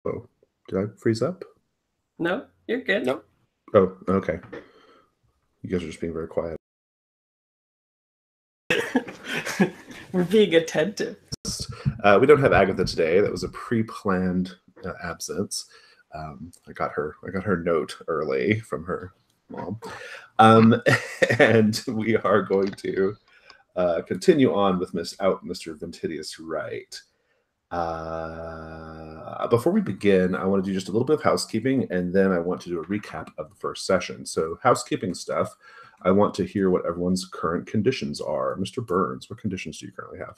Oh, did I freeze up? No, you're good. Nope. Oh, okay. You guys are just being very quiet. We're being attentive. We don't have Agatha today. That was a pre-planned absence. I got her note early from her mom, and we are going to continue on with Mr. Ventidius Wright. Before we begin, I want to do just a little bit of housekeeping, and then I want to do a recap of the first session. So, housekeeping stuff. I want to hear what everyone's current conditions are. Mr. Burns, what conditions do you currently have?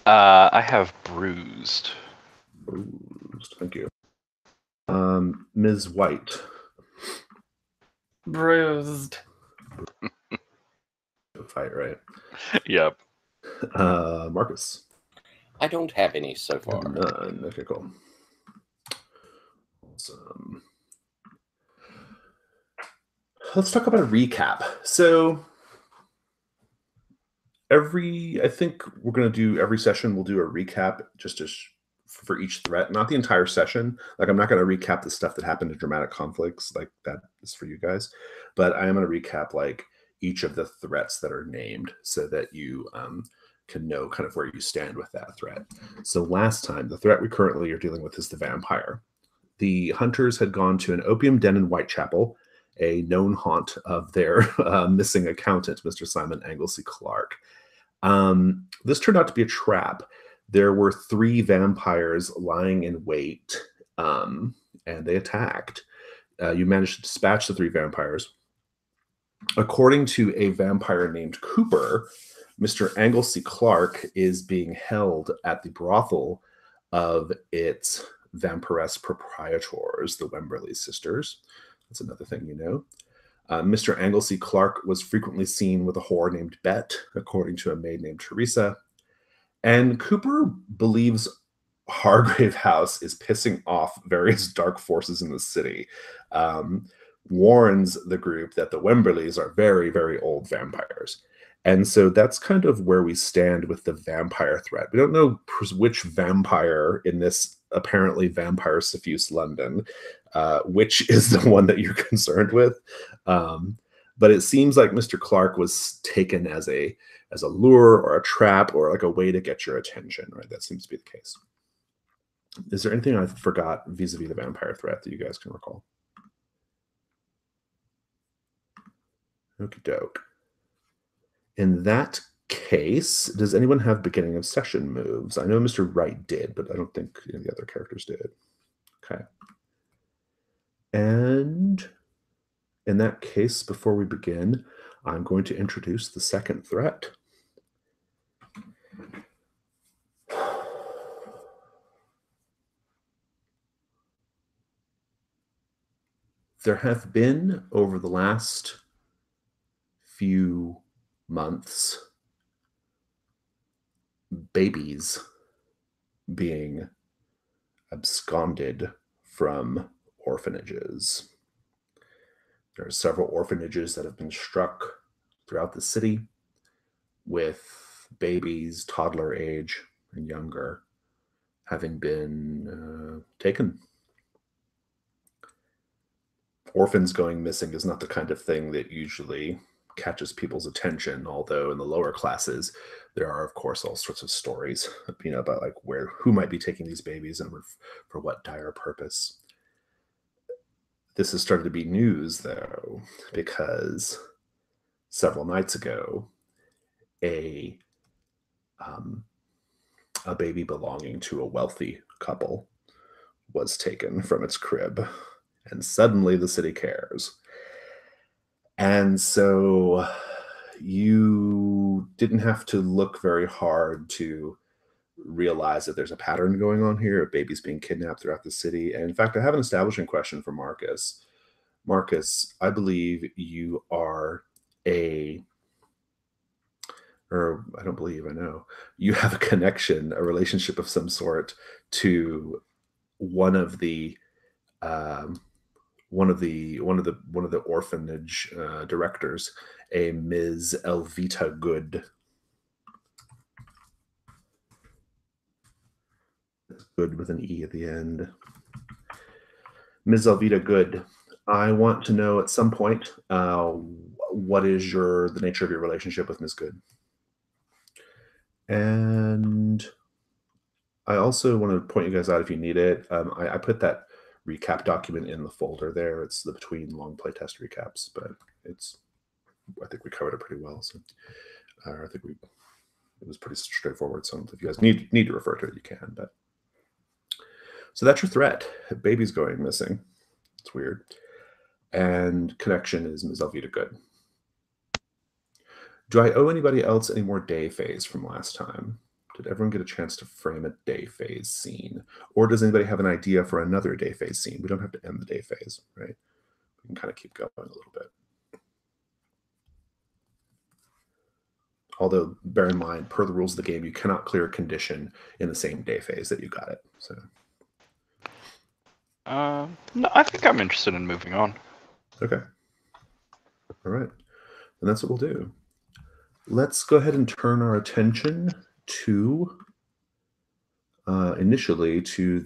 I have bruised. Bruised, thank you. Ms. White. Bruised. Fight, right? Yep. Marcus. I don't have any so far. None. Okay, cool. Awesome. Let's talk about a recap. So I think we're going to do every session. We'll do a recap just for each threat, not the entire session. Like, I'm not going to recap the stuff that happened in dramatic conflicts. Like, that is for you guys. But I am going to recap like each of the threats that are named so that you can know kind of where you stand with that threat. So last time, the threat we currently are dealing with is the vampire. The hunters had gone to an opium den in Whitechapel, a known haunt of their missing accountant, Mr. Simon Anglesey Clark. This turned out to be a trap. There were 3 vampires lying in wait, and they attacked. You managed to dispatch the 3 vampires. According to a vampire named Cooper, Mr. Anglesey Clark is being held at the brothel of its vampiress proprietors, the Wemberley sisters. That's another thing you know. Mr. Anglesey Clark was frequently seen with a whore named Bet, according to a maid named Teresa. And Cooper believes Hargrave House is pissing off various dark forces in the city. Warns the group that the Wemberleys are very, very old vampires. And so that's kind of where we stand with the vampire threat. We don't know which vampire in this apparently vampire suffused London, which is the one that you're concerned with. But it seems like Mr. Clark was taken as a lure or a trap or like a way to get your attention, right? That seems to be the case. Is there anything I forgot vis-a-vis the vampire threat that you guys can recall? Okie doke. In that case, does anyone have beginning of session moves? I know Mr. Wright did, but I don't think any of the other characters did. Okay. And in that case, before we begin, I'm going to introduce the second threat. There have been, over the last few months, babies being absconded from orphanages. There are several orphanages that have been struck throughout the city with babies, toddler age and younger, having been taken. Orphans going missing is not the kind of thing that usually catches people's attention, although in the lower classes there are of course all sorts of stories about like who might be taking these babies and for what dire purpose. This has started to be news though, because several nights ago a baby belonging to a wealthy couple was taken from its crib, and suddenly the city cares. And so you didn't have to look very hard to realize that there's a pattern going on here of babies being kidnapped throughout the city. And in fact, I have an establishing question for Marcus. Marcus, I believe you are I know. You have a connection, a relationship of some sort to one of the orphanage directors, a Ms. Elvita Good. Good with an E at the end. Ms. Elvita Good. I want to know at some point what is the nature of your relationship with Ms. Good. And I also want to point you guys out if you need it. I put that recap document in the folder there. It's the between long playtest recaps, but I think we covered it pretty well. So I think it was pretty straightforward. So if you guys need to refer to it, you can. But so that's your threat. Baby's going missing. It's weird. And connection is Ms. Elvita Good. Do I owe anybody else any more day phase from last time? Did everyone get a chance to frame a day phase scene? Or does anybody have an idea for another day phase scene? We don't have to end the day phase, right? We can kind of keep going a little bit. Although, bear in mind, per the rules of the game, you cannot clear a condition in the same day phase that you got it. So, no, I think I'm interested in moving on. okay. All right. And that's what we'll do. Let's go ahead and turn our attention to initially to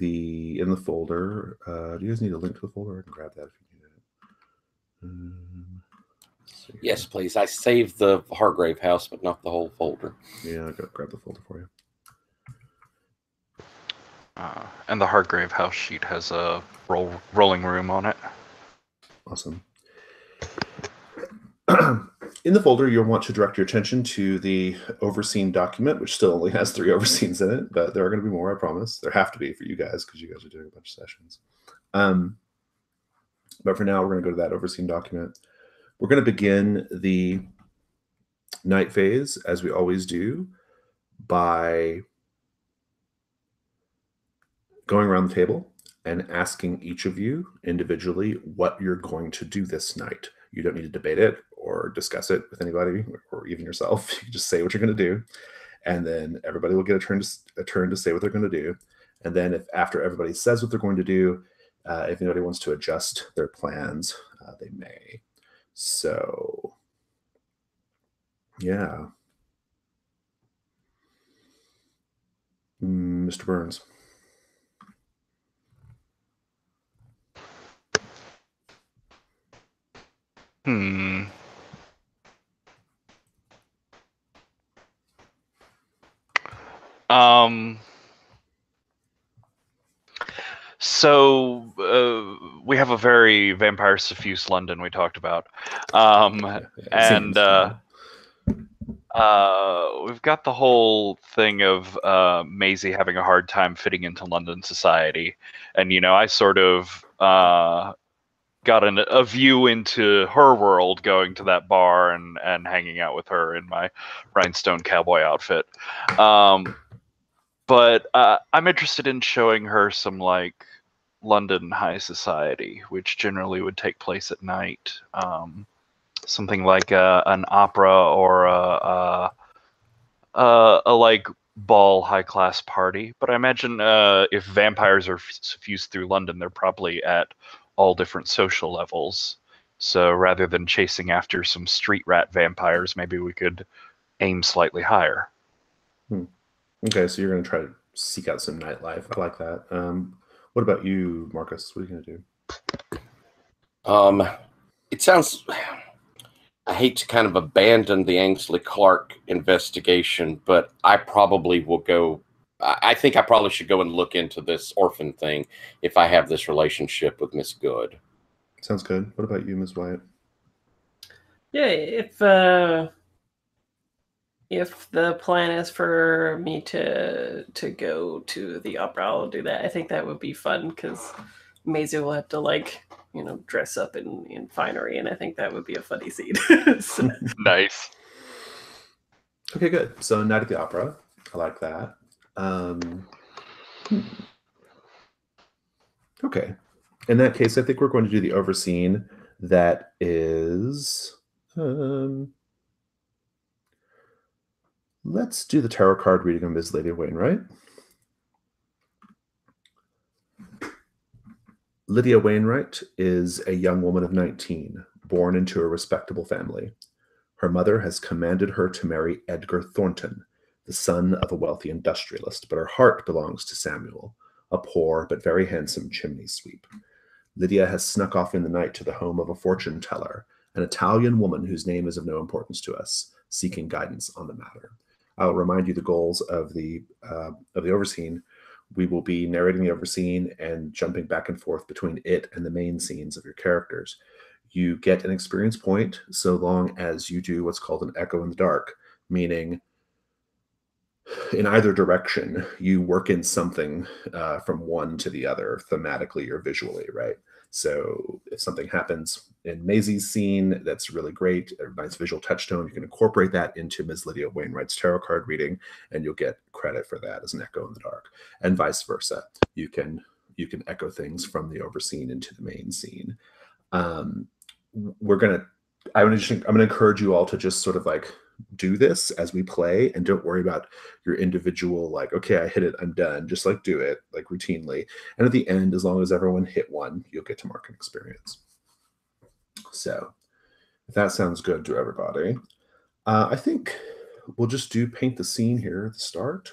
in the folder. Do you guys need a link to the folder? I can grab that if you need it. Yes, please. I saved the Hargrave house, but not the whole folder. Yeah, I'll go grab the folder for you. And the Hargrave house sheet has a rolling room on it. Awesome. In the folder, you'll want to direct your attention to the overseen document, which still only has 3 overseens in it, but there are going to be more, I promise. There have to be for you guys because you guys are doing a bunch of sessions. But for now, we're going to go to that overseen document. We're going to begin the night phase, as we always do, by going around the table and asking each of you individually what you're going to do this night. You don't need to debate it or discuss it with anybody or even yourself. You can just say what you're going to do. And then everybody will get a turn to say what they're going to do. And then if after everybody says what they're going to do, if anybody wants to adjust their plans, they may. So, yeah. Mr. Burns. So we have a very vampire suffused London we talked about, and we've got the whole thing of Maisie having a hard time fitting into London society, and I sort of got a view into her world going to that bar and hanging out with her in my rhinestone cowboy outfit. But I'm interested in showing her some like London high society, which generally would take place at night. Something like an opera or a like ball high class party. But I imagine if vampires are suffused through London, they're probably at all different social levels. So rather than chasing after some street rat vampires, maybe we could aim slightly higher. Okay, so you're going to try to seek out some nightlife. I like that. What about you, Marcus? What are you going to do? It sounds... I hate to kind of abandon the Ainsley Clark investigation, but I probably will go... I think I probably should go and look into this orphan thing if I have this relationship with Miss Good. Sounds good. What about you, Ms. Wyatt? Yeah, if the plan is for me to go to the opera, I'll do that. I think that would be fun because Maisie will have to dress up in finery, and I think that would be a funny scene. So. Nice. Okay, good. So night at the opera. I like that. Okay. In that case, I think we're going to do the overseen. That is... let's do the tarot card reading of Ms. Lydia Wainwright. Lydia Wainwright is a young woman of 19, born into a respectable family. Her mother has commanded her to marry Edgar Thornton, the son of a wealthy industrialist, but her heart belongs to Samuel, a poor but very handsome chimney sweep. Lydia has snuck off in the night to the home of a fortune teller, an Italian woman whose name is of no importance to us, seeking guidance on the matter. I'll remind you the goals of the overseen. We will be narrating the overseen and jumping back and forth between it and the main scenes of your characters. You get an experience point so long as you do what's called an echo in the dark, meaning in either direction, you work in something from one to the other, thematically or visually, right? So if something happens in Maisie's scene that's really great, a nice visual touchstone, you can incorporate that into Ms. Lydia Wainwright's tarot card reading, and you'll get credit for that as an echo in the dark, and vice versa. You can echo things from the overseen into the main scene. I'm gonna encourage you all to just sort of like do this as we play, and don't worry about your individual, like, okay, I hit it, I'm done. Just like do it like routinely, and at the end, as long as everyone hit one, you'll get to mark an experience. So if that sounds good to everybody, I think we'll just do paint the scene here at the start.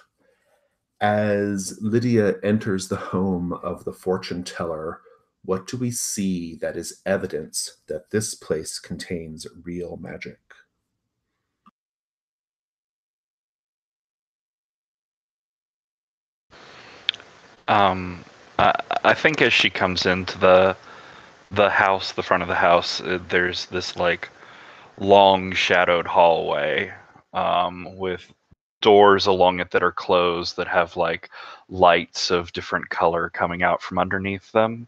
As Lydia enters the home of the fortune teller, what do we see that is evidence that this place contains real magic? I think as she comes into the house, the front of the house, there's this like long shadowed hallway with doors along it that are closed that have like lights of different color coming out from underneath them.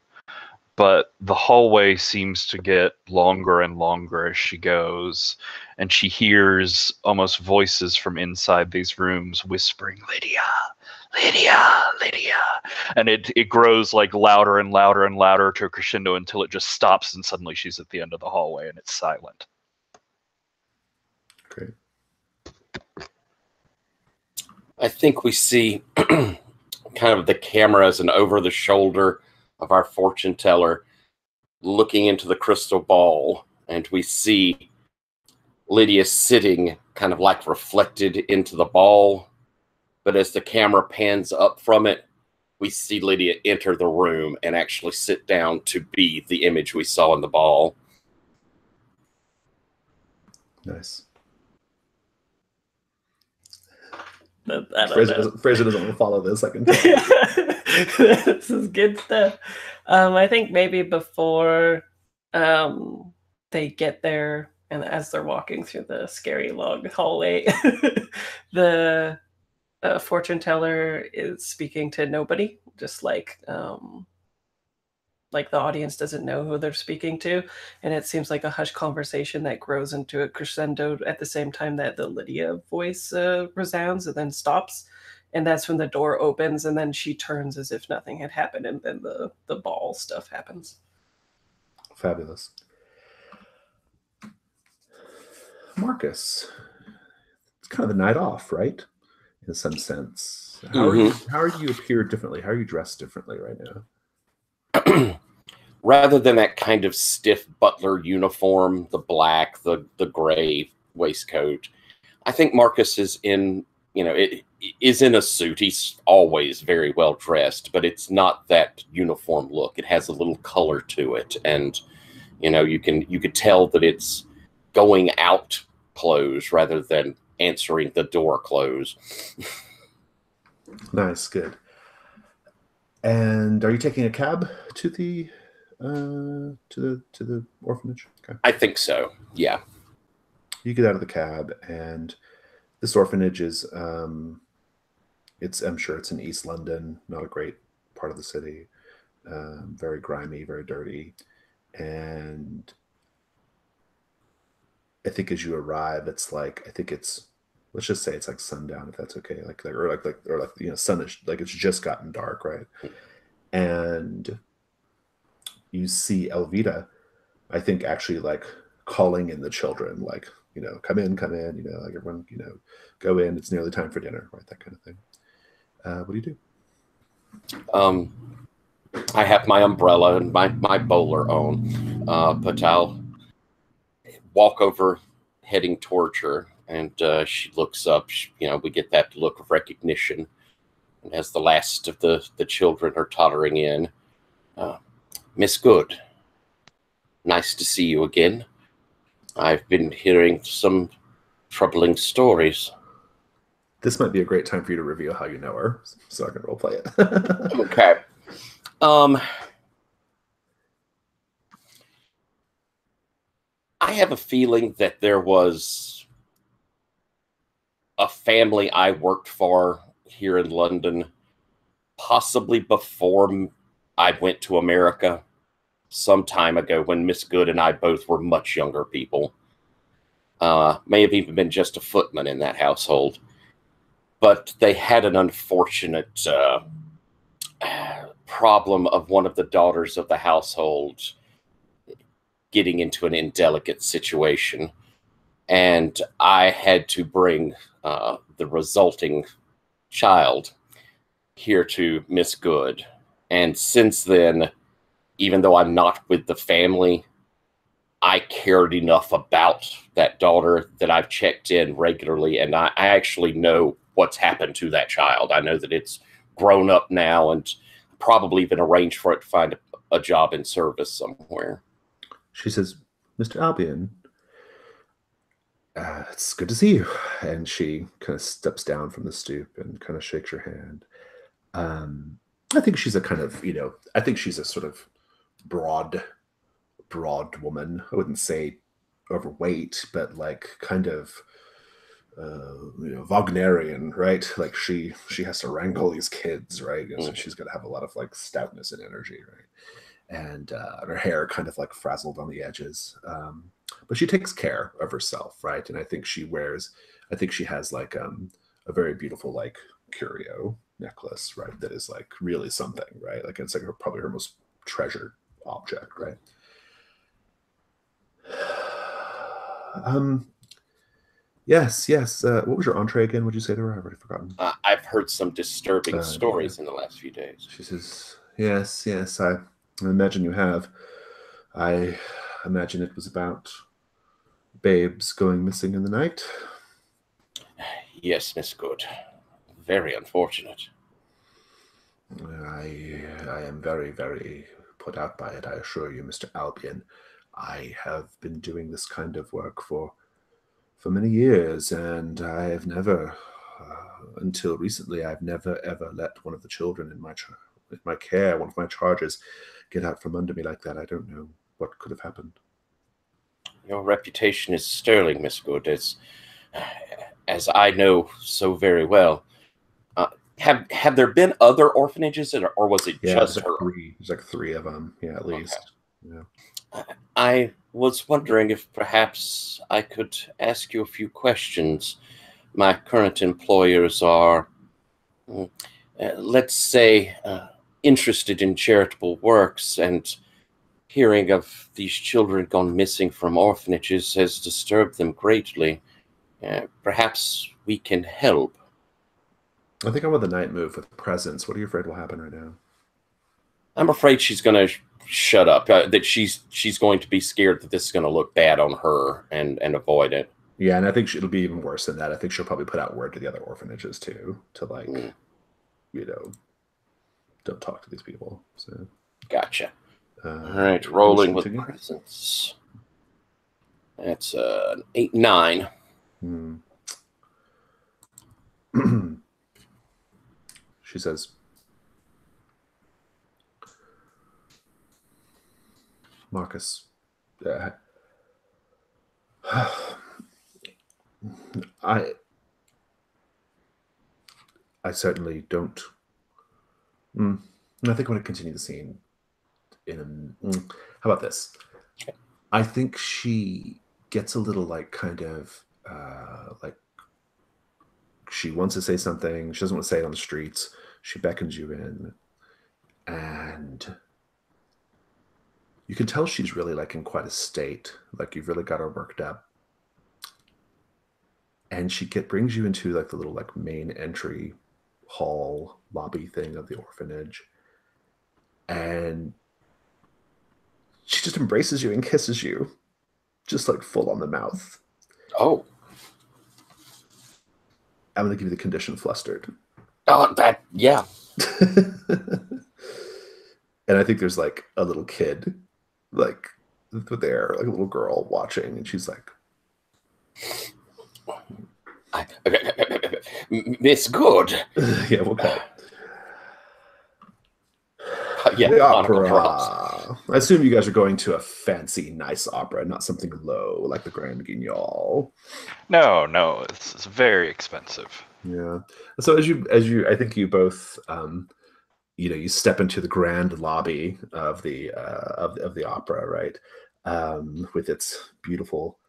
But the hallway seems to get longer and longer as she goes, and she hears almost voices from inside these rooms whispering, Lydia, Lydia, Lydia. And it grows like louder and louder and louder to a crescendo until it just stops, and suddenly she's at the end of the hallway and it's silent. Great. I think we see kind of the camera as an over the shoulder of our fortune teller looking into the crystal ball, and we see Lydia sitting kind of like reflected into the ball. But as the camera pans up from it, we see Lydia enter the room and actually sit down to be the image we saw in the ball. Nice. Fraser doesn't want to follow this. I can tell. This is good stuff. I think maybe before they get there, and as they're walking through the scary long hallway, the fortune teller is speaking to nobody, just like the audience doesn't know who they're speaking to, and it seems like a hushed conversation that grows into a crescendo at the same time that the Lydia voice resounds and then stops, and that's when the door opens, and then she turns as if nothing had happened, and then the ball stuff happens. Fabulous. Marcus, it's kind of the night off, right? In some sense. How are you appear differently? How are you dressed differently right now? Rather than that kind of stiff butler uniform, the black, the gray waistcoat, I think Marcus is in, is in a suit. He's always very well dressed, but it's not that uniform look. It has a little color to it, and you could tell that it's going out clothes rather than answering the door close. Nice, good. And are you taking a cab to the orphanage? Okay. I think so. Yeah. You get out of the cab, and this orphanage is I'm sure it's in East London, not a great part of the city. Very grimy, very dirty. And I think as you arrive, it's like, let's just say it's like sundown, if that's okay. Sunish, like it's just gotten dark, right? And you see Elvita, I think, actually like calling in the children, like, come in, like everyone, go in, it's nearly time for dinner, right? That kind of thing. What do you do? I have my umbrella and my bowler on, but I'll walk over heading towards her, And she looks up. We get that look of recognition. And as the last of the children are tottering in, Miss Good, nice to see you again. I've been hearing some troubling stories. This might be a great time for you to reveal how you know her, so I can roleplay it. Okay. I have a feeling that there was a family I worked for here in London, possibly before I went to America, some time ago when Miss Good and I both were much younger people. May have even been just a footman in that household. But they had an unfortunate problem of one of the daughters of the household getting into an indelicate situation. And I had to bring the resulting child here to Miss Good. And since then, even though I'm not with the family, I cared enough about that daughter that I've checked in regularly, and I actually know what's happened to that child. I know that it's grown up now and probably even arranged for it to find a job in service somewhere. She says, Mr. Albion, it's good to see you. And she kind of steps down from the stoop and kind of shakes your hand. I think she's a kind of, I think she's a sort of broad woman. I wouldn't say overweight, but like kind of, Wagnerian, right? Like she has to wrangle these kids, right? So she's got to have a lot of like stoutness and energy, right? And her hair kind of like frazzled on the edges. But she takes care of herself, right? And I think she has like a very beautiful like curio necklace, right? That is like really something, right? Like it's like probably her most treasured object, right? Yes. What was your entree again? Would you say there? I've already forgotten. I've heard some disturbing stories in the last few days. She says, yes, I imagine you have. I imagine it was about babes going missing in the night. Yes, Miss Good. Very unfortunate. I am very, very put out by it, I assure you, Mr. Albion. I have been doing this kind of work for many years, and I have never, until recently, I've never ever let one of the children in my care, one of my charges, get out from under me like that. I don't know what could have happened. Your reputation is sterling, Miss Good, as I know so very well. Have there been other orphanages, or was it just her? There's like three of them, at least. Okay. Yeah. I was wondering if perhaps I could ask you a few questions. My current employers are, let's say, interested in charitable works, and hearing of these children gone missing from orphanages has disturbed them greatly. Perhaps we can help. I think I'm on the night move with presents. What are you afraid will happen right now? I'm afraid she's going to shut up. That she's going to be scared that this is going to look bad on her and avoid it. Yeah, and I think it'll be even worse than that. I think she'll probably put out word to the other orphanages too, to like, don't talk to these people. So gotcha. All right, rolling with presents. That's an 8-9. She says, Marcus, I certainly don't. I think I want to continue the scene. How about this? Okay. I think she gets a little like kind of like she wants to say something. She doesn't want to say it on the streets. She beckons you in, and you can tell she's really like in quite a state. Like you've really got her worked up. And she brings you into like the little like main entry hall lobby thing of the orphanage. And she just embraces you and kisses you. Just like full on the mouth. Oh. I'm going to give you the condition flustered. Oh, yeah. And I think there's like a little kid, like there, like a little girl watching, and she's like, Miss Good. yeah, we'll cut it. Yeah, The conical opera. drops. I assume you guys are going to a fancy, nice opera, not something low like the Grand Guignol. No, it's very expensive. Yeah. So as you, I think you both, you step into the grand lobby of the of the opera, right? With its beautiful.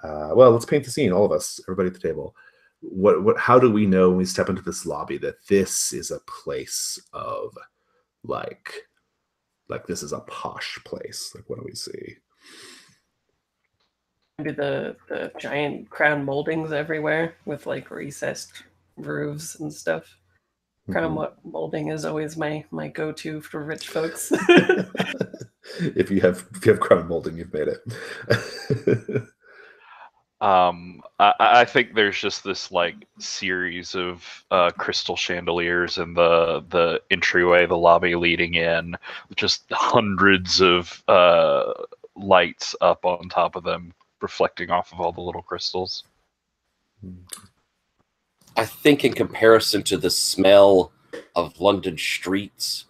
Well, let's paint the scene. All of us, everybody at the table. What? How do we know when we step into this lobby that this is a place of like this is a posh place? Like, what do we see? Maybe the giant crown moldings everywhere with like recessed roofs and stuff. Crown molding is always my go-to for rich folks. If you have crown molding, you've made it. I think there's just this like series of crystal chandeliers in the entryway, the lobby leading in, just hundreds of lights up on top of them, reflecting off of all the little crystals. I think in comparison to the smell of London streets,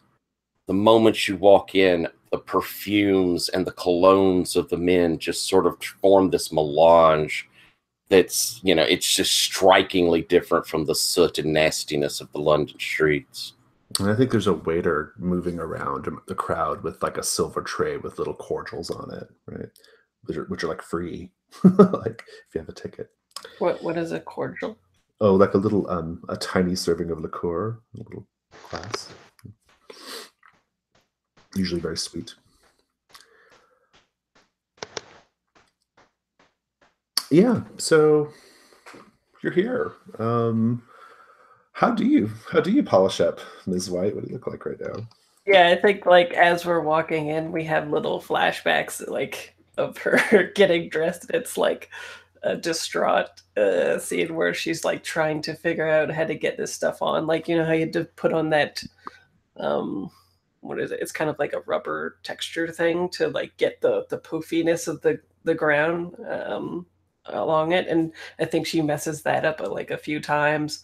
the moment you walk in, the perfumes and the colognes of the men just sort of form this melange that's, it's just strikingly different from the soot and nastiness of the London streets. And I think there's a waiter moving around the crowd with like a silver tray with little cordials on it, right? Which are like free, like if you have a ticket. What is a cordial? Oh, like a little a tiny serving of liqueur, a little glass. Usually very sweet. Yeah, so you're here. How do you polish up, Ms. White? What do you look like right now? Yeah, I think like as we're walking in, we have little flashbacks like of her getting dressed. It's like a distraught scene where she's like trying to figure out how to get this stuff on. Like, you know how you had to put on that what is it? It's kind of like a rubber texture thing to like get the poofiness of the ground along it. And I think she messes that up like a few times.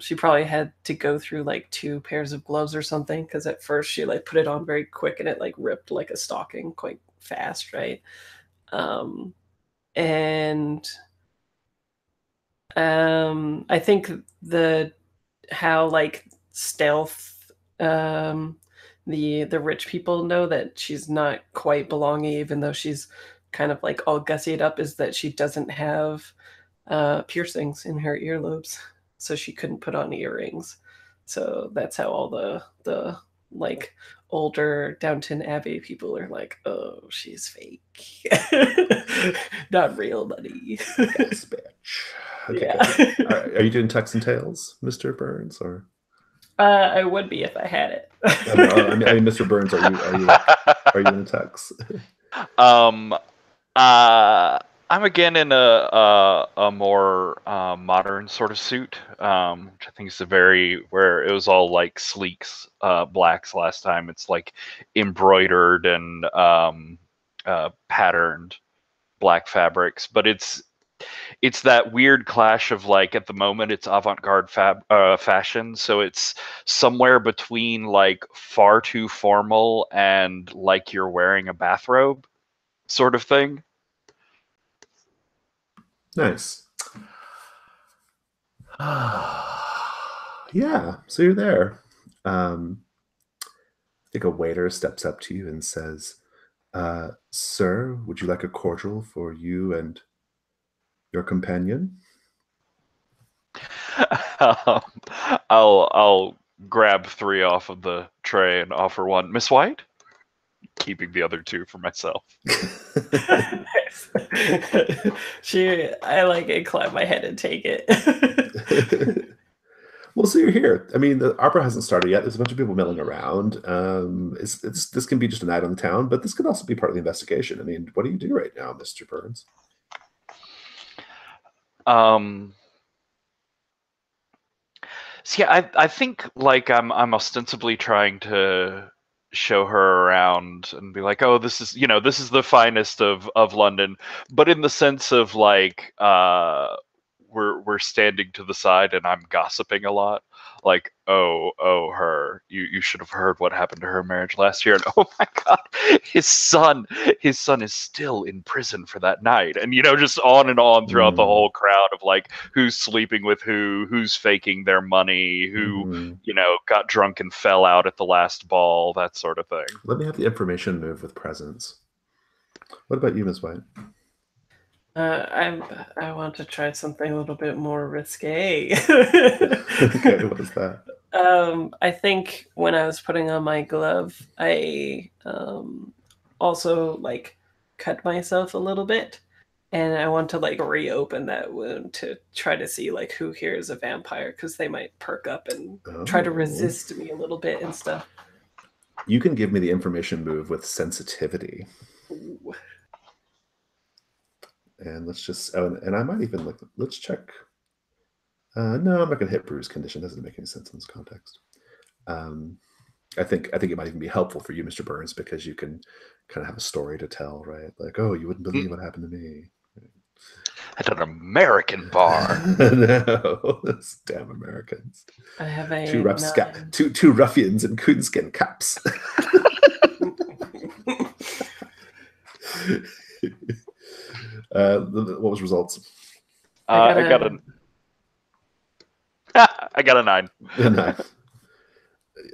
She probably had to go through like 2 pairs of gloves or something, because at first she like put it on very quick and it like ripped like a stocking quite fast, right? And I think how like stealth the rich people know that she's not quite belonging, even though she's kind of like all gussied up, is that she doesn't have piercings in her earlobes, so she couldn't put on earrings. So that's how all the like older Downton Abbey people are like, oh, she's fake, not real money. Yes, bitch. Okay, Yeah. All right. Are you doing Tux and Tails, Mr. Burns, or? I would be if I had it. I mean, Mr. Burns, are you in a Tux? I'm again in a more modern sort of suit, which I think is where it was all like sleeks, blacks last time. It's like embroidered and patterned black fabrics, but it's that weird clash of like at the moment it's avant-garde fashion, so it's somewhere between like far too formal and like you're wearing a bathrobe sort of thing. Nice. Yeah, so you're there. I think a waiter steps up to you and says, sir, would you like a cordial for you and your companion? I'll grab 3 off of the tray and offer one. Miss White? Keeping the other 2 for myself. I like incline my head and take it. Well, so you're here. I mean, the opera hasn't started yet. There's a bunch of people milling around. This can be just a night on the town, but this could also be part of the investigation. I mean, what do you do right now, Mr. Burns? See, I think like I'm ostensibly trying to show her around and be like, oh, this is this is the finest of London, but in the sense of like we're standing to the side and I'm gossiping a lot. Like, oh, her. You should have heard what happened to her marriage last year. And oh my God, his son is still in prison for that night. And just on and on throughout the whole crowd of like who's sleeping with who's faking their money, who got drunk and fell out at the last ball, that sort of thing. Let me have the information move with presence. What about you, Ms. White? I want to try something a little bit more risque. Okay, what is that? I think when I was putting on my glove, I also like cut myself a little bit, and I want to like reopen that wound to try to see like who here is a vampire, because they might perk up and try to resist me a little bit and stuff. You can give me the information move with sensitivity. Ooh. And let's just, and I might even look, let's check. No, I'm not going to hit Brew's condition. Doesn't make any sense in this context. I think it might even be helpful for you, Mr. Burns, because you can kind of have a story to tell, right? Like, oh, you wouldn't believe what happened to me. At an American bar. No, those damn Americans. I have a two ruffians in coonskin caps. What was results? I got a 9. A 9.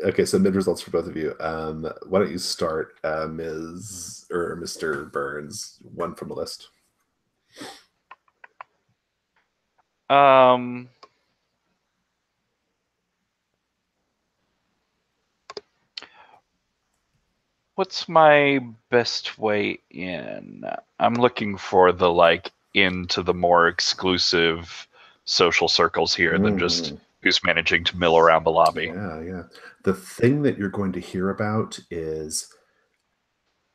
Okay, so mid results for both of you. Why don't you start, Ms. or Mr. Burns, one from the list. What's my best way in? I'm looking for the like into the more exclusive social circles here than just who's managing to mill around the lobby. Yeah. The thing that you're going to hear about is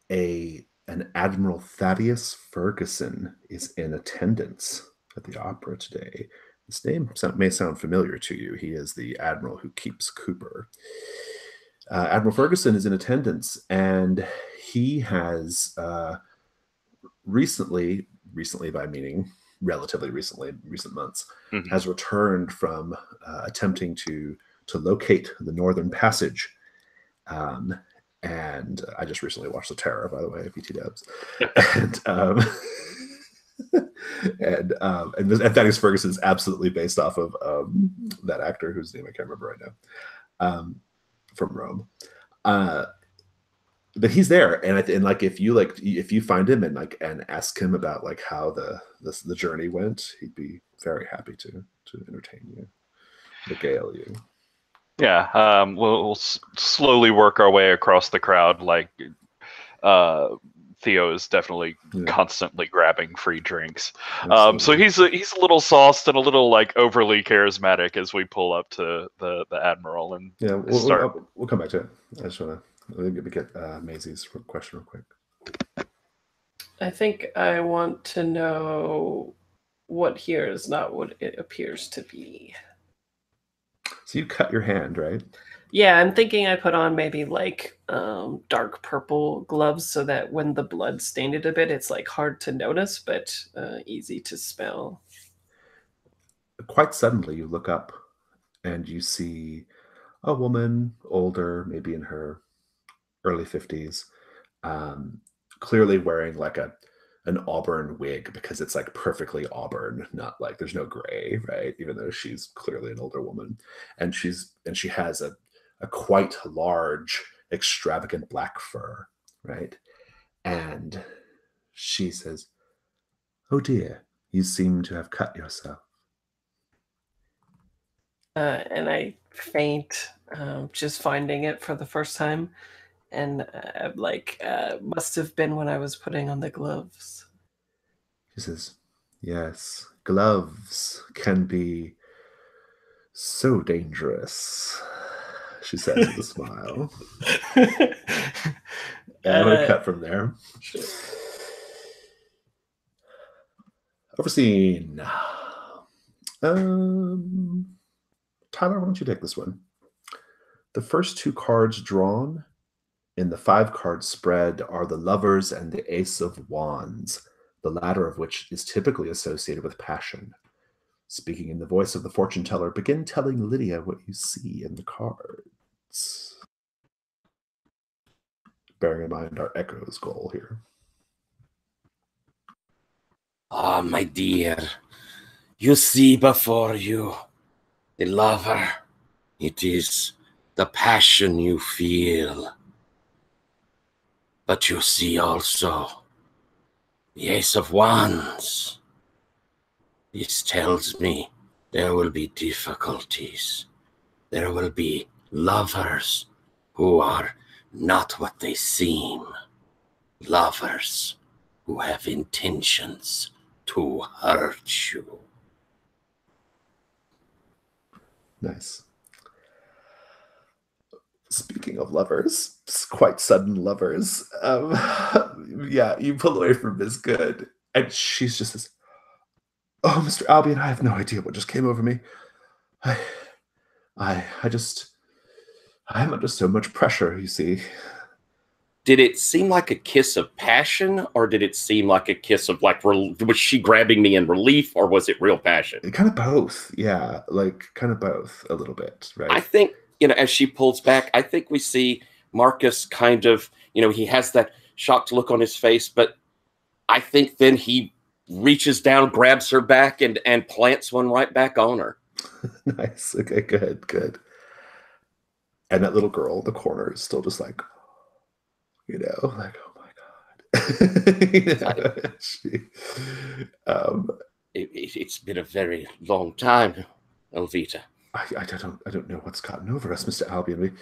an Admiral Thaddeus Ferguson is in attendance at the opera today. This name may sound familiar to you. He is the admiral who keeps Cooper. Admiral Ferguson is in attendance, and he has recently by meaning relatively recently, recent months, has returned from attempting to locate the Northern Passage. And I just recently watched The Terror, by the way, BT Dubs. And Thaddeus Ferguson is absolutely based off of that actor whose name I can't remember right now, from Rome. But he's there, and like if you find him and ask him about like how the journey went, he'd be very happy to entertain you, regale you. Yeah, we'll slowly work our way across the crowd. Like Theo is definitely constantly grabbing free drinks. So he's a little sauced and a little like overly charismatic as we pull up to the Admiral and we'll come back to it. I just want to get Maisie's question real quick. I think I want to know what here is not what it appears to be. So you cut your hand, right? Yeah, I'm thinking I put on maybe like dark purple gloves so that when the blood stained it a bit, it's like hard to notice, but easy to smell. Quite suddenly, you look up and you see a woman, older, maybe in her early 50s, clearly wearing like an auburn wig, because it's like perfectly auburn, not like there's no gray, right? Even though she's clearly an older woman, and she has a quite large, extravagant black fur, right? And she says, "Oh dear, you seem to have cut yourself." And I faint, just finding it for the first time. And must have been when I was putting on the gloves. She says, "Yes, gloves can be so dangerous," she says with a smile. And I'm going to cut from there. Sure. Overseen. Tyler, why don't you take this one? The first 2 cards drawn in the 5-card spread are the Lovers and the Ace of Wands, the latter of which is typically associated with passion. Speaking in the voice of the fortune teller, begin telling Lydia what you see in the cards. Bearing in mind our echoes goal here. Ah, my dear, you see before you the lover. It is the passion you feel. But you see also the Ace of Wands. This tells me there will be difficulties. There will be lovers who are not what they seem. Lovers who have intentions to hurt you. Nice. Speaking of lovers, quite sudden lovers. Yeah, you pull away from Ms. Good, and she's just this. Oh, Mr. Albion, I have no idea what just came over me. I am under so much pressure, you see. Did it seem like a kiss of passion, or did it seem like a kiss of like, was she grabbing me in relief, or was it real passion? Kind of both, yeah, like kind of both a little bit, right? I think, as she pulls back, I think we see Marcus kind of, he has that shocked look on his face, but I think then he reaches down, grabs her back, and plants one right back on her. Nice. Okay, good. And that little girl in the corner is still just like, like, oh my God. It's been a very long time, Elvita. I don't know what's gotten over us, Mr. Albion.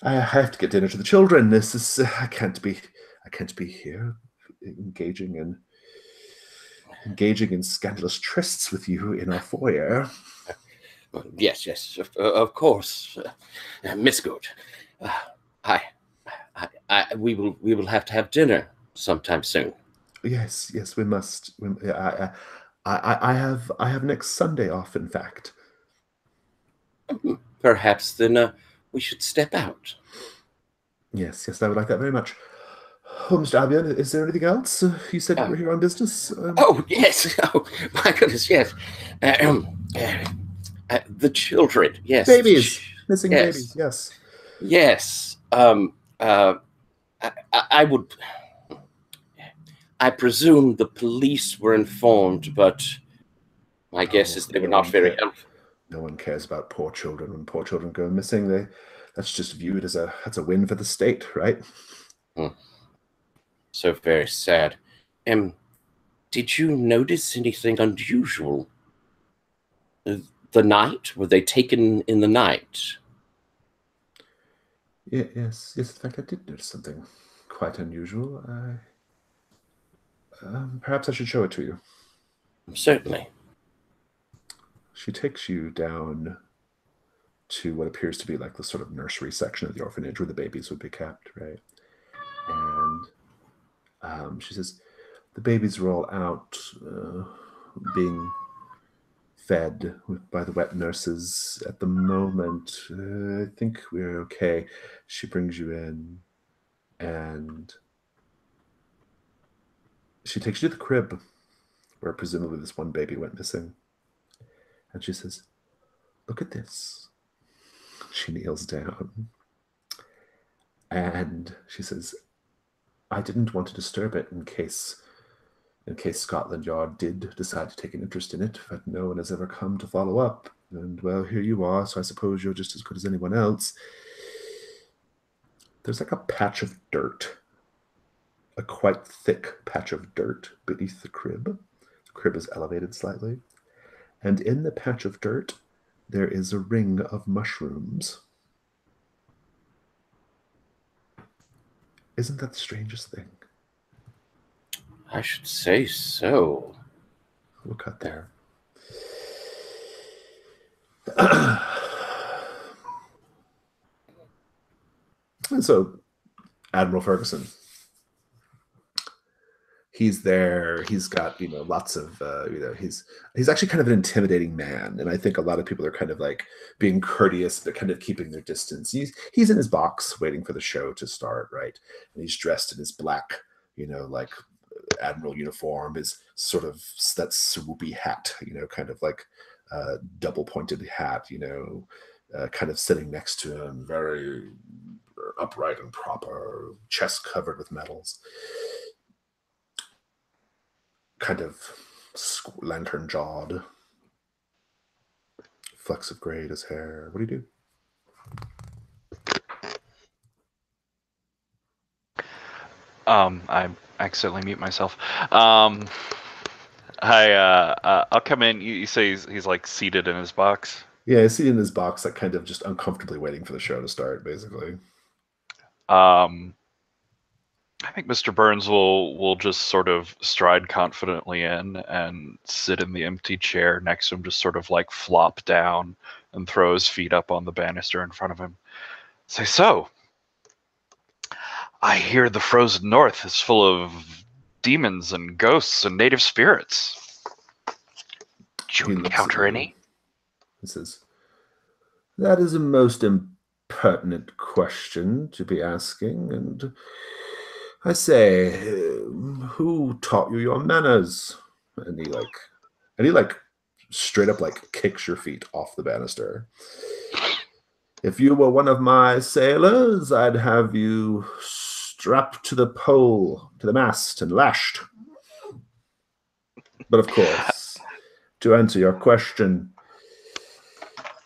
I have to get dinner to the children. This is I can't be here engaging in scandalous trysts with you in our foyer. Yes, of course, Miss Good. We will have to have dinner sometime soon. Yes, we must. I have next Sunday off, in fact. Perhaps then we should step out. Yes, I would like that very much. Oh, Mr. Albion, is there anything else? You said you were here on business? Oh, yes. Oh, my goodness, yes. The children, yes. Babies. Missing babies, yes. Yes. I presume the police were informed, but my guess is they were not very helpful. No one cares about poor children. When poor children go missing, that's just viewed as a win for the state, right? So very sad. Did you notice anything unusual? The night? Were they taken in the night? Yes. In fact, I did notice something quite unusual. Perhaps I should show it to you. Certainly. She takes you down to what appears to be like the sort of nursery section of the orphanage where the babies would be kept, right? And she says, the babies are all out being fed by the wet nurses at the moment. I think we're okay. She brings you in and she takes you to the crib where presumably this one baby went missing. And she says, look at this. She kneels down and she says, I didn't want to disturb it in case Scotland Yard did decide to take an interest in it, but no one has ever come to follow up. And well, here you are, so I suppose you're just as good as anyone else. There's like a patch of dirt, a quite thick patch of dirt beneath the crib. The crib is elevated slightly. And in the patch of dirt, there is a ring of mushrooms. Isn't that the strangest thing? I should say so. We'll cut there. And so, Admiral Ferguson, he's there. He's got, you know, lots of, you know, he's actually kind of an intimidating man, and I think a lot of people are kind of like being courteous, but kind of keeping their distance. He's in his box waiting for the show to start, right? And he's dressed in his black, you know, like admiral uniform, his sort of that swoopy hat, you know, kind of like double pointed hat, you know, kind of sitting next to him, very upright and proper, chest covered with medals, kind of lantern jawed, flecks of gray in his hair. What do you do? I accidentally mute myself. I'll come in. You say he's like seated in his box. Yeah, he's seated in his box, like kind of just uncomfortably waiting for the show to start, basically. I think Mr. Burns will just sort of stride confidently in and sit in the empty chair next to him, just sort of like flop down and throw his feet up on the banister in front of him. Say, so, I hear the frozen north is full of demons and ghosts and native spirits. Did you encounter any? He says, that is a most impertinent question to be asking, and I say, who taught you your manners? And he straight up like kicks your feet off the banister. If you were one of my sailors, I'd have you strapped to the pole, to the mast, and lashed. But of course, to answer your question,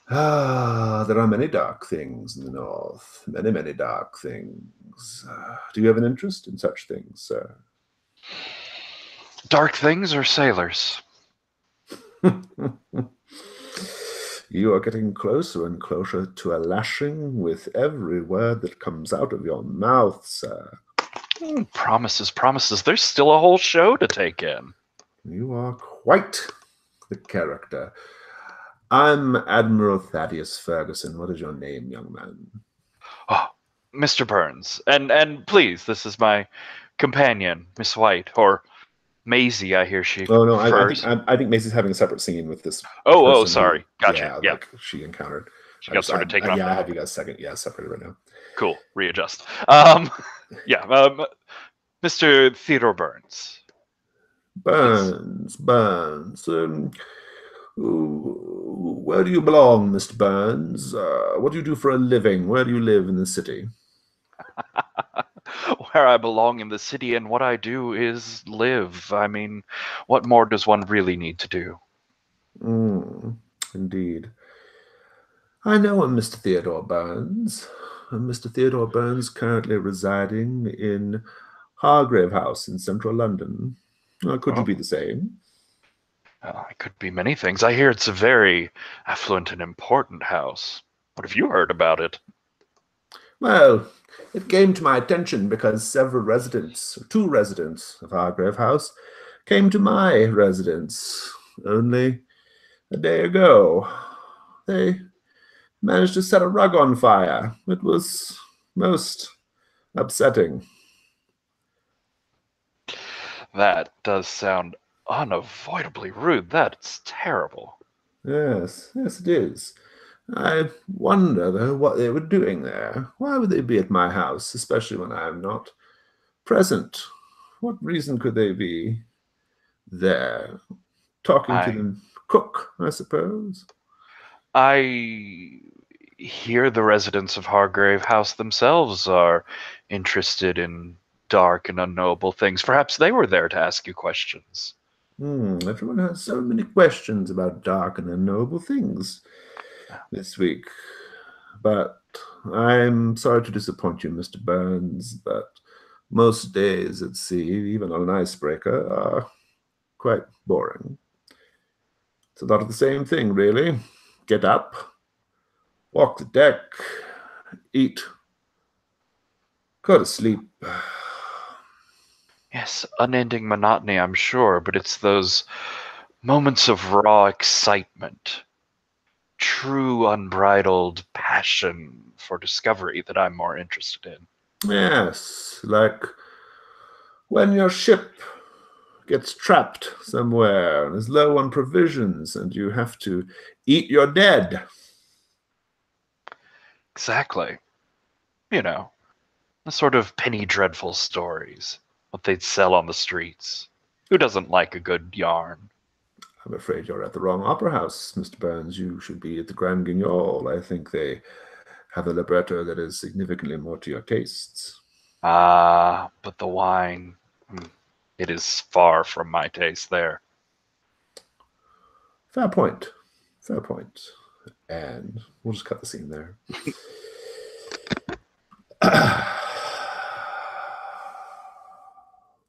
there are many dark things in the north. Many, many dark things. Do you have an interest in such things, sir? Dark things or sailors? You are getting closer and closer to a lashing with every word that comes out of your mouth, sir. Promises, promises. There's still a whole show to take in. You are quite the character. I'm Admiral Thaddeus Ferguson. What is your name, young man? Oh, Mr. Burns. And please, this is my companion, Miss White, or Maisie, I hear she Oh, no, prefers. I think Maisie's having a separate scene with this Oh, person sorry. Gotcha. Yeah, Yeah. like she encountered. She got sort of taken off. Yeah, I have you guys second. Yeah, separated right now. Cool. Readjust. Mr. Theodore Burns. Burns. Where do you belong, Mr. Burns? What do you do for a living? Where do you live in the city? Where I belong in the city and what I do is live. I mean, what more does one really need to do? Indeed. I know a Mr. Theodore Burns. Mr. Theodore Burns currently residing in Hargrave House in central London. Could you be the same? It could be many things. I hear it's a very affluent and important house. What have you heard about it? Well, it came to my attention because two residents of Hargrave House came to my residence only a day ago. They managed to set a rug on fire. It was most upsetting. That does sound unavoidably rude. That's terrible. Yes, it is. I wonder, though, what they were doing there. Why would they be at my house, especially when I am not present? What reason could they be there? Talking to the cook, I suppose? I hear the residents of Hargrave House themselves are interested in dark and unknowable things. Perhaps they were there to ask you questions. Everyone has so many questions about dark and unknowable things this week. But I'm sorry to disappoint you, Mr. Burns, but most days at sea, even on an icebreaker, are quite boring. It's a lot of the same thing, really. Get up, walk the deck, eat, go to sleep. Yes, unending monotony, I'm sure, but it's those moments of raw excitement, true unbridled passion for discovery that I'm more interested in. Yes, like when your ship gets trapped somewhere and is low on provisions, and you have to eat your dead. Exactly. You know, the sort of penny dreadful stories, what they'd sell on the streets. Who doesn't like a good yarn? I'm afraid you're at the wrong opera house, Mr. Burns. You should be at the Grand Guignol. I think they have a libretto that is significantly more to your tastes. Ah, but the wine, it is far from my taste there. Fair point. Fair point. And we'll just cut the scene there.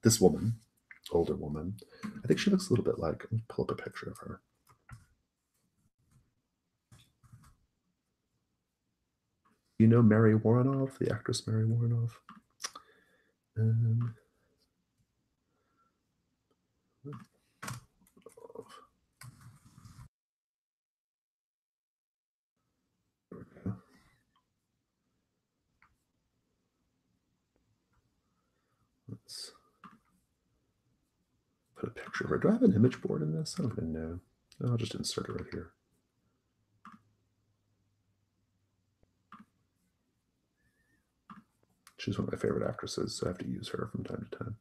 This woman, older woman, I think she looks a little bit like, let me pull up a picture of her. You know Mary Warrenoff, the actress Mary Warrenoff? Let's put a picture of her. Do I have an image board in this? I don't even know. I'll just insert it right here. She's one of my favorite actresses, so I have to use her from time to time.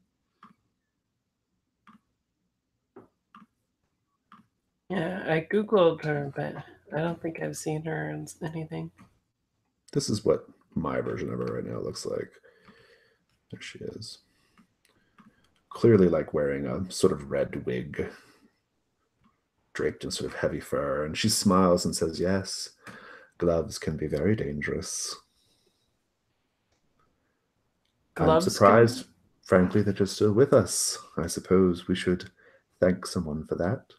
Yeah, I Googled her, but I don't think I've seen her in anything. This is what my version of her right now looks like. There she is. Clearly like wearing a sort of red wig, draped in sort of heavy fur, and she smiles and says, yes, gloves can be very dangerous. I'm surprised, frankly, that you're still with us. I suppose we should thank someone for that.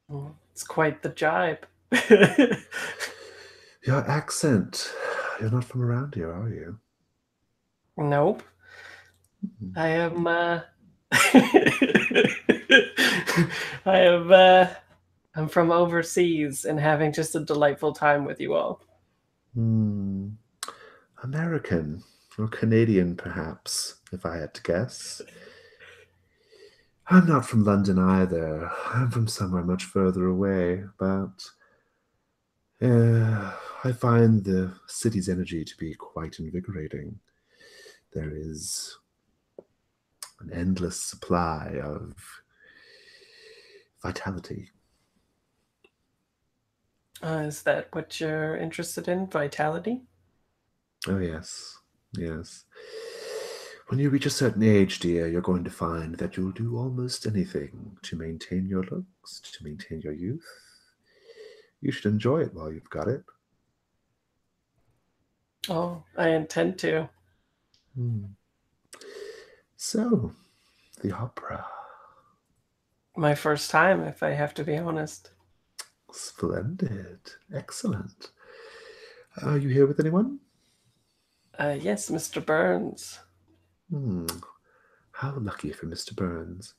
Well, it's quite the jibe. Your accent. You're not from around here, are you? Nope. I am I'm from overseas and having just a delightful time with you all. American or Canadian, perhaps, if I had to guess. I'm not from London either. I'm from somewhere much further away, but I find the city's energy to be quite invigorating. There is an endless supply of vitality. Is that what you're interested in? Vitality? Oh, yes. Yes. When you reach a certain age, dear, you're going to find that you'll do almost anything to maintain your looks, to maintain your youth. You should enjoy it while you've got it. Oh, I intend to. So, the opera. My first time, if I have to be honest. Splendid. Excellent. Are you here with anyone? Yes, Mr. Burns. How lucky for Mr. Burns.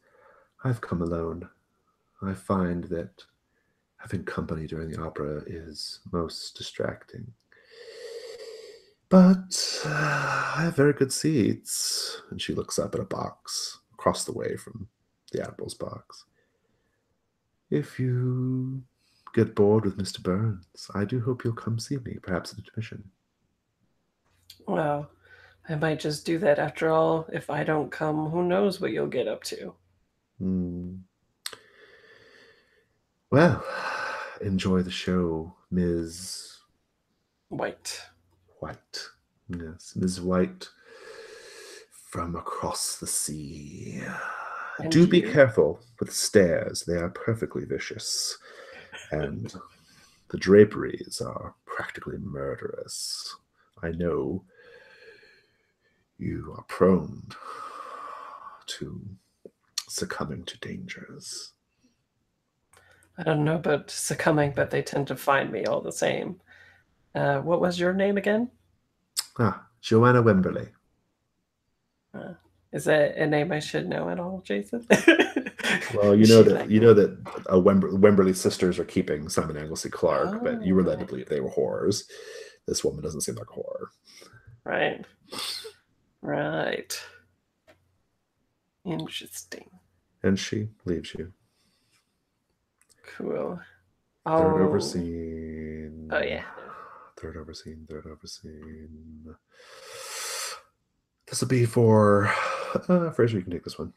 I've come alone. I find that having company during the opera is most distracting. But I have very good seats. And she looks up at a box across the way from the Admiral's box. If you get bored with Mr. Burns, I do hope you'll come see me, perhaps at intermission. Well, I might just do that after all. If I don't come, who knows what you'll get up to. Well, enjoy the show, Ms. White. White. Yes, Ms. White from across the sea. And Do be you? careful with the stairs. They are perfectly vicious. And the draperies are practically murderous. I know you are prone to succumbing to dangers. I don't know about succumbing, but they tend to find me all the same. What was your name again? Joanna Wimberley. Is that a name I should know at all, Jason? Well, you know that Wimberley sisters are keeping Simon Anglesey Clark, but you were led to believe they were whores. This woman doesn't seem like a whore. Right. Interesting. And she leaves you. Cool. Third overseen. Oh, yeah. Third overseen. Third overseen. This will be for Fraser. You can take this one.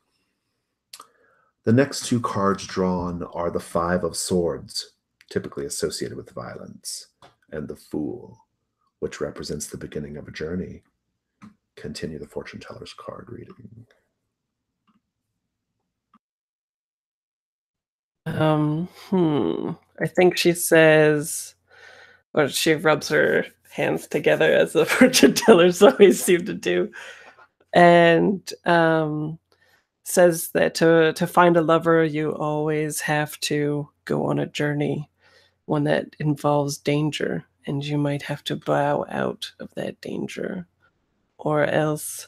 The next two cards drawn are the Five of Swords, typically associated with violence, and the Fool, which represents the beginning of a journey. Continue the fortune teller's card reading. I think she says, or she rubs her hands together as the fortune tellers always seem to do, and says that to find a lover, you always have to go on a journey, one that involves danger, and you might have to bow out of that danger, or else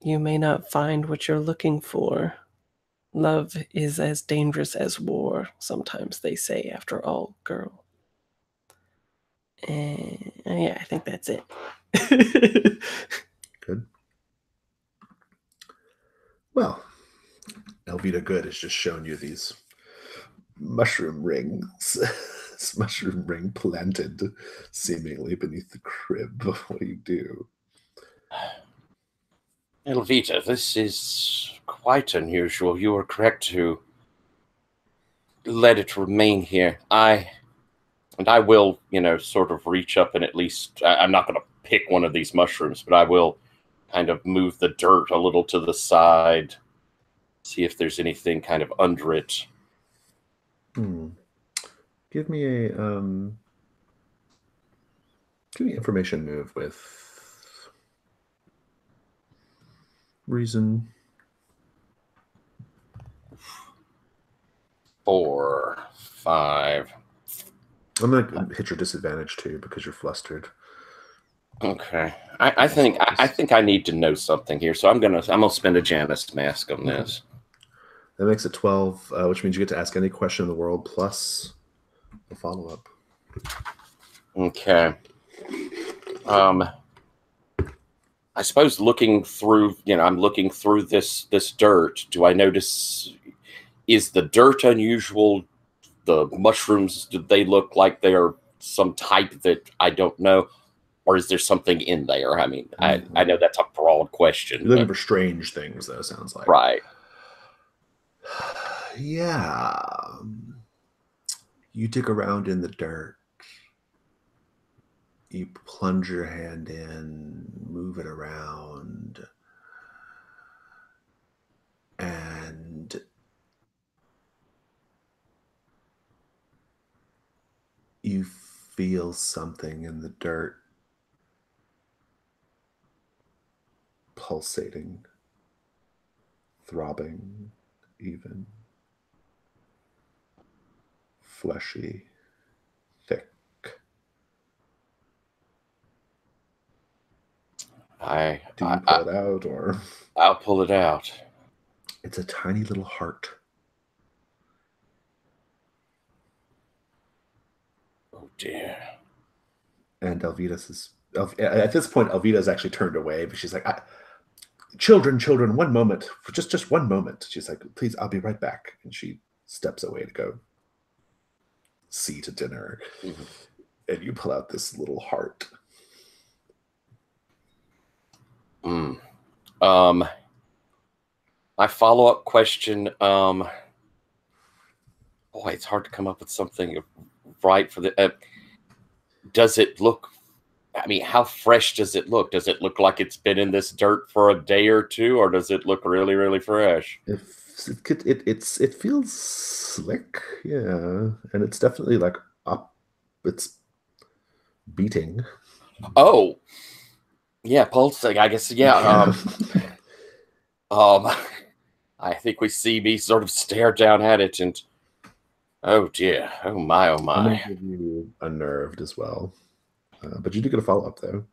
you may not find what you're looking for. Love is as dangerous as war, sometimes they say, after all, girl. And yeah, I think that's it. Good. Well, Elvita Good has just shown you these mushroom rings. This mushroom ring planted seemingly beneath the crib. What do you do? Elvita, this is quite unusual. You were correct to let it remain here. I will, sort of reach up and at least, I'm not going to pick one of these mushrooms, but I will kind of move the dirt a little to the side, see if there's anything kind of under it. Give me information move with reason. 4, 5. I'm gonna hit your disadvantage too because you're flustered. Okay, I think I need to know something here, so I'm gonna spend a Janus mask on this. That makes it 12, which means you get to ask any question in the world plus a follow-up. Okay. I suppose looking through, I'm looking through this dirt. Do I notice? Is the dirt unusual? The mushrooms, do they look like they are some type that I don't know? Or is there something in there? I mean, I know that's a broad question. You're looking for strange things, though, sounds like. Right. Yeah. You dig around in the dirt. You plunge your hand in, move it around, and you feel something in the dirt pulsating, throbbing, even fleshy, thick. Do you pull it out, or? I'll pull it out. It's a tiny little heart. Oh dear. And Elvita says, at this point, Elvita's actually turned away, but she's like, children, 1 moment, for just 1 moment. She's like, please, I'll be right back. And she steps away to go see to dinner. Mm-hmm. And you pull out this little heart. My follow-up question, boy, it's hard to come up with something right for the, does it look, I mean, how fresh does it look? Does it look like it's been in this dirt for a day or two, or does it look really, really fresh? It feels slick, yeah. And it's definitely like up, it's beating. Oh, yeah, pulsing, I guess, yeah. I think we see me sort of stare down at it and, oh dear, oh my, oh my. I'm going to give you unnerved as well. But you do get a follow-up, though.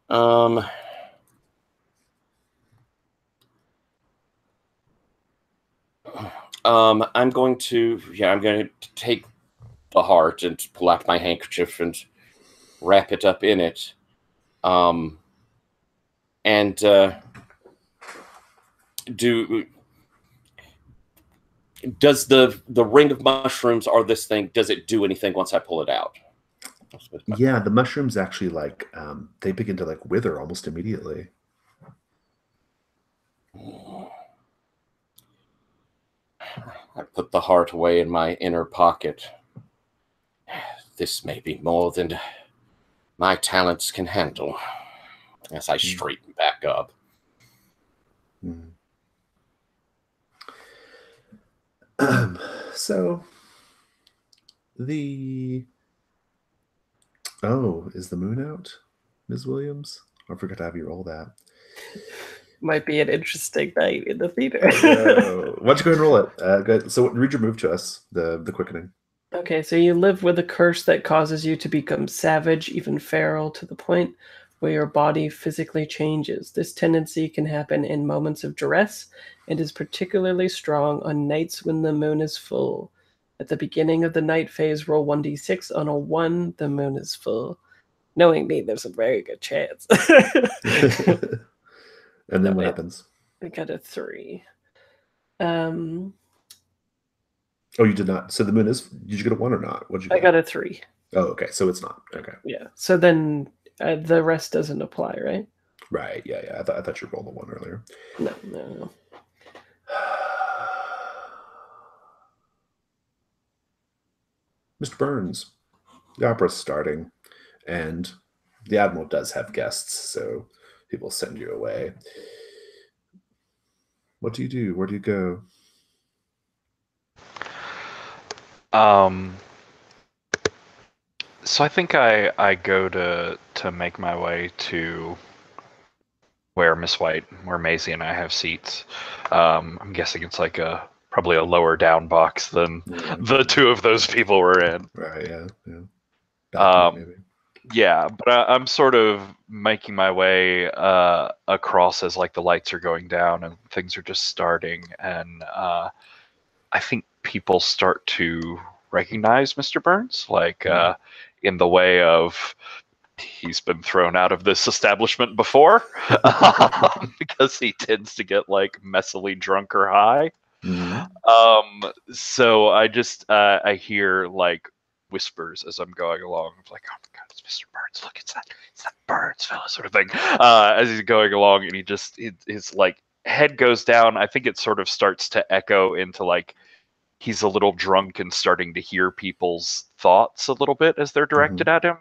I'm going to take the heart and pull out my handkerchief and wrap it up in it. And Does the ring of mushrooms or this thing, does it do anything once I pull it out? Yeah, the mushrooms actually like they begin to like wither almost immediately. I put the heart away in my inner pocket. This may be more than my talents can handle. As I straighten back up. So is the moon out, Ms. Williams? I forgot to have you roll that. Might be an interesting night in the theater. Why don't you go ahead and roll it? Good. So read your move to us, the quickening. Okay, so you live with a curse that causes you to become savage, even feral, to the point where your body physically changes. This tendency can happen in moments of duress and is particularly strong on nights when the moon is full. At the beginning of the night phase, roll 1d6. On a 1, the moon is full. Knowing me, there's a very good chance. And then what happens? I got a 3. Oh, you did not. So the moon is. Did you get a 1 or not? What did you get? I got a 3. Oh, okay. So it's not. Okay. Yeah. So then the rest doesn't apply, right? Right. Yeah. I thought you rolled a 1 earlier. No. Mr. Burns, the opera's starting, and the Admiral does have guests, so he will send you away. What do you do? Where do you go? So I think I go to make my way to where where Maisie and I have seats. I'm guessing it's like probably a lower down box than the two of those people were in. Right. Yeah. Balcony, maybe. Yeah, but I'm sort of making my way across as like the lights are going down and things are just starting, and I think people start to recognize Mr. Burns, like in the way of he's been thrown out of this establishment before because he tends to get like messily drunk or high. So I just I hear like whispers as I'm going along. I'm like, oh my god, it's Mr. Burns! Look, it's that Burns fella, sort of thing. As he's going along, and his like head goes down. I think it sort of starts to echo into like he's a little drunk and starting to hear people's thoughts a little bit as they're directed at him.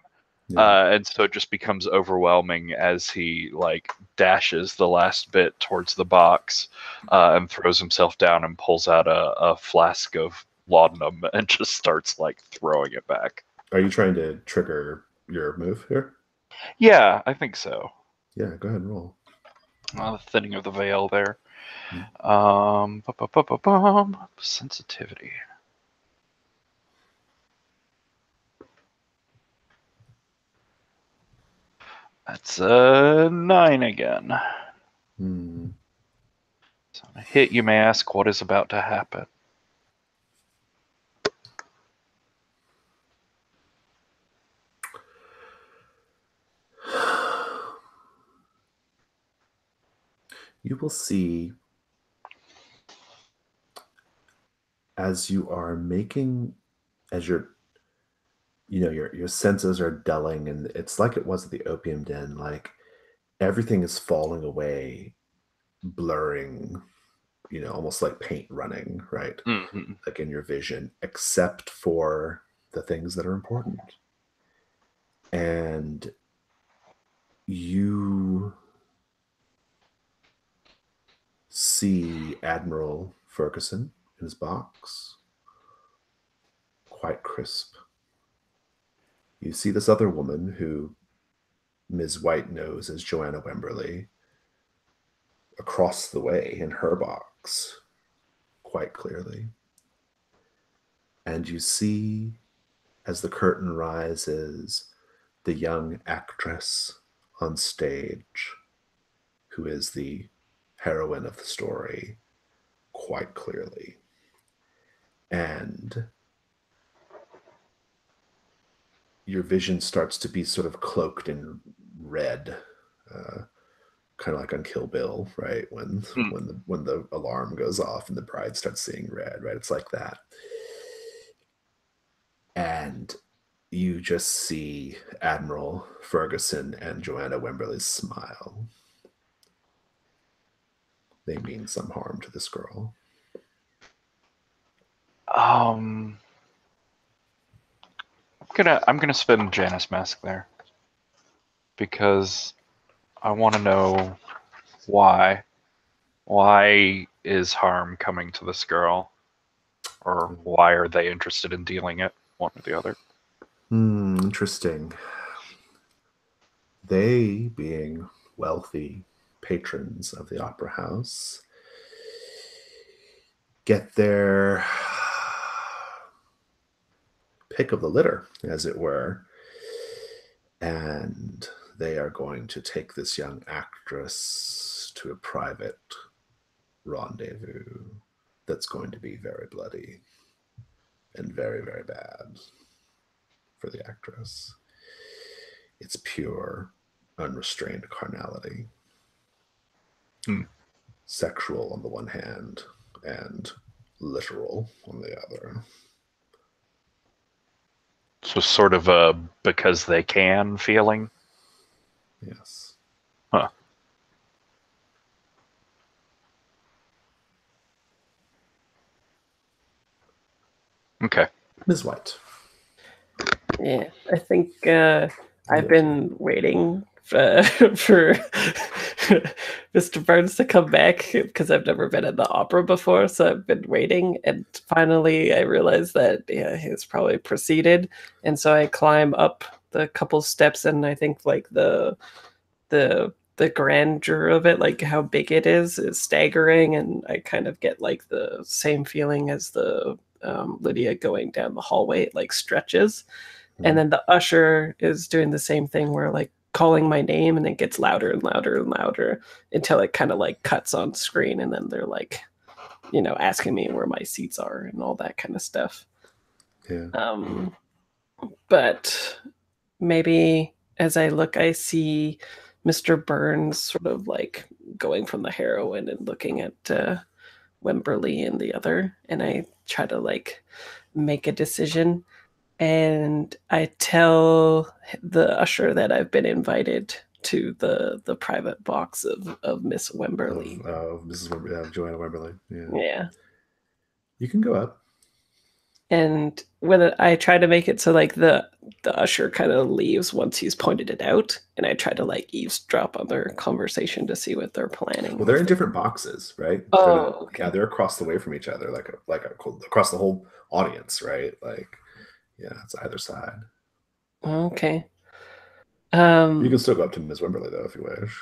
And so it just becomes overwhelming as he like dashes the last bit towards the box and throws himself down and pulls out a flask of laudanum and just starts like throwing it back. Are you trying to trigger your move here? Yeah, I think so. Yeah, go ahead and roll. The thinning of the veil there. Sensitivity. That's a 9 again. So on a hit, you may ask what is about to happen. You will see as you are making, as your senses are dulling, and it's like it was at the opium den, like everything is falling away, blurring, almost like paint running, right? Like in your vision, except for the things that are important. And you see Admiral Ferguson in his box, quite crisp. You see this other woman who Ms. White knows as Joanna Wemberly across the way in her box, quite clearly. And you see, as the curtain rises, the young actress on stage, who is the heroine of the story, quite clearly. And your vision starts to be sort of cloaked in red, kind of like on Kill Bill, right? When the alarm goes off and the bride starts seeing red, right? It's like that. And you just see Admiral Ferguson and Joanna Wimberly smile. They mean some harm to this girl. I'm gonna spin Janus Mask there because I want to know why. Why is harm coming to this girl, or why are they interested in dealing it, one or the other? Interesting. They, being wealthy patrons of the opera house, get their pick of the litter, as it were, and they are going to take this young actress to a private rendezvous that's going to be very bloody and very, very bad for the actress. It's pure, unrestrained carnality. Sexual on the one hand and literal on the other. So sort of a because they can feeling? Yes. Huh. Okay. Ms. White. Yeah, I think I've been waiting for Mr. Burns to come back because I've never been at the opera before, so I've been waiting, and finally I realized that he's probably proceeded, and so I climb up the couple steps, and I think like the grandeur of it, like how big it is staggering, and I kind of get like the same feeling as the Lydia going down the hallway. It like stretches. And then the usher is doing the same thing where like calling my name, and it gets louder and louder and louder until it kind of like cuts on screen. And then they're like, asking me where my seats are and all that kind of stuff. Yeah. But maybe as I look, I see Mr. Burns sort of like going from the heroine and looking at Wimberly and the other. And I try to like make a decision. And I tell the usher that I've been invited to the private box of Miss Wimberly. Mrs. Wimberly, Joanna Wimberly. Yeah. You can go up. And when I try to make it so like the usher kind of leaves once he's pointed it out, and I try to like eavesdrop on their conversation to see what they're planning. Well, they're in different boxes, right? Okay. Yeah, they're across the way from each other, like across the whole audience, right? Like, yeah, it's either side. Okay. You can still go up to Ms. Wimberly though if you wish.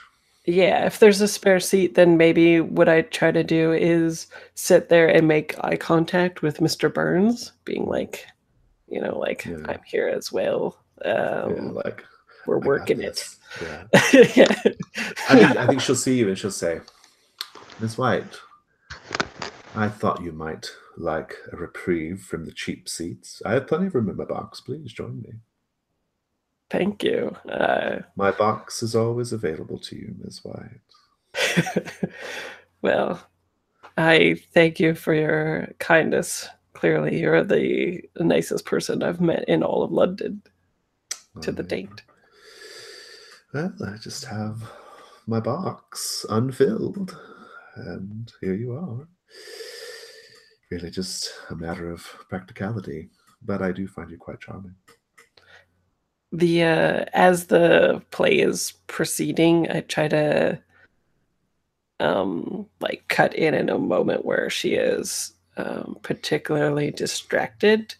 Yeah, if there's a spare seat, then maybe what I try to do is sit there and make eye contact with Mr. Burns, being like, I'm here as well. Like we're working it. Yeah. Yeah. I think she'll see you and she'll say, Ms. White, I thought you might like a reprieve from the cheap seats. I have plenty of room in my box. Please join me. Thank you. My box is always available to you, Ms. White. Well, I thank you for your kindness. Clearly, you're the nicest person I've met in all of London to the date. Well, I just have my box unfilled, and here you are. Really just a matter of practicality, but I do find you quite charming. As the play is proceeding, I try to like cut in a moment where she is particularly distracted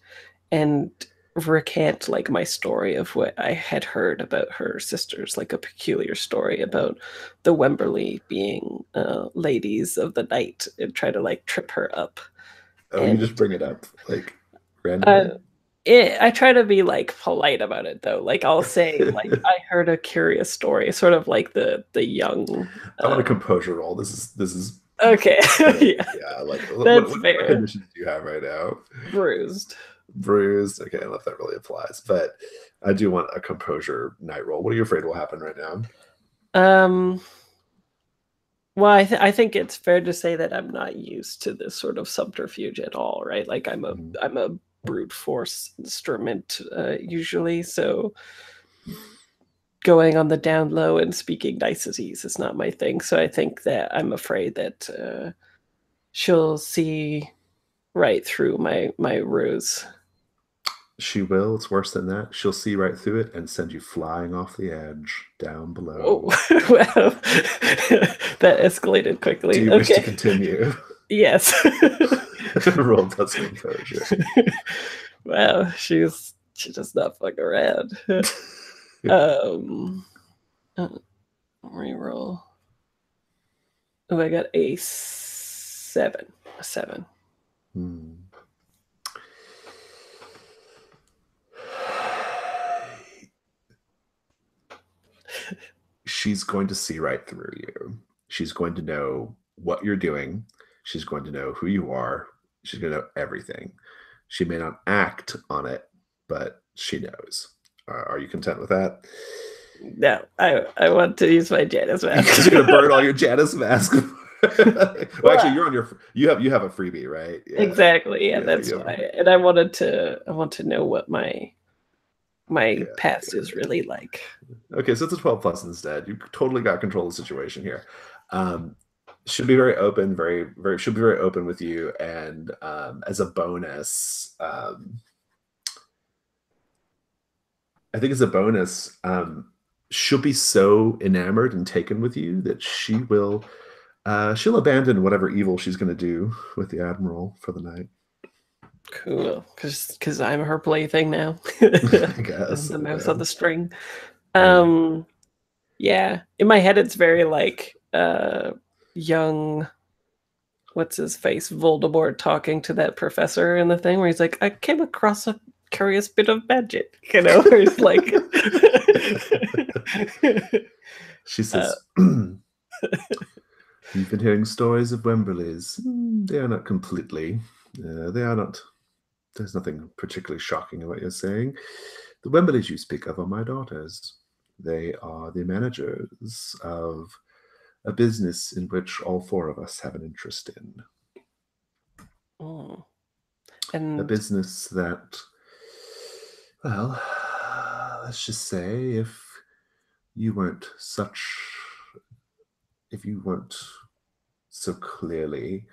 and recant like my story of what I had heard about her sisters, like a peculiar story about the Wimberly being ladies of the night, and try to like trip her up. Oh, you just bring it up like randomly? I try to be like polite about it though. Like I'll say like I heard a curious story, sort of like the young. I want a composure roll. This is okay. Yeah, like that's what fair. conditions do you have right now? Bruised. Okay, I don't know if that really applies, but I do want a composure night roll. What are you afraid will happen right now? Well, I think it's fair to say that I'm not used to this sort of subterfuge at all, right? Like I'm a brute force instrument usually, so going on the down low and speaking niceties is not my thing. So I think that I'm afraid that she'll see right through my ruse. She will. It's worse than that. She'll see right through it and send you flying off the edge down below. Oh, wow. That escalated quickly. Do you wish to continue? Yes. Roll plus composure. Wow, she does not fuck around. Reroll. Oh, I got a 7. A 7. She's going to see right through you. She's going to know what you're doing. She's going to know who you are. She's going to know everything. She may not act on it, but she knows. Are you content with that? No, I want to use my Janus mask. You're going to burn all your Janus mask. Well, actually, you're on your. You have a freebie, right? Yeah. Exactly. Yeah, that's why. And I want to know what my past is really like. Okay, so it's a 12 plus instead. You totally got control of the situation here. Should be very open, should be very open with you. And as a bonus, I think as a bonus, she'll be so enamored and taken with you that she'll abandon whatever evil she's going to do with the Admiral for the night. Cool, because I'm her plaything now. I guess. I'm the mouse on the string. Yeah. In my head, it's very like young. What's his face? Voldemort talking to that professor in the thing where he's like, "I came across a curious bit of magic," you know. Where he's like, she says, "You've been hearing stories of Wemberleys. They are not completely. They are not. There's nothing particularly shocking in what you're saying. The Wemberleys you speak of are my daughters. They are the managers of a business in which all 4 of us have an interest in. And a business that, well, let's just say if you weren't so clearly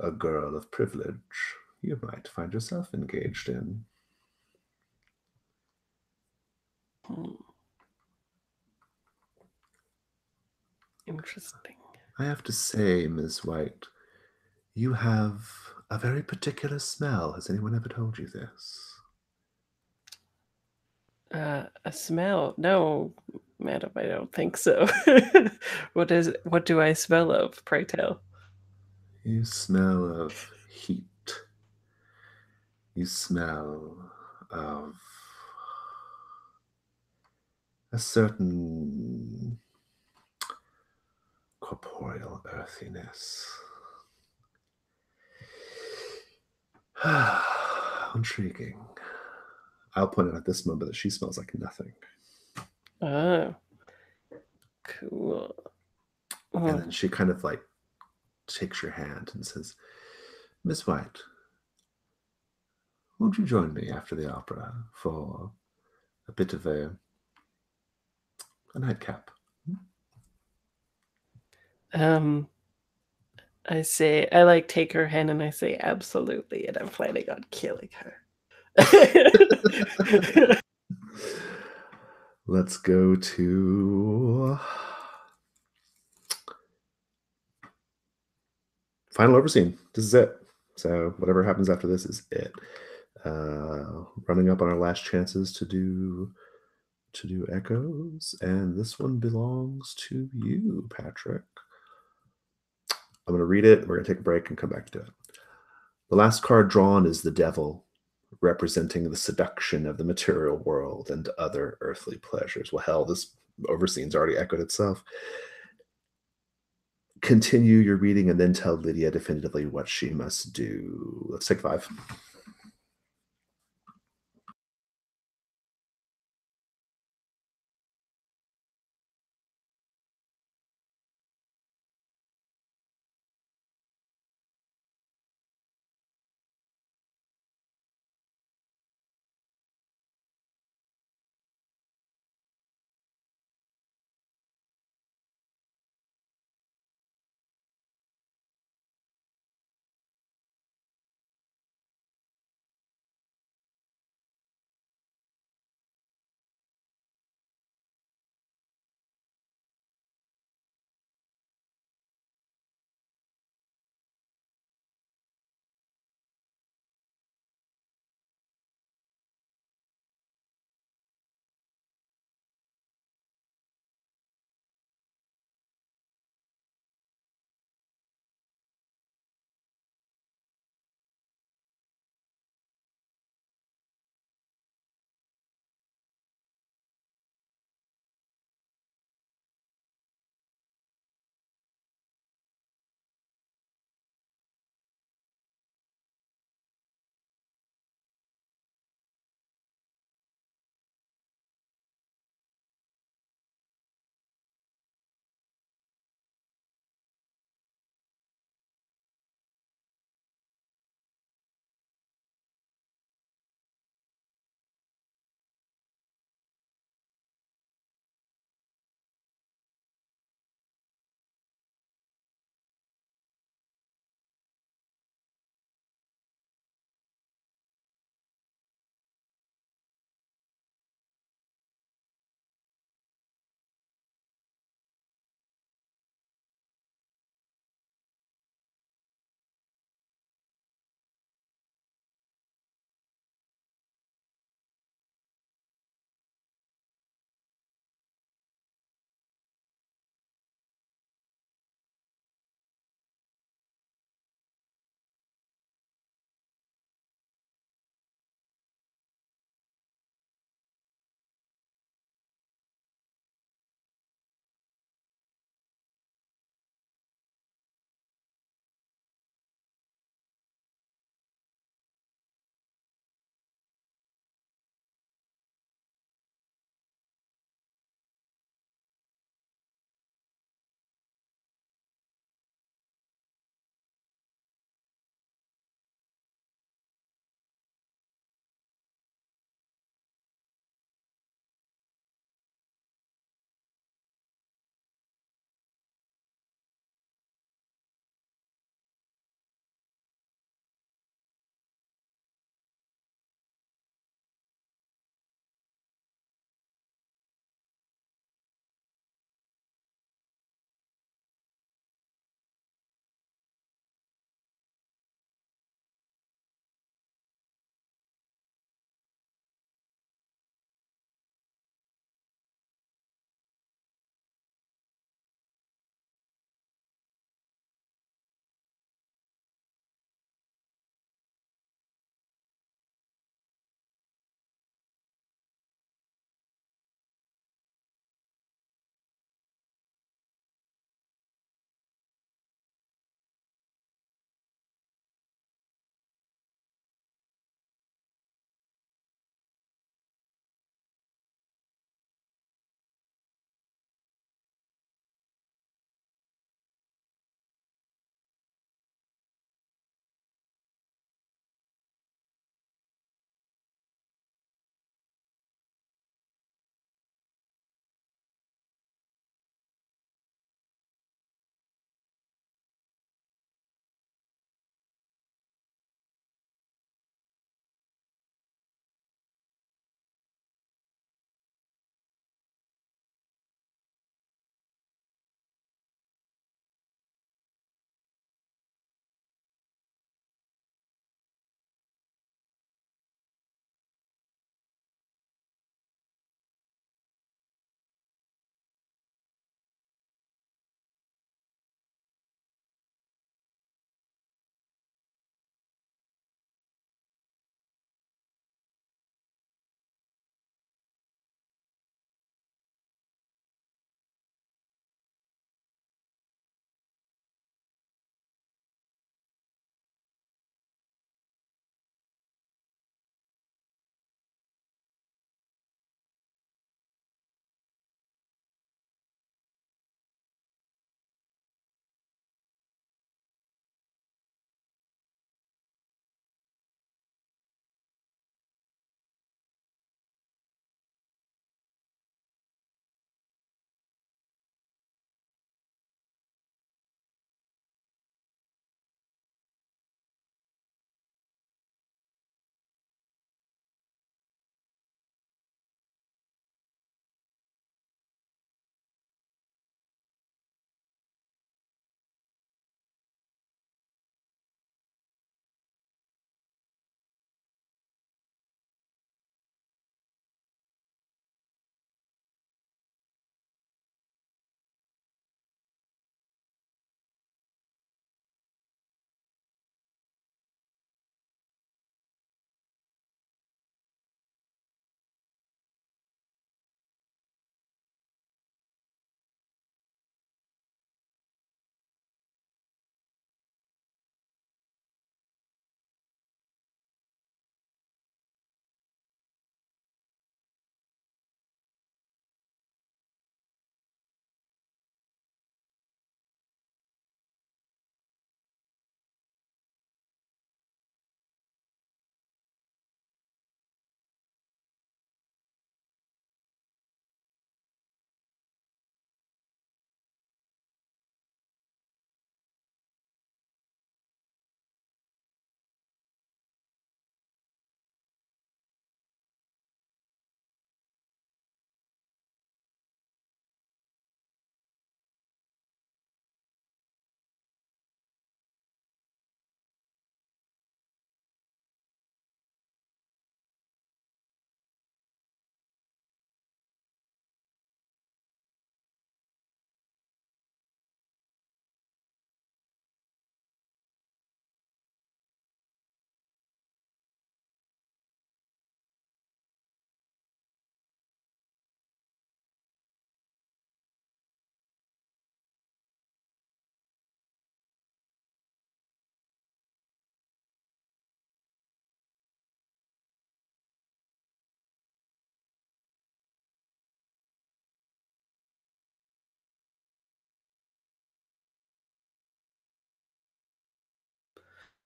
a girl of privilege, you might find yourself engaged in. Interesting. I have to say, Ms. White, you have a very particular smell. Has anyone ever told you this? A smell? No, madam, I don't think so. What do I smell of, pray tell? You smell of heat. You smell of a certain corporeal earthiness. Intriguing. I'll point out at this moment that she smells like nothing. Oh, cool. And then she kind of like takes your hand and says, "Miss White, won't you join me after the opera for a bit of a nightcap?" I say, I like take her hand and I say, absolutely, and I'm planning on killing her. Let's go to final overseen. This is it. So whatever happens after this is it. Running up on our last chances to do echoes, and this one belongs to you, Patrick. I'm going to read it. We're going to take a break and come back to it. The last card drawn is the Devil, representing the seduction of the material world and other earthly pleasures. Well, hell, this overseen's already echoed itself. Continue your reading and then tell Lydia definitively what she must do. Let's take 5.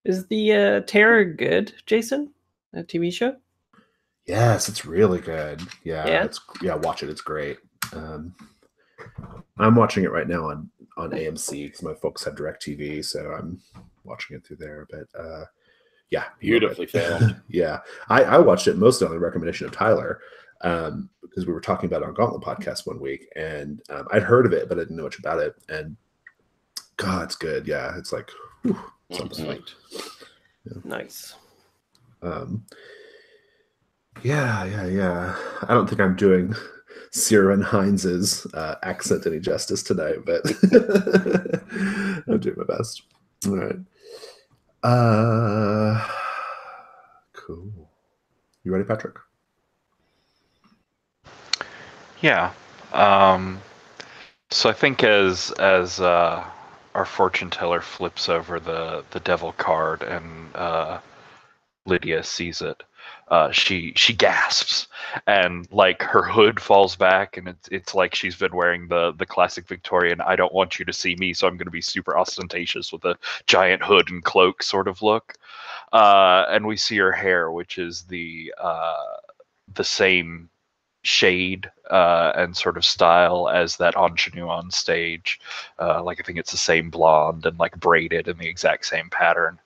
Is the Terror good, Jason? A TV show? Yes, it's really good. Yeah? Watch it. It's great. I'm watching it right now on AMC because my folks have DirecTV, so I'm watching it through there. But yeah, Beautifully filmed. Yeah, I watched it mostly on the recommendation of Tyler because we were talking about it on Gauntlet podcast one week, and I'd heard of it, but I didn't know much about it. And God, it's good. Yeah, it's like something. Sweet. Yeah. Nice. Yeah. I don't think I'm doing Ciarán Hinds's accent any justice tonight, but I'm doing my best. All right. Cool. You ready, Patrick? Yeah. So I think as our fortune teller flips over the devil card and Lydia sees it, she gasps, and like her hood falls back, and it's like she's been wearing the classic Victorian "I don't want you to see me, so I'm going to be super ostentatious with a giant hood and cloak" sort of look. And we see her hair, which is the same shade and sort of style as that ingenue on stage. Like I think it's the same blonde and like braided in the exact same pattern.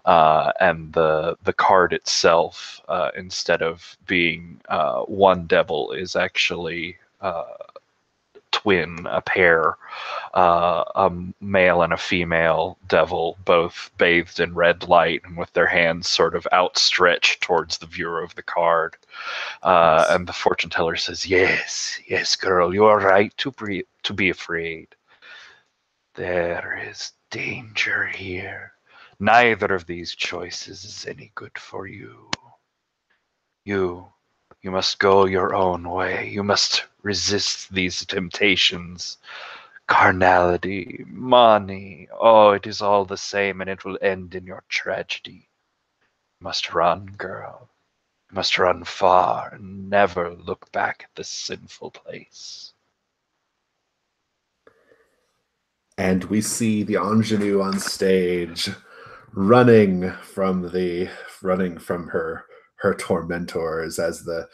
And the card itself, instead of being one devil, is actually twin, a pair, a male and a female devil, both bathed in red light and with their hands sort of outstretched towards the viewer of the card. And the fortune teller says, yes, girl, you are right to be afraid. There is danger here. Neither of these choices is any good for you. You must go your own way. You must resist these temptations. Carnality, money, oh, it is all the same, and it will end in your tragedy. You must run, girl. You must run far and never look back at this sinful place. And we see the ingenue on stage running from her tormentors as the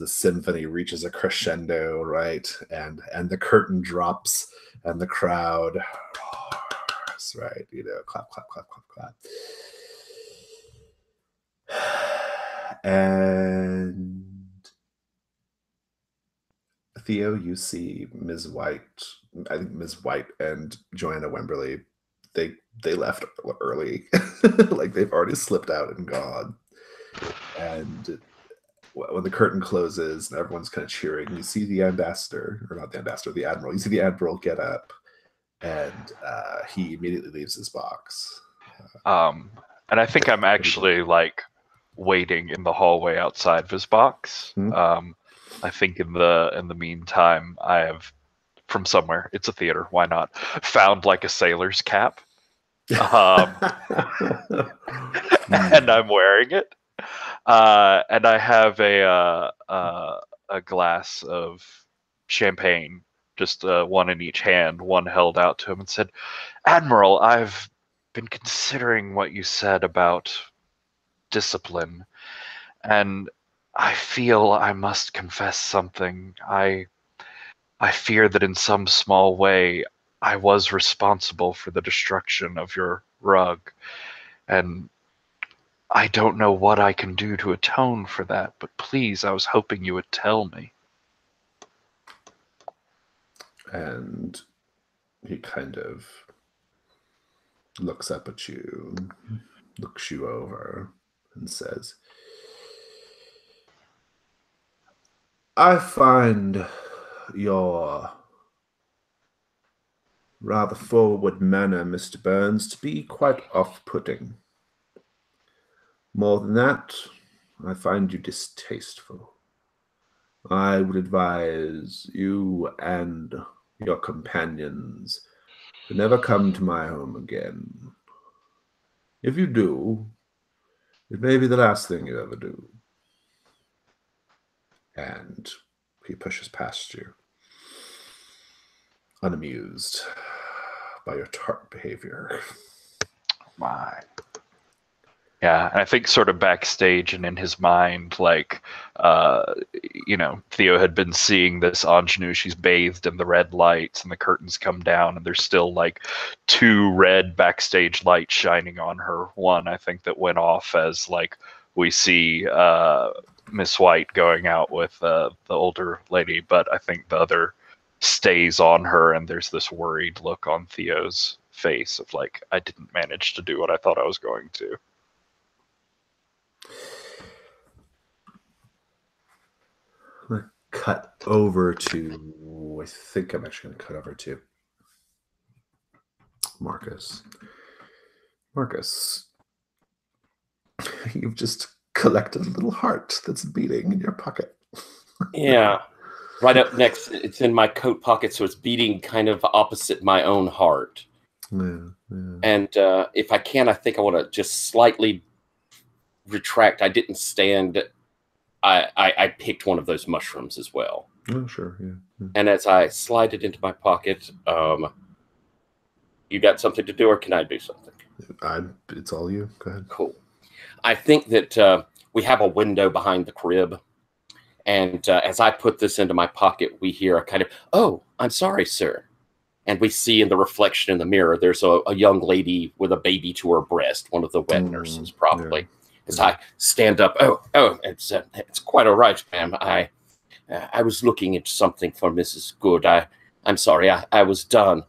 symphony reaches a crescendo, right? And the curtain drops and the crowd roars, right? Clap, clap, clap, clap, clap. And Theo, you see Ms. White. I think Ms. White and Joanna Wemberly, they left early. Like they've already slipped out and gone. And when the curtain closes and everyone's kind of cheering, you see the ambassador, or not the ambassador, the admiral. You see the admiral get up, and he immediately leaves his box. And I think I'm actually like waiting in the hallway outside of his box. I think in the meantime, I have from somewhere, it's a theater, why not, found like a sailor's cap. And I'm wearing it. And I have a glass of champagne, just one in each hand, one held out to him, and said, Admiral, I've been considering what you said about discipline, and I feel I must confess something. I fear that in some small way I was responsible for the destruction of your rug, and I don't know what I can do to atone for that, but please, I was hoping you would tell me. And he kind of looks up at you, looks you over, and says, I find your rather forward manner, Mr. Burns, to be quite off-putting. More than that, I find you distasteful. I would advise you and your companions to never come to my home again. If you do, it may be the last thing you ever do. And he pushes past you, unamused by your tart behavior. My. Yeah, and I think sort of backstage and in his mind, like, Theo had been seeing this ingenue. She's bathed in the red lights, and the curtains come down, and there's still like 2 red backstage lights shining on her. One, I think, that went off as like we see Miss White going out with the older lady, but I think the other stays on her, and there's this worried look on Theo's face of like, I didn't manage to do what I thought I was going to. I'm going to cut over to, I think I'm actually going to cut over to Marcus. Marcus, you've just collected a little heart that's beating in your pocket. Yeah. Right up next, it's in my coat pocket, so it's beating kind of opposite my own heart. Yeah. And if I can, I think I want to just slightly retract. I didn't stand. I picked one of those mushrooms as well. Oh, sure. Yeah. And as I slide it into my pocket, you got something to do, or can I do something? It's all you. Go ahead. Cool. I think that we have a window behind the crib. And as I put this into my pocket, we hear a kind of, "Oh, I'm sorry, sir." And we see in the reflection in the mirror, there's a young lady with a baby to her breast, one of the wet nurses, probably. Yeah. As I stand up, it's quite all right, ma'am. I was looking at something for Mrs. Good. I'm sorry, I was done.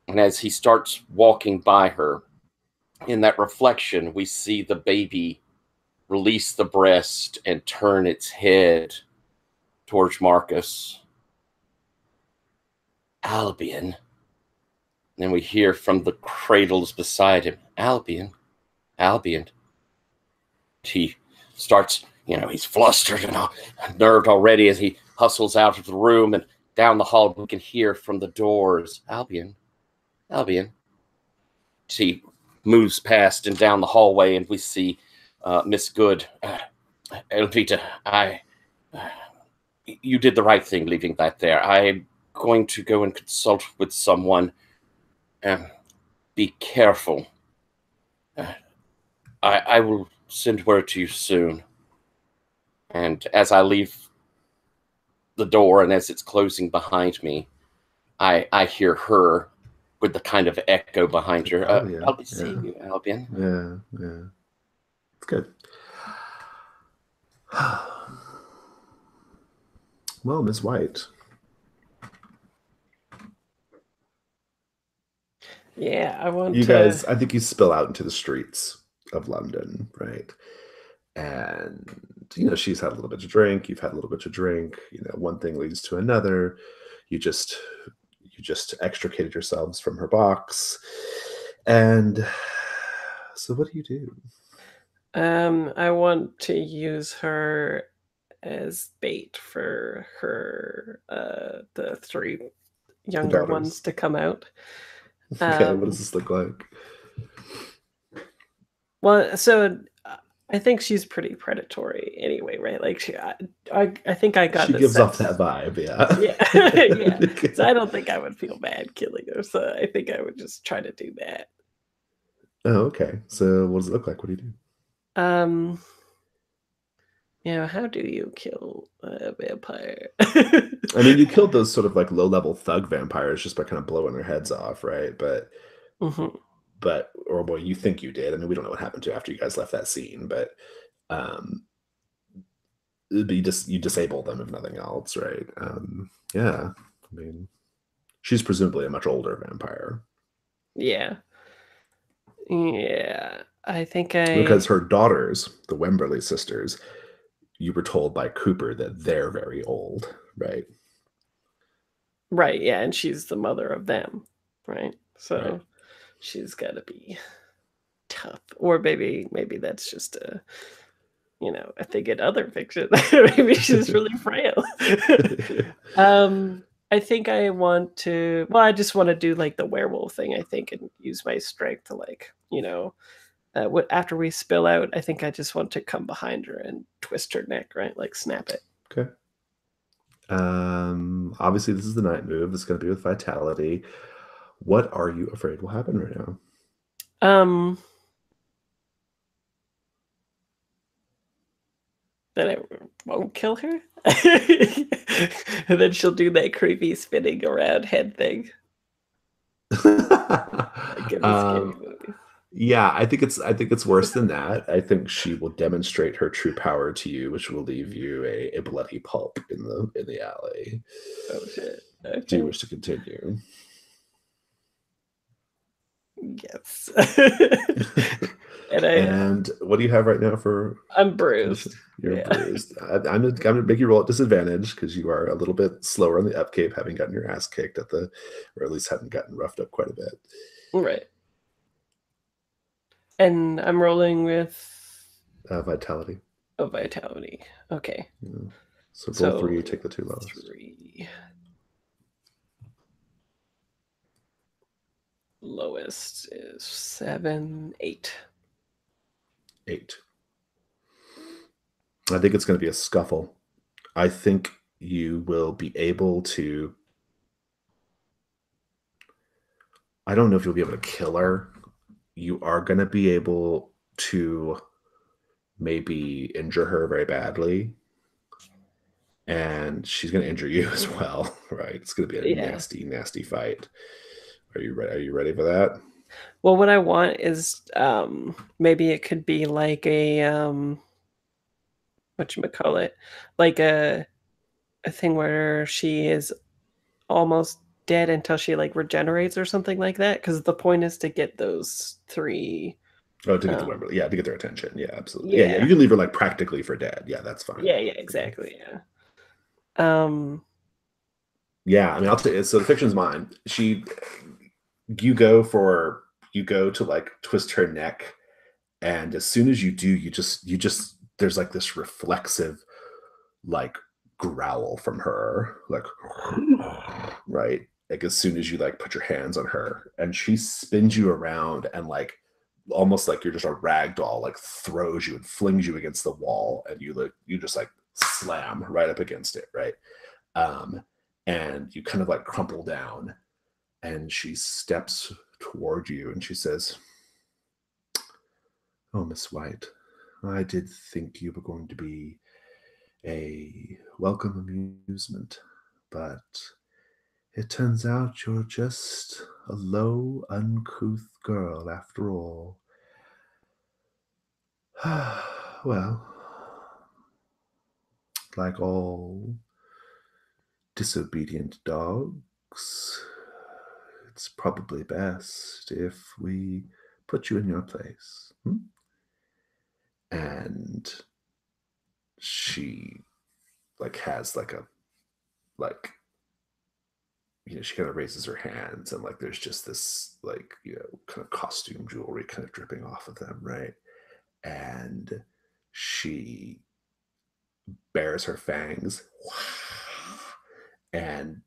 And as he starts walking by her, in that reflection, we see the baby release the breast and turn its head towards Marcus. "Albion." And then we hear from the cradles beside him, "Albion, Albion." He starts, he's flustered and nerved already as he hustles out of the room, and down the hall we can hear from the doors, "Albion, Albion." He moves past and down the hallway, and we see Miss Good. "Elvita, you did the right thing leaving that there. I'm going to go and consult with someone. Be careful. I will send word to you soon." And as I leave the door, and as it's closing behind me, I hear her with the kind of echo behind her. "I'll be seeing you, Albion." Yeah. It's good. Well, Miss White. Yeah, I want you to... guys, I think you spill out into the streets of London, right? And, she's had a little bit to drink. You've had a little bit to drink. One thing leads to another. You just extricated yourselves from her box. And so what do you do? I want to use her as bait for her, the 3 younger ones to come out. Okay, what does this look like? Well, so I think she's pretty predatory anyway, right? Like I think I got. She gives off that vibe, yeah. Yeah. So I don't think I would feel bad killing her. So I think I would just try to do that. Oh, okay. So what does it look like? What do you do? How do you kill a vampire? I mean, you killed those sort of like low-level thug vampires just by kind of blowing their heads off, right? But, you think you did. I mean, we don't know what happened to after you guys left that scene, but you disable them if nothing else, right? Yeah. I mean, she's presumably a much older vampire. Yeah. I think because her daughters, the Wemberley sisters, you were told by Cooper that they're very old, right? Right, yeah, and she's the mother of them, right? So she's got to be tough. Or maybe that's just a thing in other fiction. Maybe she's really frail. I think I want to... Well, I just want to do like the werewolf thing, I think, and use my strength to after we spill out, I think I just want to come behind her and twist her neck, right? Like snap it. Okay. Obviously this is the night move. It's going to be with vitality. What are you afraid will happen right now? then it won't kill her. And then she'll do that creepy spinning around head thing. Like in the scary movies. Yeah, I think it's worse than that. I think she will demonstrate her true power to you, which will leave you a bloody pulp in the alley. Oh shit. Okay. Do you wish to continue? Yes. And what do you have right now for? I'm bruised. You're bruised. I'm gonna make you roll at disadvantage because you are a little bit slower on the upkeep, having gotten your ass kicked or at least haven't gotten roughed up quite a bit. Right. And I'm rolling with vitality. Oh, vitality. Okay. Yeah. So roll 3, take the 2 lowest. 3. Lowest is 7, 8. 8. I think it's going to be a scuffle. I think you will be able to. I don't know if you'll be able to kill her. You are going to be able to maybe injure her very badly. And she's going to injure you as well, right? It's going to be a nasty, nasty fight. Are you ready? Are you ready for that? Well, what I want is maybe it could be like a whatchamacallit, like a thing where she is almost dead until she like regenerates or something like that. Because the point is to get those 3. Oh, to get to get their attention. Yeah, absolutely. Yeah. You can leave her like practically for dead. Yeah, that's fine. Yeah, exactly. Yeah. Yeah, I mean, I'll tell you. So the fiction's mine. You go to like twist her neck, and as soon as you do, you just there's like this reflexive like growl from her, like right, like as soon as you like put your hands on her, and she spins you around and like almost like you're just a rag doll, like throws you and flings you against the wall, and you just like slam right up against it, right, and you kind of like crumple down. And she steps toward you and she says, "Oh, Miss White, I did think you were going to be a welcome amusement, but it turns out you're just a low, uncouth girl after all. Well, like all disobedient dogs, it's probably best if we put you in your place." And she like has like a like, you know, she kind of raises her hands and like there's just this like, you know, kind of costume jewelry kind of dripping off of them, right? And she bares her fangs and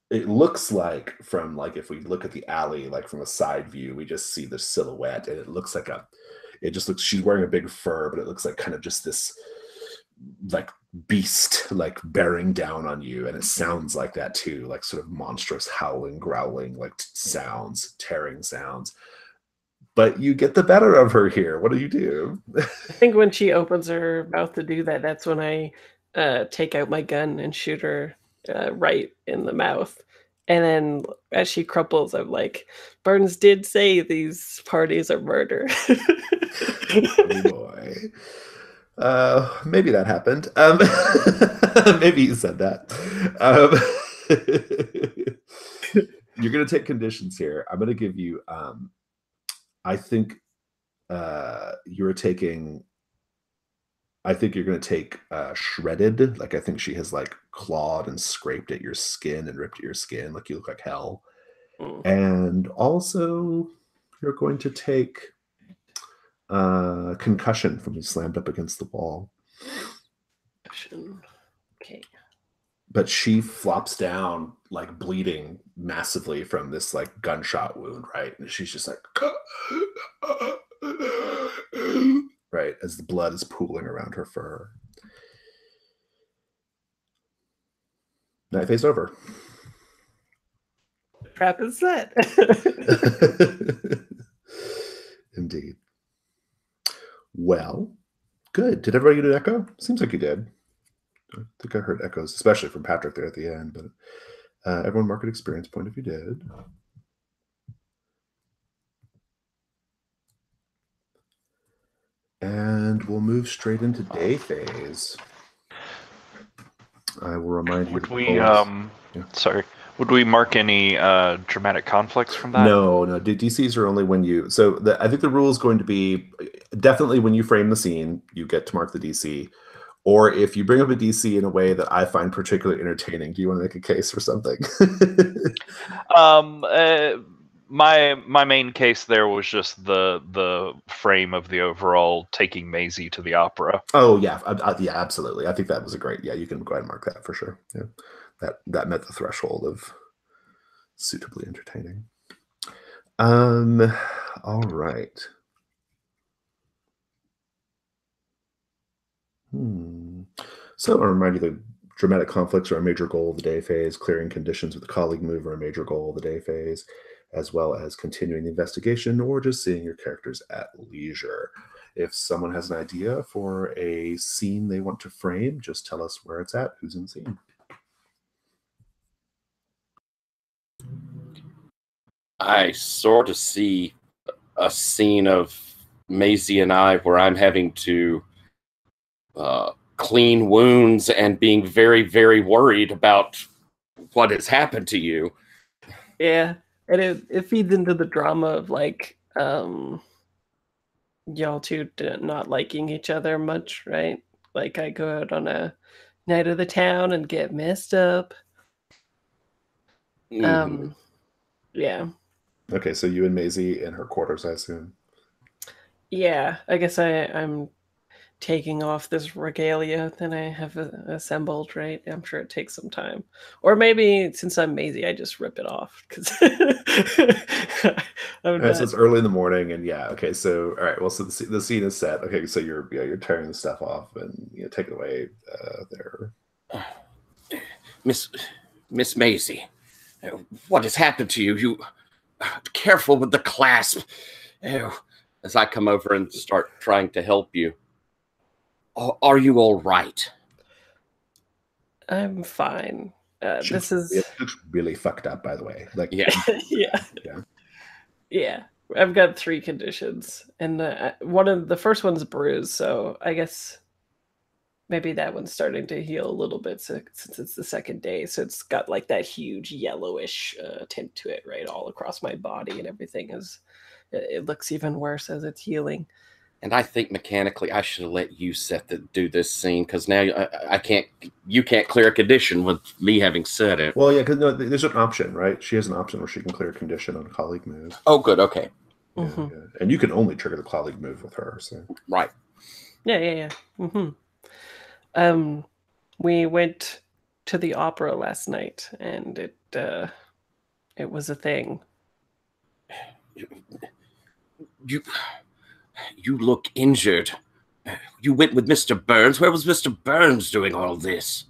it looks like, from like, if we look at the alley like from a side view, we just see the silhouette, and it looks like she's wearing a big fur, but it looks like kind of just this like beast like bearing down on you, and it sounds like that too, like sort of monstrous howling, growling like sounds, tearing sounds. But you get the better of her here. What do you do? I think when she opens her mouth to do that, that's when I take out my gun and shoot her right in the mouth. And then as she crumples, I'm like, Burns did say these parties are murder. Oh boy. Maybe that happened. Maybe you said that. You're going to take conditions here. I'm going to give you, I think you're going to take shredded. Like, I think she has like clawed and scraped at your skin and ripped at your skin. Like, you look like hell. And also you're going to take concussion from being slammed up against the wall. Okay. But she flops down like bleeding massively from this like gunshot wound, right? And she's just like right, as the blood is pooling around her fur. Night phase over. Trap is set. Indeed. Well, Good. Did everybody get an echo? Seems like you did. I think I heard echoes, especially from Patrick there at the end. But everyone mark an experience point if you did. And we'll move straight into day phase. I will remind you. Would we sorry, would we mark any dramatic conflicts from that? No. DCs are only when you. So I think the rule is going to be definitely when you frame the scene, you get to mark the DC. Or if you bring up a DC in a way that I find particularly entertaining, do you want to make a case for something? My main case there was just the frame of the overall taking Maisie to the opera. Oh yeah, yeah, absolutely. I think that was a great. Yeah, you can go ahead and mark that for sure. Yeah, that met the threshold of suitably entertaining. All right. So I'll remind you that dramatic conflicts are a major goal of the day phase. Clearing conditions with the colleague move are a major goal of the day phase, as well as continuing the investigation or just seeing your characters at leisure. If someone has an idea for a scene they want to frame, just tell us where it's at, who's in the scene. I sort of see a scene of Maisie and I where I'm having to clean wounds and being very, very worried about what has happened to you. Yeah, and it feeds into the drama of like y'all two not liking each other much, right? Like I go out on a night of the town and get messed up. Yeah. Okay, so you and Maisie in her quarters, I assume. Yeah, I guess I'm taking off this regalia that I have assembled, right? I'm sure it takes some time. Or maybe since I'm Maisie, I just rip it off because so it's early in the morning, and yeah, okay. So all right, well, so the scene is set. Okay, so you're tearing the stuff off, and take it away there. Miss Maisie, what has happened to you? You careful with the clasp. As I come over and start trying to help you. Are you all right? I'm fine. This is it looks really fucked up, by the way. Like yeah. Yeah. I've got 3 conditions, and one of the first one's bruised, so I guess maybe that one's starting to heal a little bit since it's the second day. So it's got like that huge yellowish tint to it, right, all across my body, and everything it looks even worse as it's healing. And I think mechanically I should have let you do this scene, because now I can't. You can't clear a condition with me having said it. Well, yeah, because no, there's an option, right? She has an option where she can clear a condition on a colleague move. Oh, good. Okay. Yeah, yeah. And you can only trigger the colleague move with her. So right. Yeah. We went to the opera last night, and it was a thing. You look injured. You went with Mr. Burns. Where was Mr. Burns doing all this?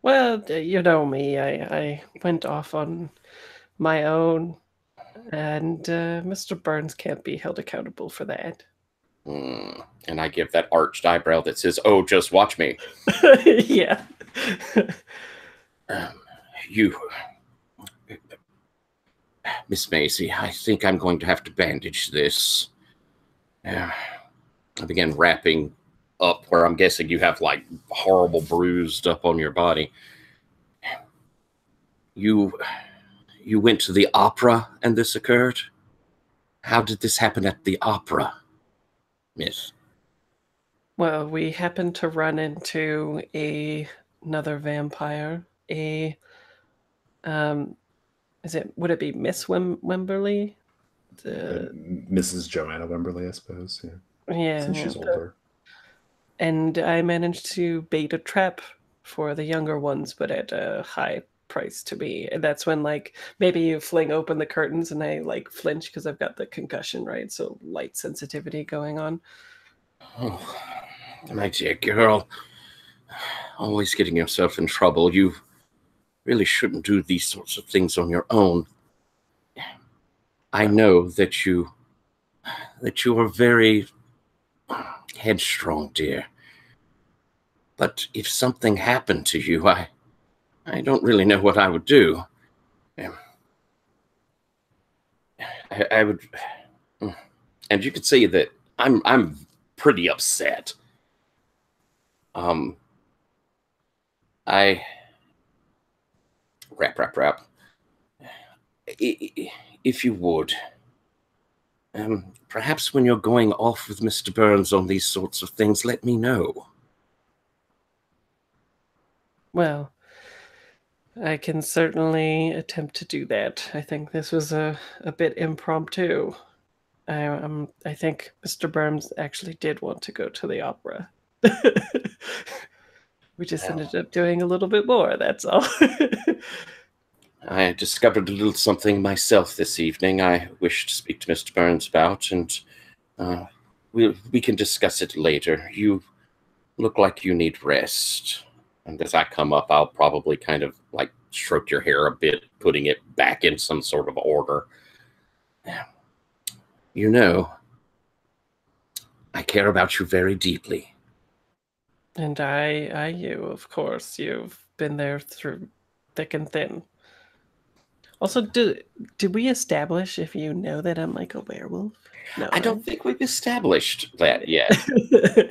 Well, you know me. I went off on my own, and Mr. Burns can't be held accountable for that. And I give that arched eyebrow that says, "Oh, just watch me." Yeah. Miss Maisie, I think I'm going to have to bandage this. I began wrapping up where I'm guessing you have like horrible bruised up on your body. You went to the opera and this occurred? How did this happen at the opera, miss? Well, we happened to run into another vampire. Would it be Miss Wimberly? Mrs. Joanna Wimberly, I suppose. Yeah. Since she's older. And I managed to bait a trap for the younger ones, but at a high price to me. And that's when, like, maybe you fling open the curtains and I, like, flinch because I've got the concussion, right? So light sensitivity going on. Oh, my dear girl. Always getting yourself in trouble. You really shouldn't do these sorts of things on your own. I know that you are very headstrong, dear. But if something happened to you, I don't really know what I would do. I would, and you could see that I'm pretty upset. I rap. If you would, perhaps when you're going off with Mr. Burns on these sorts of things, let me know. Well, I can certainly attempt to do that. I think this was a bit impromptu. I think Mr. Burns actually did want to go to the opera. We just ended up doing a little bit more, that's all. I discovered a little something myself this evening I wish to speak to Mr. Burns about, and we can discuss it later. You look like you need rest. And as I come up, I'll probably kind of like stroke your hair a bit, putting it back in some sort of order. You know, I care about you very deeply. And you, of course. You've been there through thick and thin. Also, did we establish if you know that I'm like a werewolf? No, I don't think we've established that yet.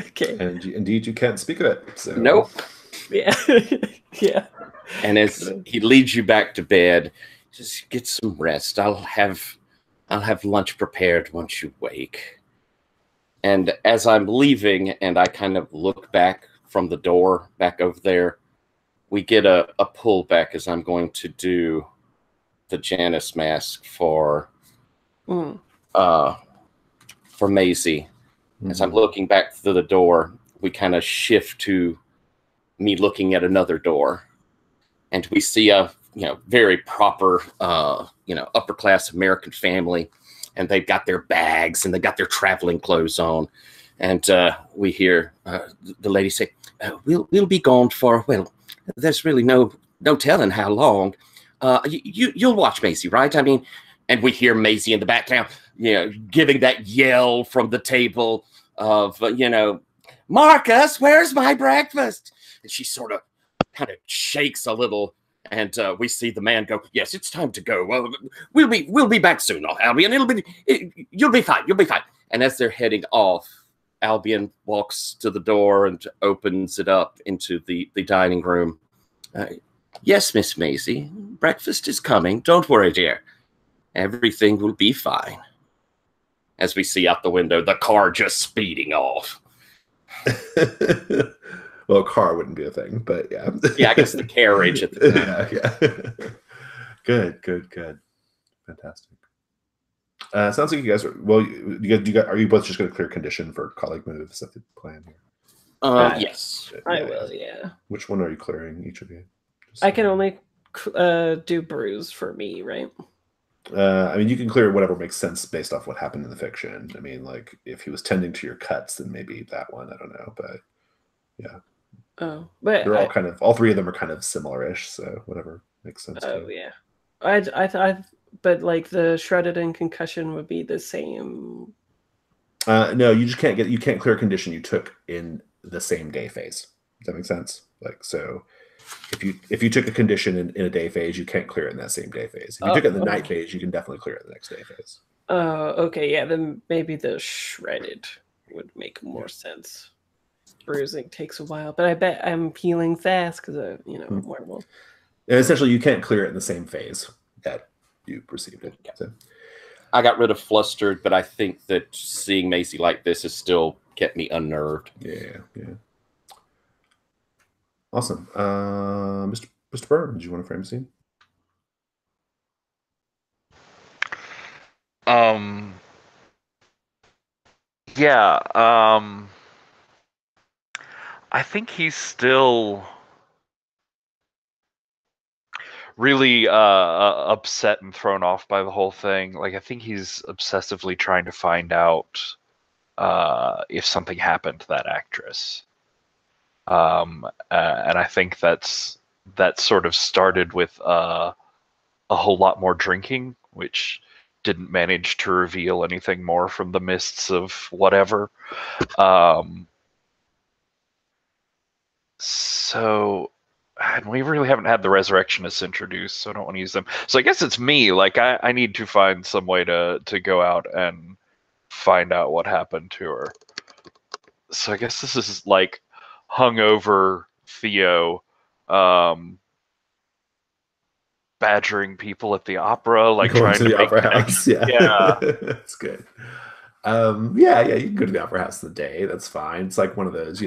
Okay. And indeed, you can't speak of it. So. Nope. Yeah. Yeah. And as he leads you back to bed, just get some rest. I'll have lunch prepared once you wake. And as I'm leaving and I kind of look back from the door back over there, we get a pullback as I'm going to do the Janus mask for Maisie. As I'm looking back through the door, we kind of shift to me looking at another door, and we see a very proper upper class American family, and they've got their bags and they got their traveling clothes on, and we hear the lady say, "We'll be gone for, well, there's really no telling how long. You'll watch Maisie, right? I mean," and we hear Maisie in the background, giving that yell from the table of, "Marcus, where's my breakfast?" And she sort of kind of shakes a little, and we see the man go, "Yes, it's time to go. Well, we'll be back soon, Albion. You'll be fine. You'll be fine." And as they're heading off, Albion walks to the door and opens it up into the dining room. "Yes, Miss Maisie, breakfast is coming. Don't worry, dear. Everything will be fine." As we see out the window, the car just speeding off. Well, a car wouldn't be a thing, but yeah. Yeah, I guess the carriage at the time. Yeah. Good. Fantastic. Sounds like you guys are, well, are you both just going to clear condition for colleague moves? Is that the plan here? Yes. I will, yeah. Which one are you clearing, each of you? I can only do bruise for me, right? I mean, you can clear whatever makes sense based off what happened in the fiction. I mean, like, if he was tending to your cuts, then maybe that one. I don't know, but yeah. Oh, but they're all three of them are kind of similar-ish, so whatever makes sense. Oh yeah, I but like the shredded and concussion would be the same. No, you can't clear a condition you took in the same day phase. Does that make sense? Like, so if you took a condition in a day phase, you can't clear it in that same day phase. If you took it in the night phase, you can definitely clear it in the next day phase. Okay, yeah, then maybe the shredded would make more sense. Bruising takes a while, but I bet I'm healing fast because I'm werewolf. And essentially, you can't clear it in the same phase that you received it. So. I got rid of flustered, but I think that seeing Maisie like this has still kept me unnerved. Yeah. Awesome. Mr. Burns, you want to frame scene? Yeah. I think he's still really upset and thrown off by the whole thing. Like, I think he's obsessively trying to find out if something happened to that actress. And I think that sort of started with a whole lot more drinking, which didn't manage to reveal anything more from the mists of whatever. So, and we really haven't had the resurrectionists introduced, so I don't want to use them. So I guess it's me. Like I need to find some way to go out and find out what happened to her. So I guess this is like hungover Theo badgering people at the opera, like Going trying to to the make opera house. Yeah. That's good. Yeah, you can go to the opera house in the day. That's fine. It's like one of those,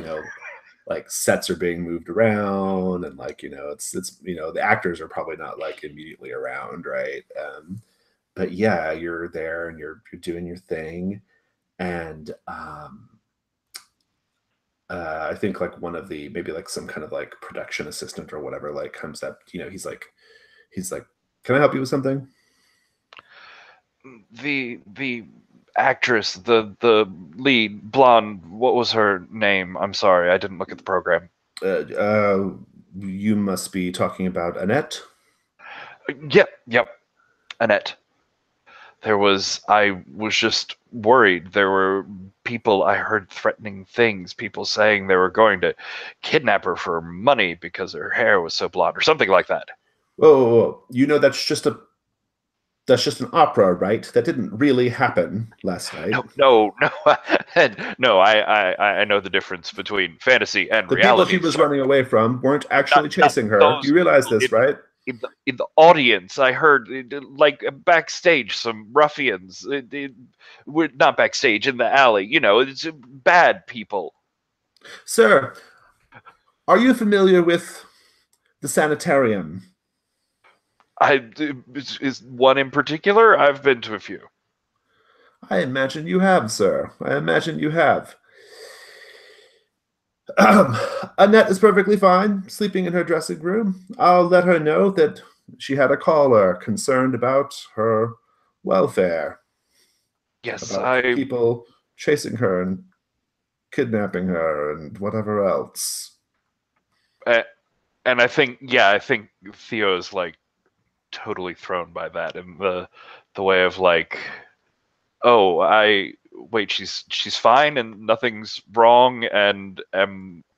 like sets are being moved around, and like, it's the actors are probably not like immediately around, right? But yeah, you're there and you're doing your thing. And I think like one of the, maybe like some kind of like production assistant or whatever, like comes up, he's like, can I help you with something? The actress, the lead blonde, what was her name? I'm sorry, I didn't look at the program. You must be talking about Annette. Yep, Annette. I was just worried. There were people, I heard threatening things, people saying they were going to kidnap her for money because her hair was so blonde or something like that. Whoa. That's just an opera, right? That didn't really happen last night. No. No, I know the difference between fantasy and the reality. The people she was running away from weren't actually chasing her. Those, you realize this, right? In the audience, I heard like backstage, some ruffians. We're not backstage in the alley. It's bad people. Sir, are you familiar with the sanitarium? Is one in particular? I've been to a few. I imagine you have, sir. I imagine you have. Annette is perfectly fine, sleeping in her dressing room. I'll let her know that she had a caller concerned about her welfare. Yes, about people chasing her and kidnapping her and whatever else. And I think Theo's like totally thrown by that in the way of like, oh, she's fine and nothing's wrong, and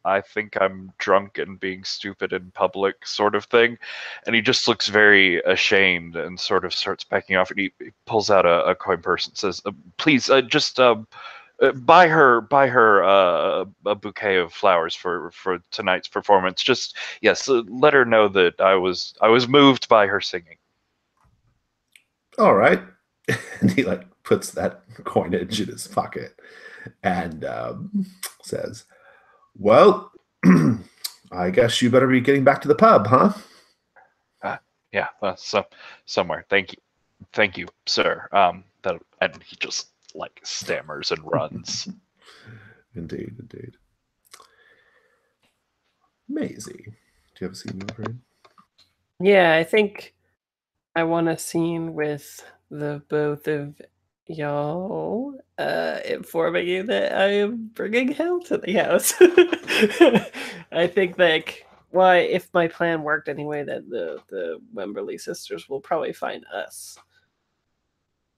I think I'm drunk and being stupid in public, sort of thing. And he just looks very ashamed and sort of starts backing off, and he pulls out a coin purse and says, please, just buy her a bouquet of flowers for tonight's performance. Just, yes, let her know that I was moved by her singing. All right. And he like puts that coinage in his pocket and says, well, I guess you better be getting back to the pub, huh? Yeah, somewhere. Thank you, sir. And he just like stammers and runs. Indeed. Maisie, do you have a scene you want? Yeah, I think I want a scene with the both of y'all informing you that I am bringing hell to the house. I think like, why, if my plan worked anyway, that the Wemberley sisters will probably find us.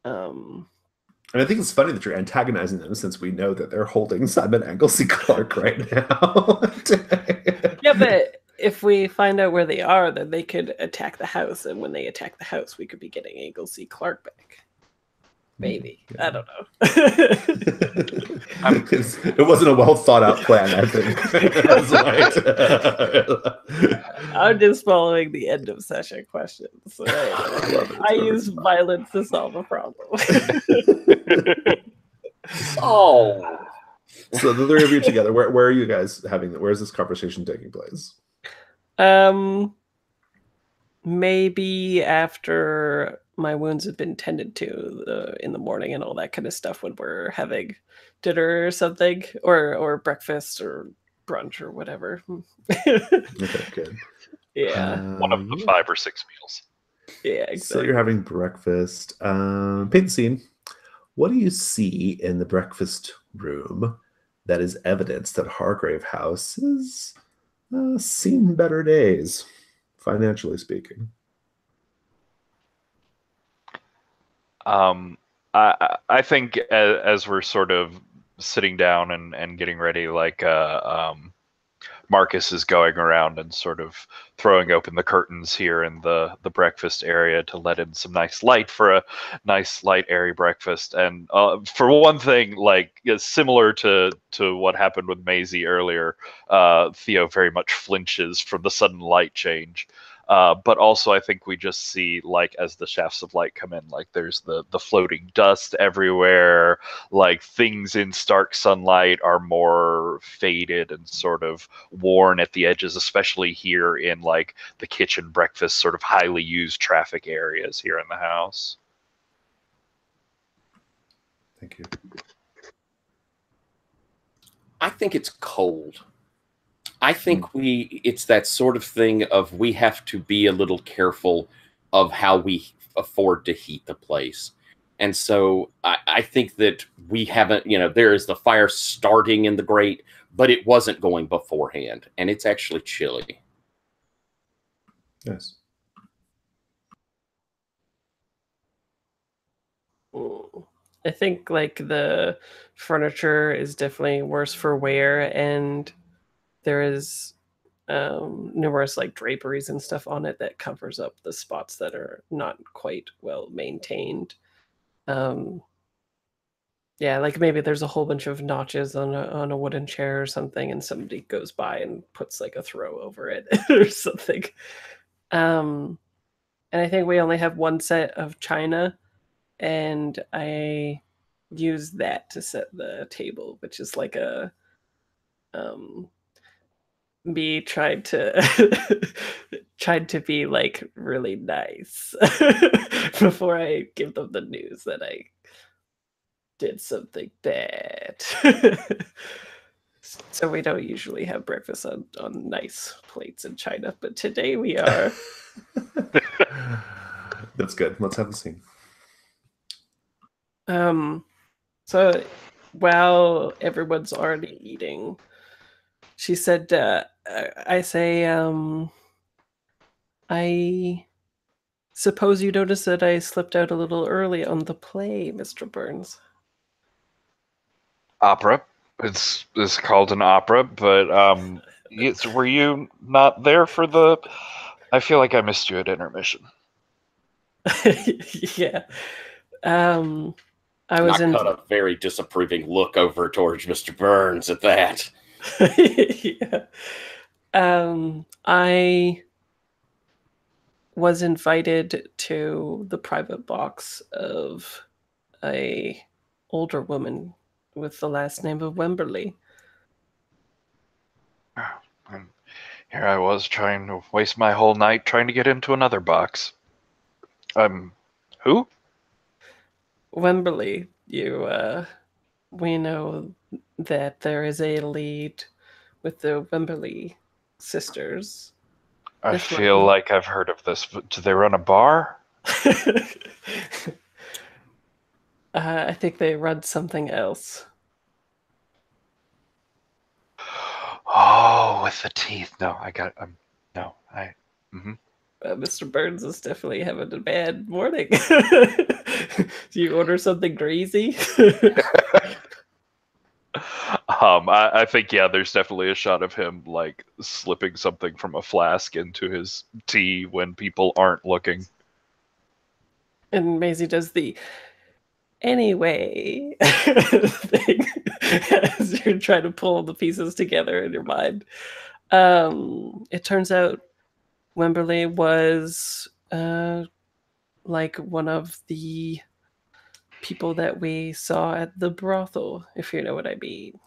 And I think it's funny that you're antagonizing them, since we know that they're holding Simon Anglesey Clark right now. Yeah, but if we find out where they are, then they could attack the house, and when they attack the house, we could be getting Anglesey Clark back. Maybe. Yeah. I don't know. It wasn't a well thought out plan, I think. I'm just following the end of session questions. So I use violence to solve a problem. Oh. So the three of you together, where are you guys having? Where's this conversation taking place? Maybe after my wounds have been tended to in the morning and all that kind of stuff, when we're having dinner or something, or breakfast or brunch or whatever. Okay, good. Yeah. One of the 5 or 6 meals. Yeah, exactly. So you're having breakfast. Paint the scene. What do you see in the breakfast room that is evidence that Hargrave House has seen better days, financially speaking? I think as we're sort of sitting down and getting ready, like Marcus is going around and sort of throwing open the curtains here in the breakfast area to let in some nice light for a nice light airy breakfast. And for one thing, like similar to what happened with Maisie earlier, Theo very much flinches from the sudden light change. But also, I think we just see, like, as the shafts of light come in, like there's the floating dust everywhere. Like things in stark sunlight are more faded and sort of worn at the edges, especially here in like the kitchen, breakfast, sort of highly used traffic areas here in the house. Thank you. I think it's cold. I think it's that sort of thing of we have to be a little careful of how we afford to heat the place. And so I think that we haven't, there is the fire starting in the grate, but it wasn't going beforehand. And it's actually chilly. Yes. I think like the furniture is definitely worse for wear, and there is numerous like draperies and stuff on it that covers up the spots that are not quite well maintained. Yeah, like maybe there's a whole bunch of notches on a wooden chair or something, and somebody goes by and puts like a throw over it or something. And I think we only have one set of china, and I use that to set the table, which is like a me tried to be like really nice before I give them the news that I did something bad. So we don't usually have breakfast on nice plates in China, but today we are. That's good. Let's have the scene. So while everyone's already eating, she said, I say, I suppose you noticed that I slipped out a little early on the play, Mr. Burns. Opera. It's called an opera, but were you not there for the? I feel like I missed you at intermission. Yeah. I was in. Cut a very disapproving look over towards Mr. Burns at that. Yeah. I was invited to the private box of a older woman with the last name of Wemberley. And here I was trying to waste my whole night trying to get into another box. Who? Wemberley, we know that there is a lead with the Wemberley sisters. I feel like I've heard of this. Do they run a bar? I think they run something else. Oh, with the teeth. No, I got. Mr. Burns is definitely having a bad morning. Do you order something greasy? I think, yeah, there's definitely a shot of him like slipping something from a flask into his tea when people aren't looking. And Maisie does the anyway thing as you're trying to pull the pieces together in your mind. It turns out Wemberley was like one of the people that we saw at the brothel, if you know what I mean.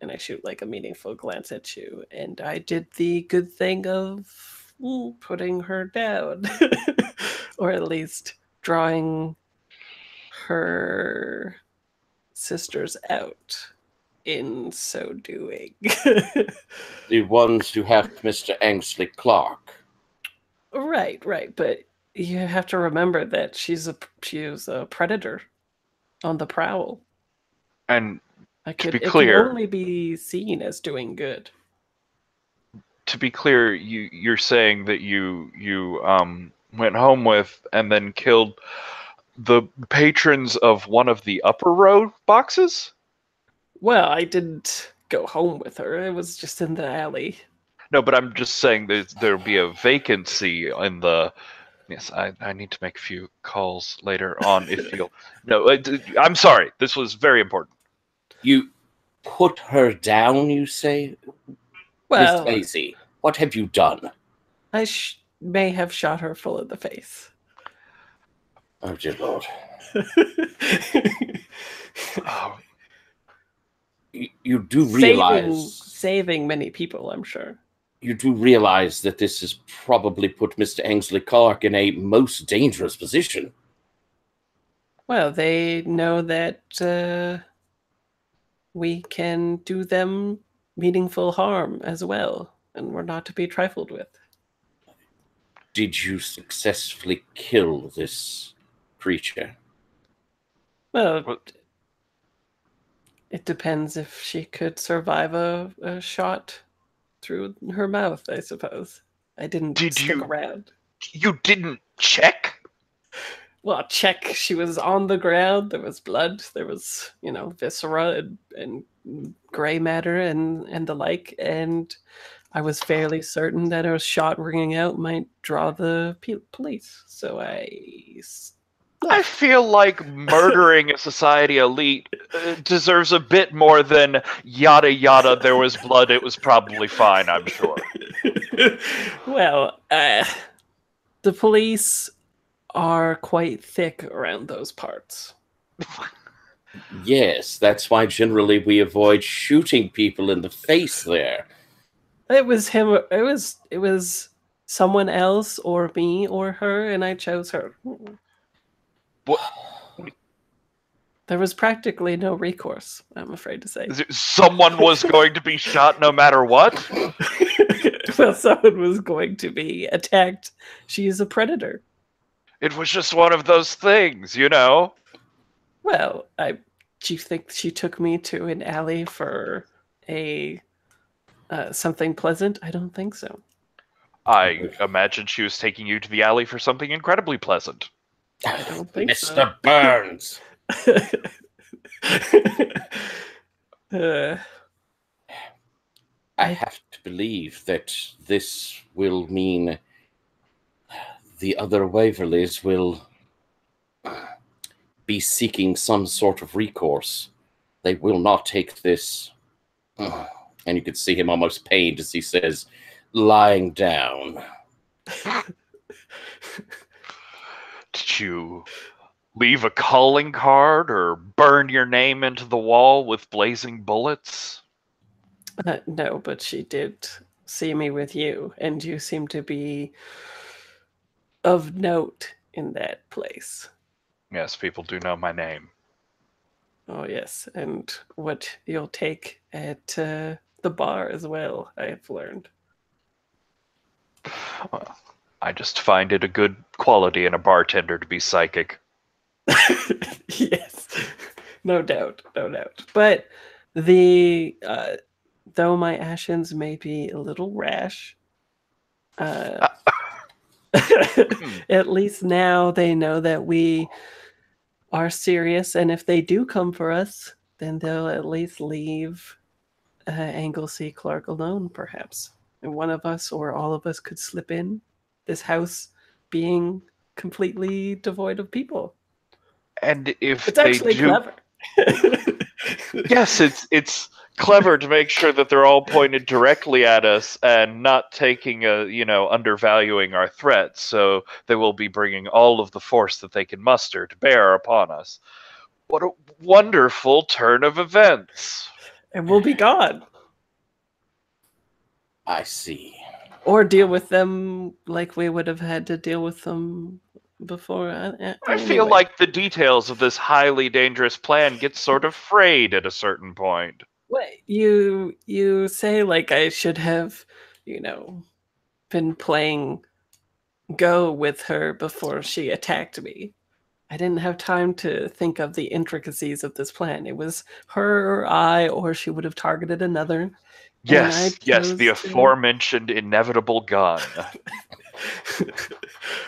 And I shoot like a meaningful glance at you, and I did the good thing of putting her down, or at least drawing her sisters out in so doing. The ones who have Mr. Angsley Clark. Right, but you have to remember that she is a predator on the prowl. And to be it clear, can only be seen as doing good. To be clear, you're saying that you went home with and then killed the patrons of one of the upper row boxes? Well, I didn't go home with her. It was just in the alley. No, but I'm just saying there'll be a vacancy in the. Yes, I need to make a few calls later on if you'll. No, I'm sorry. This was very important. You put her down, you say? Well, Miss Maisie, what have you done? I may have shot her full in the face. Oh, dear Lord. Oh, You do realize... Saving many people, I'm sure. You do realize that this has probably put Mr. Ainsley Clark in a most dangerous position. Well, they know that we can do them meaningful harm as well, and we're not to be trifled with. Did you successfully kill this creature? Well, it depends if she could survive a shot through her mouth, I suppose. I didn't stick around. You didn't check? Well, check. She was on the ground. There was blood. There was, viscera and gray matter and the like. And I was fairly certain that a shot ringing out might draw the police. So I feel like murdering a society elite deserves a bit more than yada yada. There was blood. It was probably fine, I'm sure. Well, the police are quite thick around those parts. Yes, that's why generally we avoid shooting people in the face there. It was him. It was someone else or me or her, and I chose her. What? There was practically no recourse, I'm afraid to say. Someone was going to be shot no matter what? Well, someone was going to be attacked. She is a predator. It was just one of those things, you know? Well, do you think she took me to an alley for something pleasant? I don't think so. I imagine she was taking you to the alley for something incredibly pleasant. I don't think Mr. so. Burns! I have to believe that this will mean the other Waverleys will be seeking some sort of recourse. They will not take this. And you can see him almost pained as he says, lying down. Did you leave a calling card or burn your name into the wall with blazing bullets? No, but she did see me with you, and you seem to be of note in that place. Yes, people do know my name. Oh, yes, and what you'll take at the bar as well, I have learned. Well, I just find it a good quality in a bartender to be psychic. Yes, no doubt, no doubt. But though my actions may be a little rash, at least now they know that we are serious, and if they do come for us, then they'll at least leave Anglesey Clark alone, perhaps. And one of us or all of us could slip in, this house being completely devoid of people. And if It's they actually do, clever. yes, it's clever to make sure that they're all pointed directly at us and not taking undervaluing our threats. So they will be bringing all of the force that they can muster to bear upon us. What a wonderful turn of events! And we'll be gone. I see. Or deal with them like we would have had to deal with them before. I feel like the details of this highly dangerous plan get sort of frayed at a certain point. What you say like I should have, been playing Go with her before she attacked me. I didn't have time to think of the intricacies of this plan. It was her or I, or she would have targeted another. Yes, the aforementioned inevitable gun.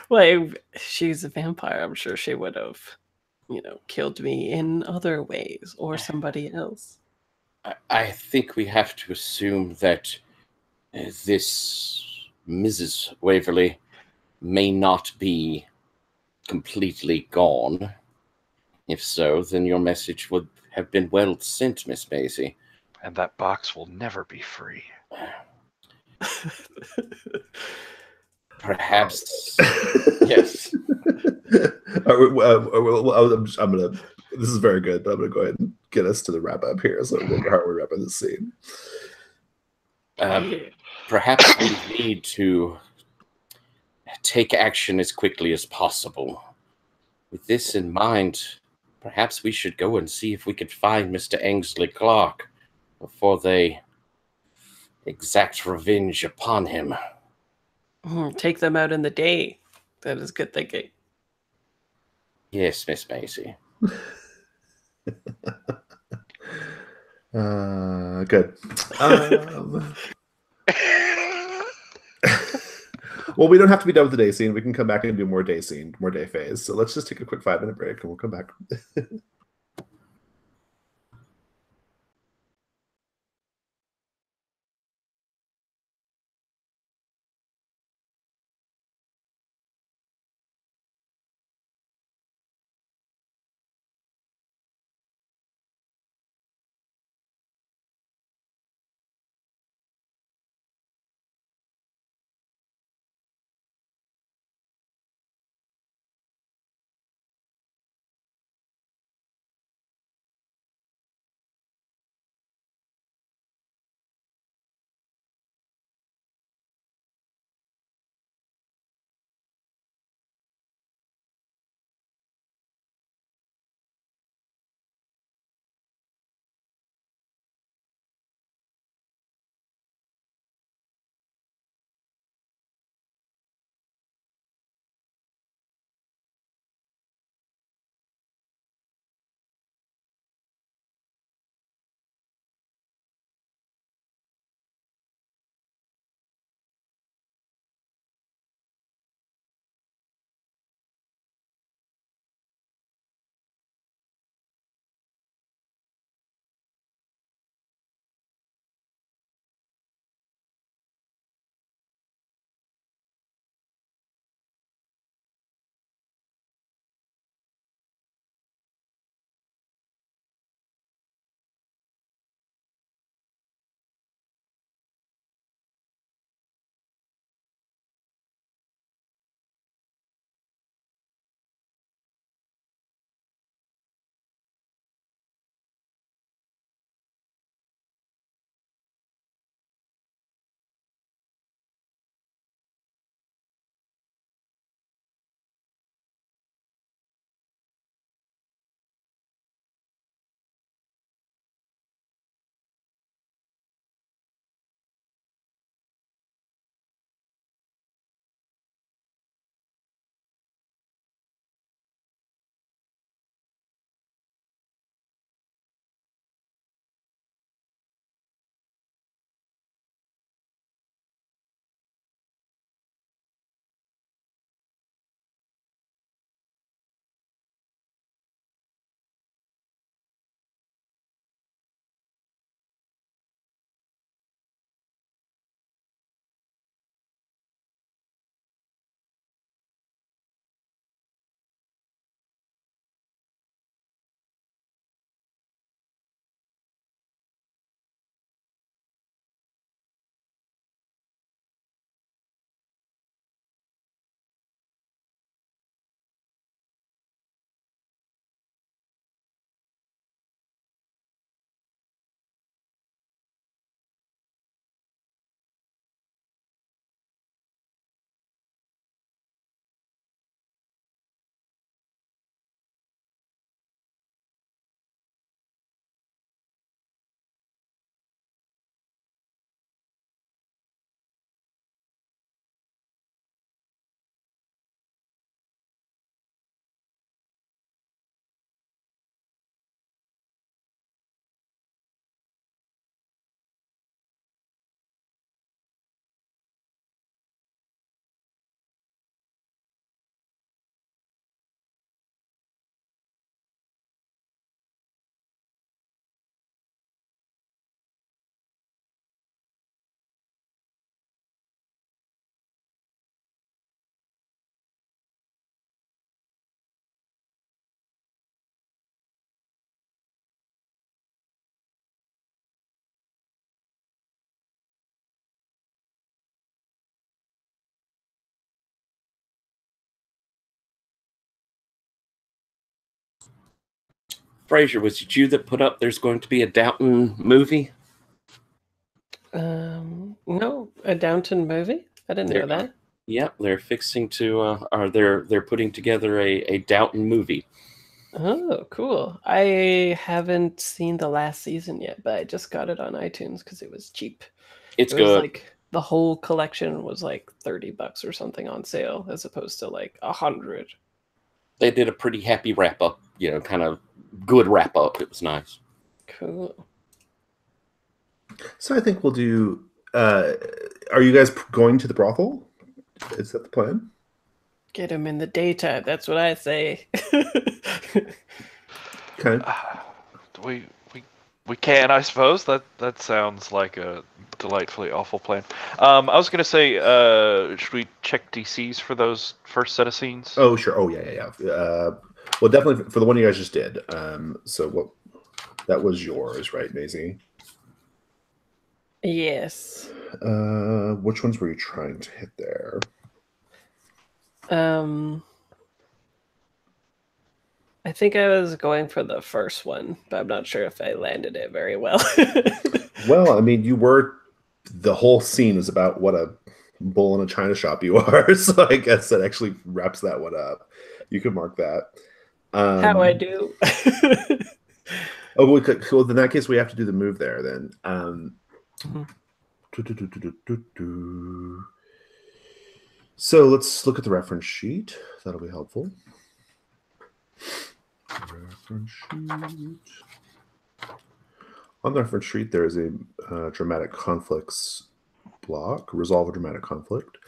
Well, she's a vampire. I'm sure she would have, killed me in other ways or somebody else. I think we have to assume that this Mrs. Waverly may not be completely gone. If so, then your message would have been well sent, Miss Maisie. And that box will never be free. Perhaps. Yes. I'm gonna. This is very good, but I'm gonna go ahead and get us to the wrap up here. So how are we wrapping this scene? Perhaps we need to take action as quickly as possible. With this in mind, perhaps we should go and see if we could find Mr. Ainsley Clark before they exact revenge upon him. Take them out in the day. That is good thinking. Yes, Miss Maisie. Good. Well, we don't have to be done with the day scene. We can come back and do more day phase. So let's just take a quick 5-minute break and we'll come back. Fraser, was it you that put up there's going to be a Downton movie? No, a Downton movie? I didn't know that. Yep, they're fixing to, or they're putting together a Downton movie. Oh, cool. I haven't seen the last season yet, but I just got it on iTunes because it was cheap. It's It was good. like the whole collection was like $30 or something on sale, as opposed to like 100. They did a pretty happy wrap up, kind of good wrap up. It was nice. Cool. So I think we'll do. Are you guys going to the brothel? Is that the plan? Get him in the daytime. That's what I say. Okay. We can, I suppose. That sounds like a delightfully awful plan. I was gonna say, should we check DCs for those first set of scenes? Oh, sure. Oh, yeah. Well, definitely for the one you guys just did. So what? That was yours, right, Maisie? Yes. Which ones were you trying to hit there? I think I was going for the first one, but I'm not sure if I landed it very well. Well, I mean, the whole scene is about what a bull in a china shop you are. So I guess that actually wraps that one up. You can mark that. How I do. Oh, well, in that case, we have to do the move there then. So let's look at the reference sheet. That'll be helpful. Reference sheet. On the reference sheet, there is a dramatic conflicts block. Resolve a dramatic conflict.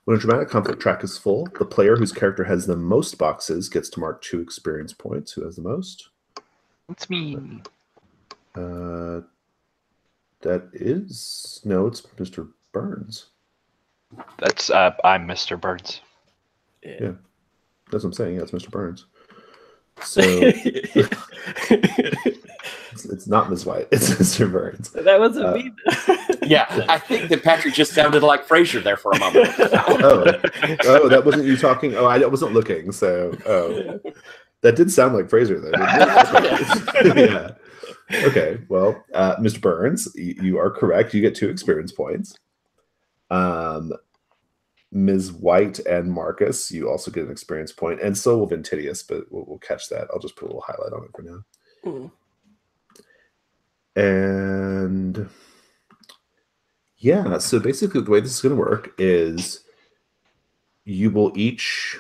When a dramatic conflict track is full, the player whose character has the most boxes gets to mark 2 experience points. Who has the most? It's me. That is... No, it's Mr. Burns. That's I'm Mr. Burns. Yeah. That's what I'm saying. Yeah, it's Mr. Burns. So... It's not Ms. White. It's Mr. Burns. That wasn't me. Yeah, I think that Patrick just sounded like Fraser there for a moment. Oh, that wasn't you talking? Oh, I wasn't looking. So, that did sound like Fraser, though. Didn't it? Yeah. Okay. Well, Mr. Burns, you are correct. You get 2 experience points. Ms. White and Marcus, you also get an experience point, and so will Ventidius, but we'll catch that. I'll just put a little highlight on it for now. And yeah, so basically the way this is going to work is you will each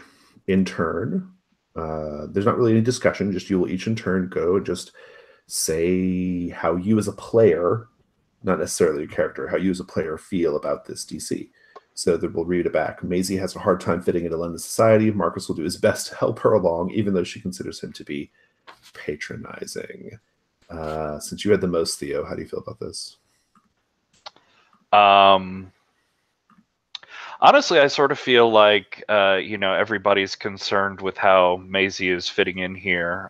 in turn, there's not really any discussion, just you will each in turn go and just say how you as a player, not necessarily your character, how you as a player feel about this DC. So that we'll read it back. Maisie has a hard time fitting into London society. Marcus will do his best to help her along, even though she considers him to be patronizing. Since you had the most, Theo, how do you feel about this? Honestly, I sort of feel like everybody's concerned with how Maisie is fitting in here.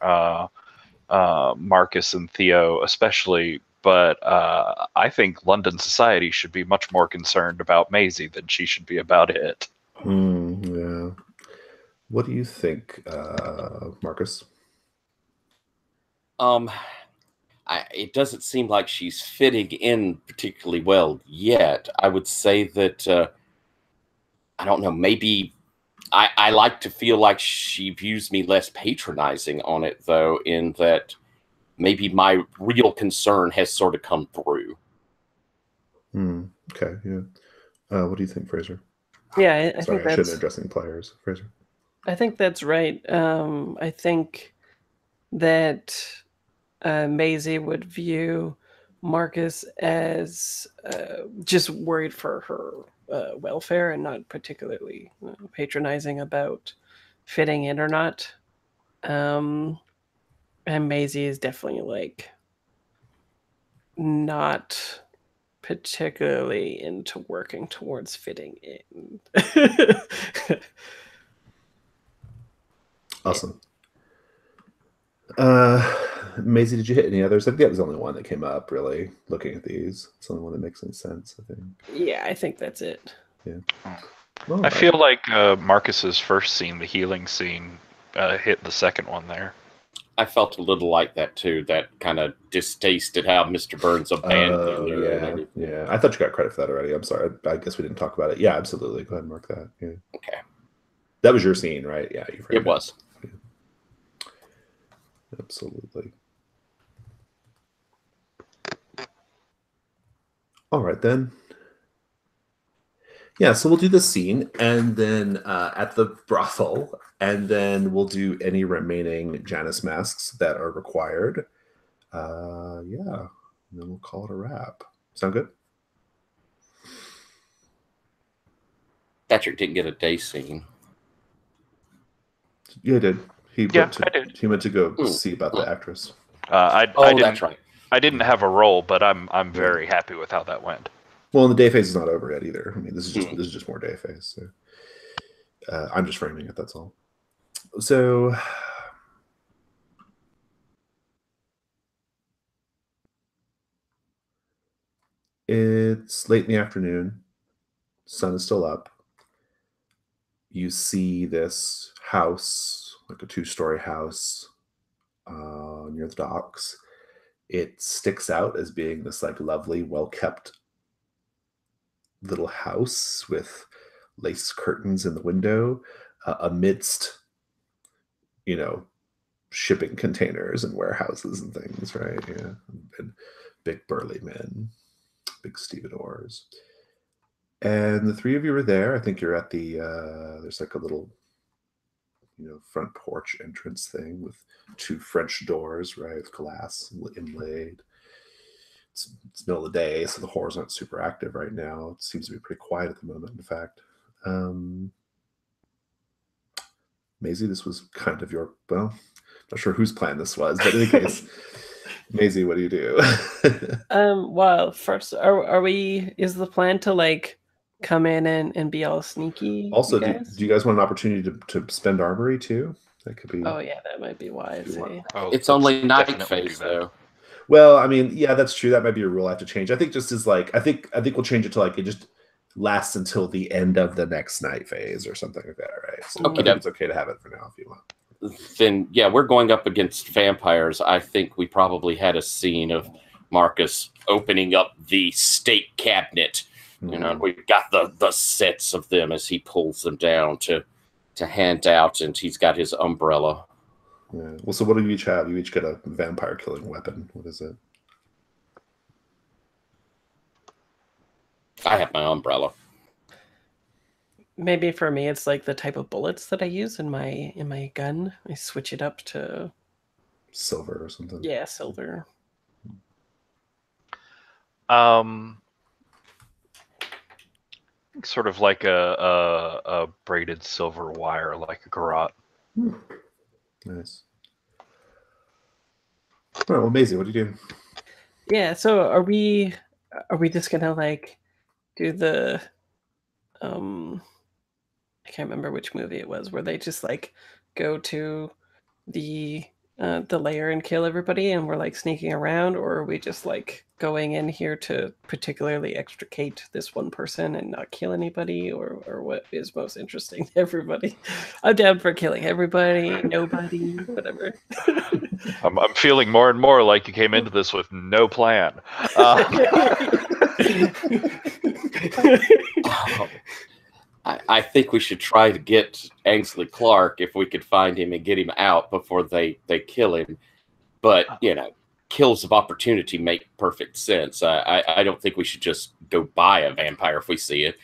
Marcus and Theo especially, but I think London society should be much more concerned about Maisie than she should be about it. Yeah. What do you think, Marcus? It doesn't seem like she's fitting in particularly well yet. I would say that, I don't know, maybe I like to feel like she views me less patronizing on it, though, in that maybe my real concern has sort of come through. Okay, yeah. What do you think, Fraser? Yeah, I Sorry, think I shouldn't addressing players, Fraser. I think that's right. I think that Maisie would view Marcus as just worried for her welfare and not particularly patronizing about fitting in or not. And Maisie is definitely like not particularly into working towards fitting in. Awesome. Maisie, did you hit any others? I think that was the only one that came up, really, looking at these. It's the only one that makes any sense, I think. Yeah, I think that's it. Yeah. I feel like Marcus's first scene, the healing scene, hit the second one there. I felt a little like that too. That kind of distaste at how Mr. Burns abandoned her. And everything. Yeah. I thought you got credit for that already. I'm sorry. I guess we didn't talk about it. Yeah, absolutely. Go ahead and mark that. Yeah. Okay. That was your scene, right? Yeah, It was. Yeah. Absolutely. All right, then. Yeah, so we'll do the scene, and then at the brothel, and then we'll do any remaining Janus masks that are required. Yeah, and then we'll call it a wrap. Sound good? Patrick didn't get a day scene. Yeah, he did. I did. He went to go see about the actress. That's right. I didn't have a role, but I'm very happy with how that went. Well, and the day phase is not over yet either. I mean, this is just more day phase. So I'm just framing it. That's all. So it's late in the afternoon. Sun is still up. You see this house, like a 2-story house, near the docks. It sticks out as being this like lovely, well-kept little house with lace curtains in the window, amidst, shipping containers and warehouses and things, right? Yeah, and big burly men, big stevedores. And the three of you are there. I think you're at the there's like a little front porch entrance thing with 2 French doors, right, with glass inlaid. It's middle of the day, so the whores aren't super active right now. It seems to be pretty quiet at the moment, in fact. Maisie, this was kind of your, well, not sure whose plan this was, but in any case, Maisie, what do you do? Well, first, is the plan to like come in and be all sneaky? Also, do you guys want an opportunity to spend armory too? That could be. Oh yeah, that might be wise. It's only night phase though. Well, I mean, yeah, that's true. That might be a rule I have to change. I think just as like I think we'll change it to like it just lasts until the end of the next night phase or something like that, right? So I think it's okay to have it for now if you want. Then yeah, we're going up against vampires. I think we probably had a scene of Marcus opening up the state cabinet. We've got the sets of them as he pulls them down to hand out, and he's got his umbrella. Yeah. Well, so what do you each have? You each get a vampire killing weapon. What is it? I have my umbrella. Maybe for me, it's like the type of bullets that I use in my gun. I switch it up to silver or something. Yeah, silver. Sort of like a braided silver wire, like a garrote. Nice. All right, well, Maisie, what do you do? Yeah, so are we just gonna like do the I can't remember which movie it was where they just like go to the lair and kill everybody and we're like sneaking around, or are we just like going in here to particularly extricate this one person and not kill anybody, or what is most interesting to everybody? I'm down for killing everybody, nobody, whatever. I'm feeling more and more like you came into this with no plan. I think we should try to get Ainsley Clark if we could find him and get him out before they kill him. But, kills of opportunity make perfect sense. I don't think we should just go buy a vampire if we see it.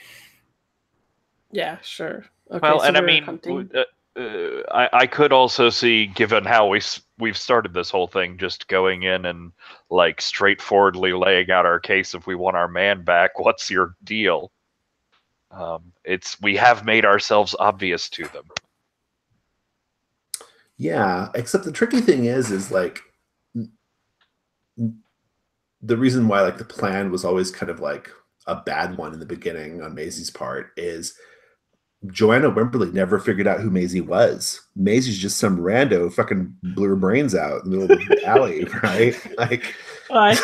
Yeah, sure. Okay, well, so and I mean, I could also see, given how we've started this whole thing, just going in and like straightforwardly laying out our case. If we want our man back, what's your deal? We have made ourselves obvious to them. Yeah, except the tricky thing is like the reason why like the plan was always kind of like a bad one in the beginning on Maisie's part is Joanna Wimberly never figured out who Maisie was. Maisie's just some rando fucking blew her brains out in the middle of the alley, right? Like, I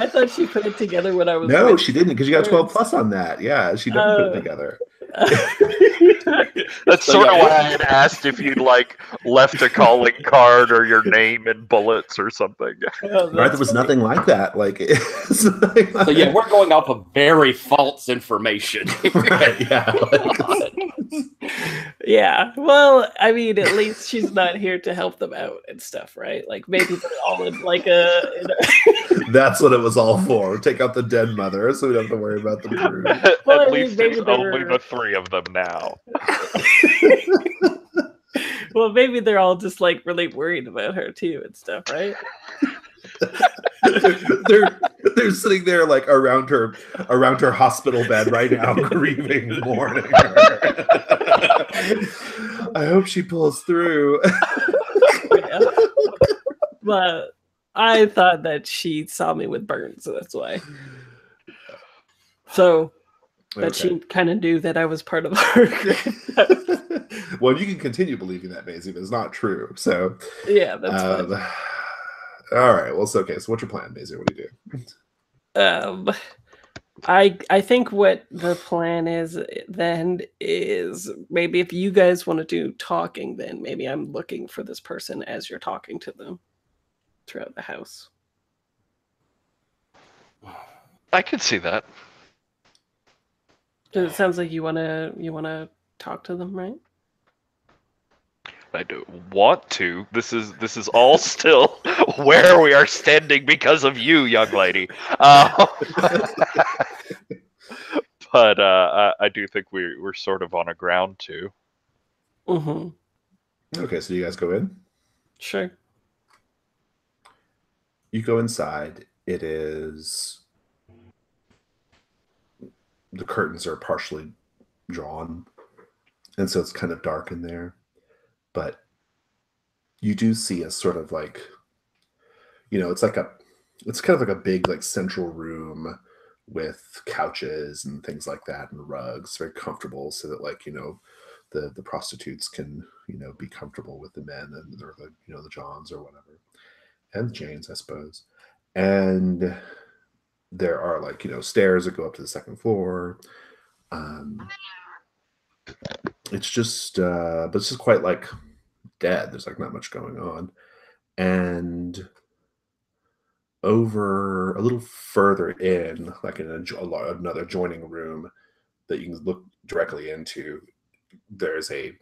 thought she put it together when I was. No, she didn't, because you got 12 plus on that. Yeah, she definitely put it together. That's So, sort of yeah. why I had asked if you'd like left a calling card or your name in bullets or something. Right, there was nothing like that. Like, it's like, So yeah, we're going off of very false information. right, yeah. Yeah. Well, I mean, at least she's not here to help them out and stuff, right? Like maybe they're all in like That's what it was all for. Take out the dead mother, so we don't have to worry about the brood. Well, I At mean, least maybe there's only they're- the 3 of them now. Well, maybe they're all just like really worried about her too and stuff, right? they're sitting there like around her hospital bed right now, grieving, mourning her. I hope she pulls through. Yeah. But I thought that she saw me with burns, so that's why. So that she kind of knew that I was part of her group. Well, you can continue believing that, Maisie, but it's not true. So Yeah, that's fine. All right. Well, so what's your plan, Maisie? What do you do? I think what the plan is then is maybe if you guys want to do talking, then maybe I'm looking for this person as you're talking to them throughout the house. I could see that. It sounds like you wanna talk to them, right? I do want to. This is all still where we are standing because of you, young lady. But I do think we're sort of on a ground too. Mm-hmm. Okay, so you guys go in. Sure. You go inside. It is the curtains are partially drawn, and so it's kind of dark in there. But you do see a sort of like, it's kind of like a big like central room with couches and things like that and rugs, very comfortable, so that like the prostitutes can be comfortable with the men and the Johns or whatever, and the Janes, I suppose. And there are like stairs that go up to the second floor. It's just but it's just quite like dead. There's like not much going on. And over a little further in, like in another adjoining room that you can look directly into, there's a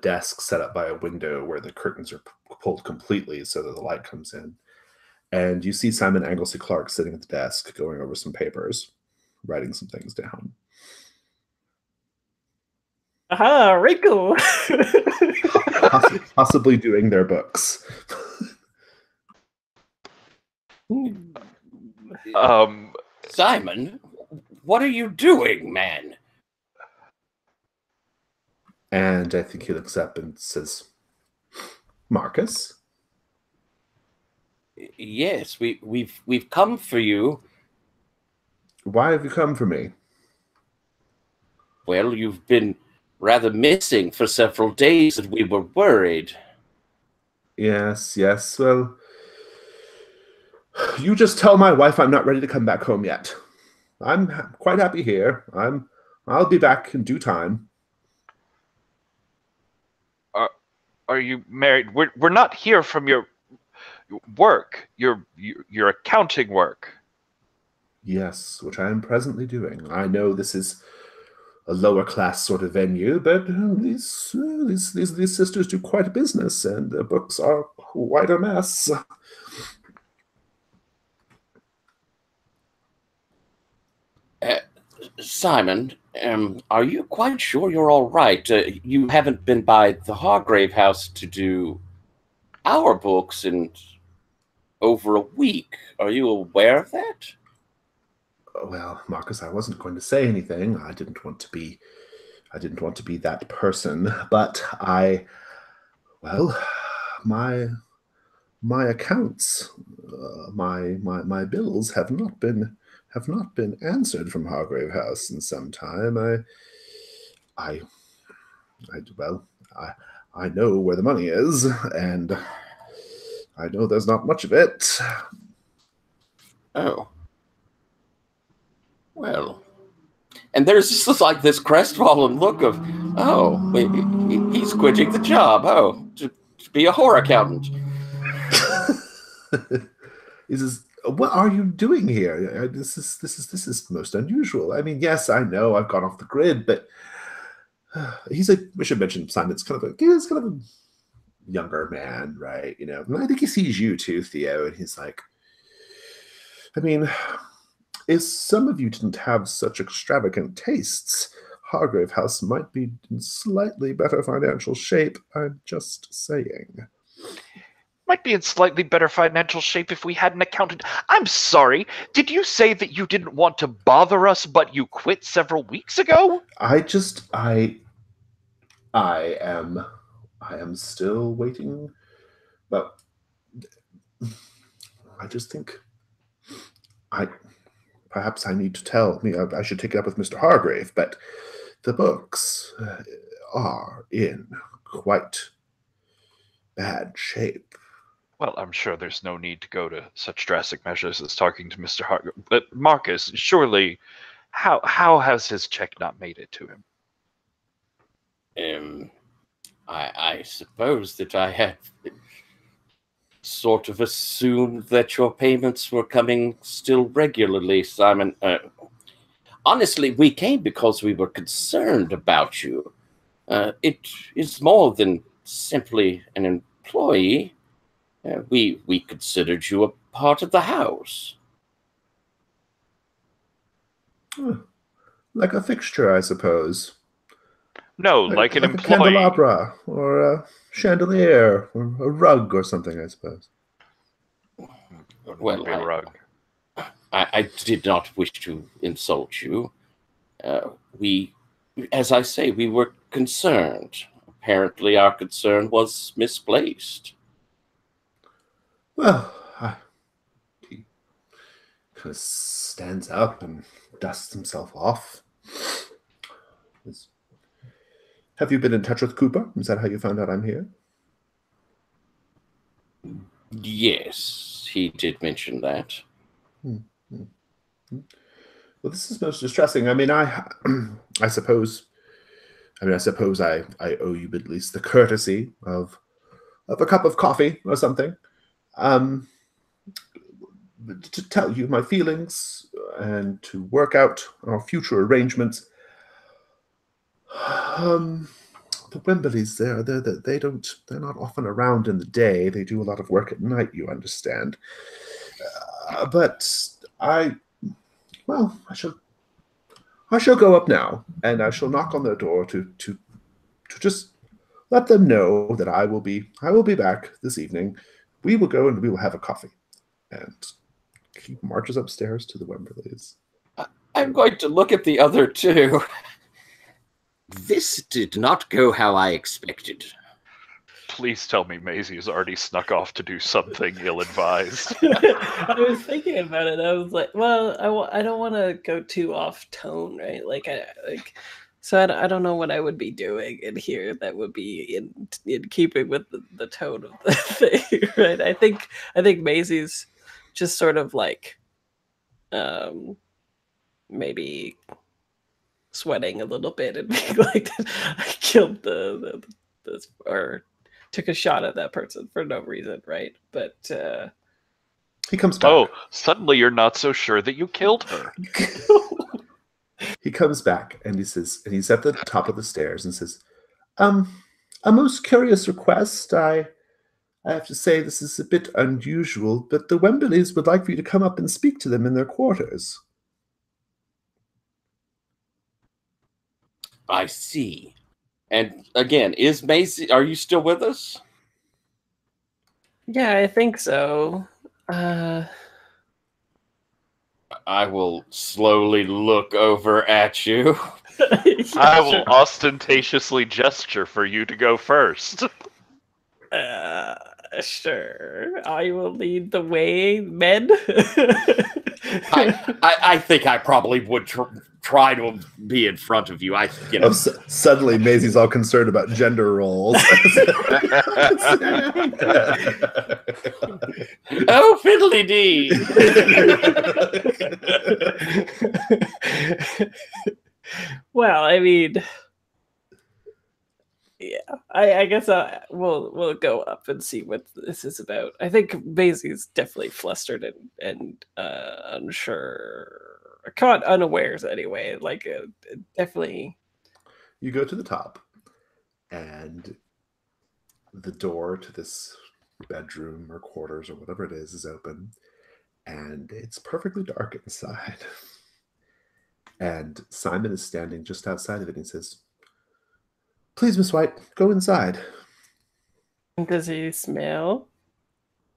desk set up by a window where the curtains are pulled completely so that the light comes in. And you see Simon Anglesey Clark sitting at the desk going over some papers, writing some things down. Aha, Rico! Possibly doing their books. Simon, what are you doing, man? And I think he looks up and says, Marcus? Yes, we've come for you. Why have you come for me? Well, you've been rather missing for several days, and we were worried. Yes. Well, you just tell my wife I'm not ready to come back home yet. I'm quite happy here. I'll be back in due time. Are you married? We're not here from your work. Your accounting work. Yes, which I am presently doing. I know this is a lower class sort of venue, but these sisters do quite a business, and the books are quite a mess. Simon, are you quite sure you're all right? You haven't been by the Hargrave house to do our books in over a week. Are you aware of that? Well, Marcus, I wasn't going to say anything. I didn't want to be that person, but my accounts, my bills have not been answered from Hargrave House in some time. I know where the money is, and I know there's not much of it. Oh. Well, And there's just like this crestfallen look of, oh, he's quitting the job. Oh, to be a whore accountant. He says, "What are you doing here? This is most unusual. I mean, yes, I know I've gone off the grid, but he's like, we should mention Simon's kind of a younger man, right? You know, and I think he sees you too, Theo, and he's like, I mean, if some of you didn't have such extravagant tastes, Hargrave House might be in slightly better financial shape. I'm just saying." Might be in slightly better financial shape if we had an accountant. I'm sorry, did you say that you didn't want to bother us, but you quit several weeks ago? I am still waiting, but I just think perhaps I need to tell me. I should take it up with Mr. Hargrave, but the books are in quite bad shape. Well, I'm sure there's no need to go to such drastic measures as talking to Mr. Hargrave. But Marcus, surely, how has his check not made it to him? I suppose that I had sort of assumed that your payments were coming still regularly, Simon. Honestly, we came because we were concerned about you. It is more than simply an employee. We considered you a part of the house. Like a fixture, I suppose. No, like an a employee. candelabra, or a chandelier, or a rug, or something, I suppose. Well, a rug. I did not wish to insult you. As I say, we were concerned. Apparently, our concern was misplaced. Well, he kind of stands up and dusts himself off. Have you been in touch with Cooper? Is that how you found out I'm here? Yes, he did mention that. Well, this is most distressing. I mean, I suppose I owe you at least the courtesy of a cup of coffee or something. To tell you my feelings and to work out our future arrangements. The Wembleys, they're not often around in the day. They do a lot of work at night, you understand. But I shall go up now, and I shall knock on their door to just let them know that I will be back this evening. We will go and we will have a coffee. And he marches upstairs to the Wembleys. I'm going to look at the other two. This did not go how I expected. Please tell me Maisie has already snuck off to do something ill-advised. I was thinking about it. I was like, well, I don't want to go too off tone, right? So I don't know what I would be doing in here that would be in keeping with the tone of the thing, right? I think Maisie's just sort of like, maybe sweating a little bit and being like, I killed this or took a shot at that person for no reason, right? But he comes back. Oh, suddenly you're not so sure that you killed her. He comes back and he says, and he's at the top of the stairs and says, a most curious request. I have to say this is a bit unusual, but the Wembleys would like for you to come up and speak to them in their quarters. I see. And again, is Maisie, are you still with us? Yeah, I think so. I will slowly look over at you. I will ostentatiously gesture for you to go first. Sure. I will lead the way, men. I think I probably would try to be in front of you. Suddenly, Maisie's all concerned about gender roles. Oh, fiddly dee! Well, I mean, yeah, I guess we'll go up and see what this is about. I think Maisie's definitely flustered and unsure, caught unawares anyway. Like definitely. You go to the top, and the door to this bedroom or quarters or whatever it is open, and it's perfectly dark inside. And Simon is standing just outside of it, and he says, "Please, Miss White, go inside." Does he smell?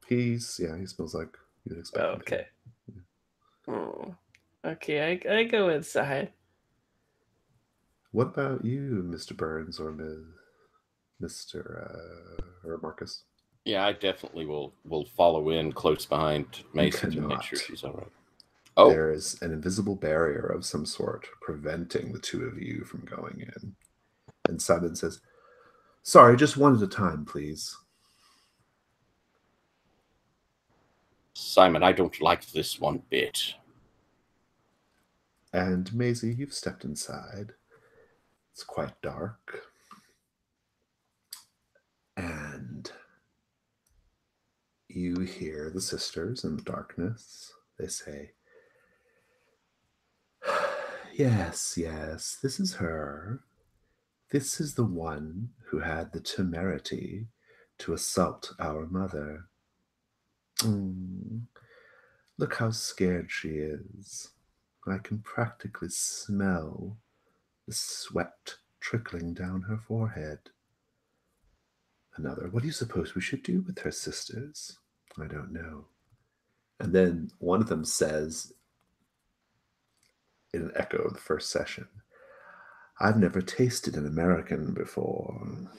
He smells like you'd expect him to. Okay. Oh, okay, I go inside. What about you, Mr. Burns or Mr. Or Marcus? Yeah, I definitely will follow in close behind Macy to make cannot. sure she's all right. Oh, There is an invisible barrier of some sort preventing the two of you from going in. And Simon says, "Sorry, just one at a time, please." Simon, I don't like this one bit. And Maisie, you've stepped inside. It's quite dark. And you hear the sisters in the darkness. They say, "Yes, this is her. This is the one who had the temerity to assault our mother. Look how scared she is. I can practically smell the sweat trickling down her forehead." Another, "What do you suppose we should do with her, sisters?" "I don't know." And then one of them says, in an echo of the first session, "I've never tasted an American before."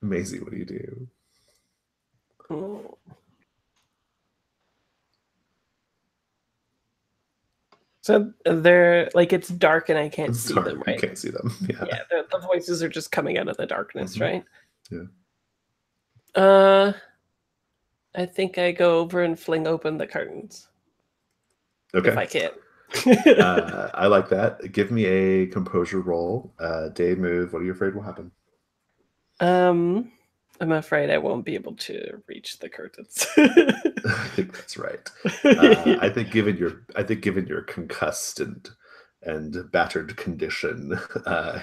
Maisie, what do you do? Oh. So they're like, it's dark and I can't see them, right? You can't see them. Yeah. Yeah, the voices are just coming out of the darkness, right? Yeah. I think I go over and fling open the curtains. Okay. If I can. I like that. Give me a composure roll. Dave, move. What are you afraid will happen? I'm afraid I won't be able to reach the curtains. I think that's right. I think given your concussed and battered condition,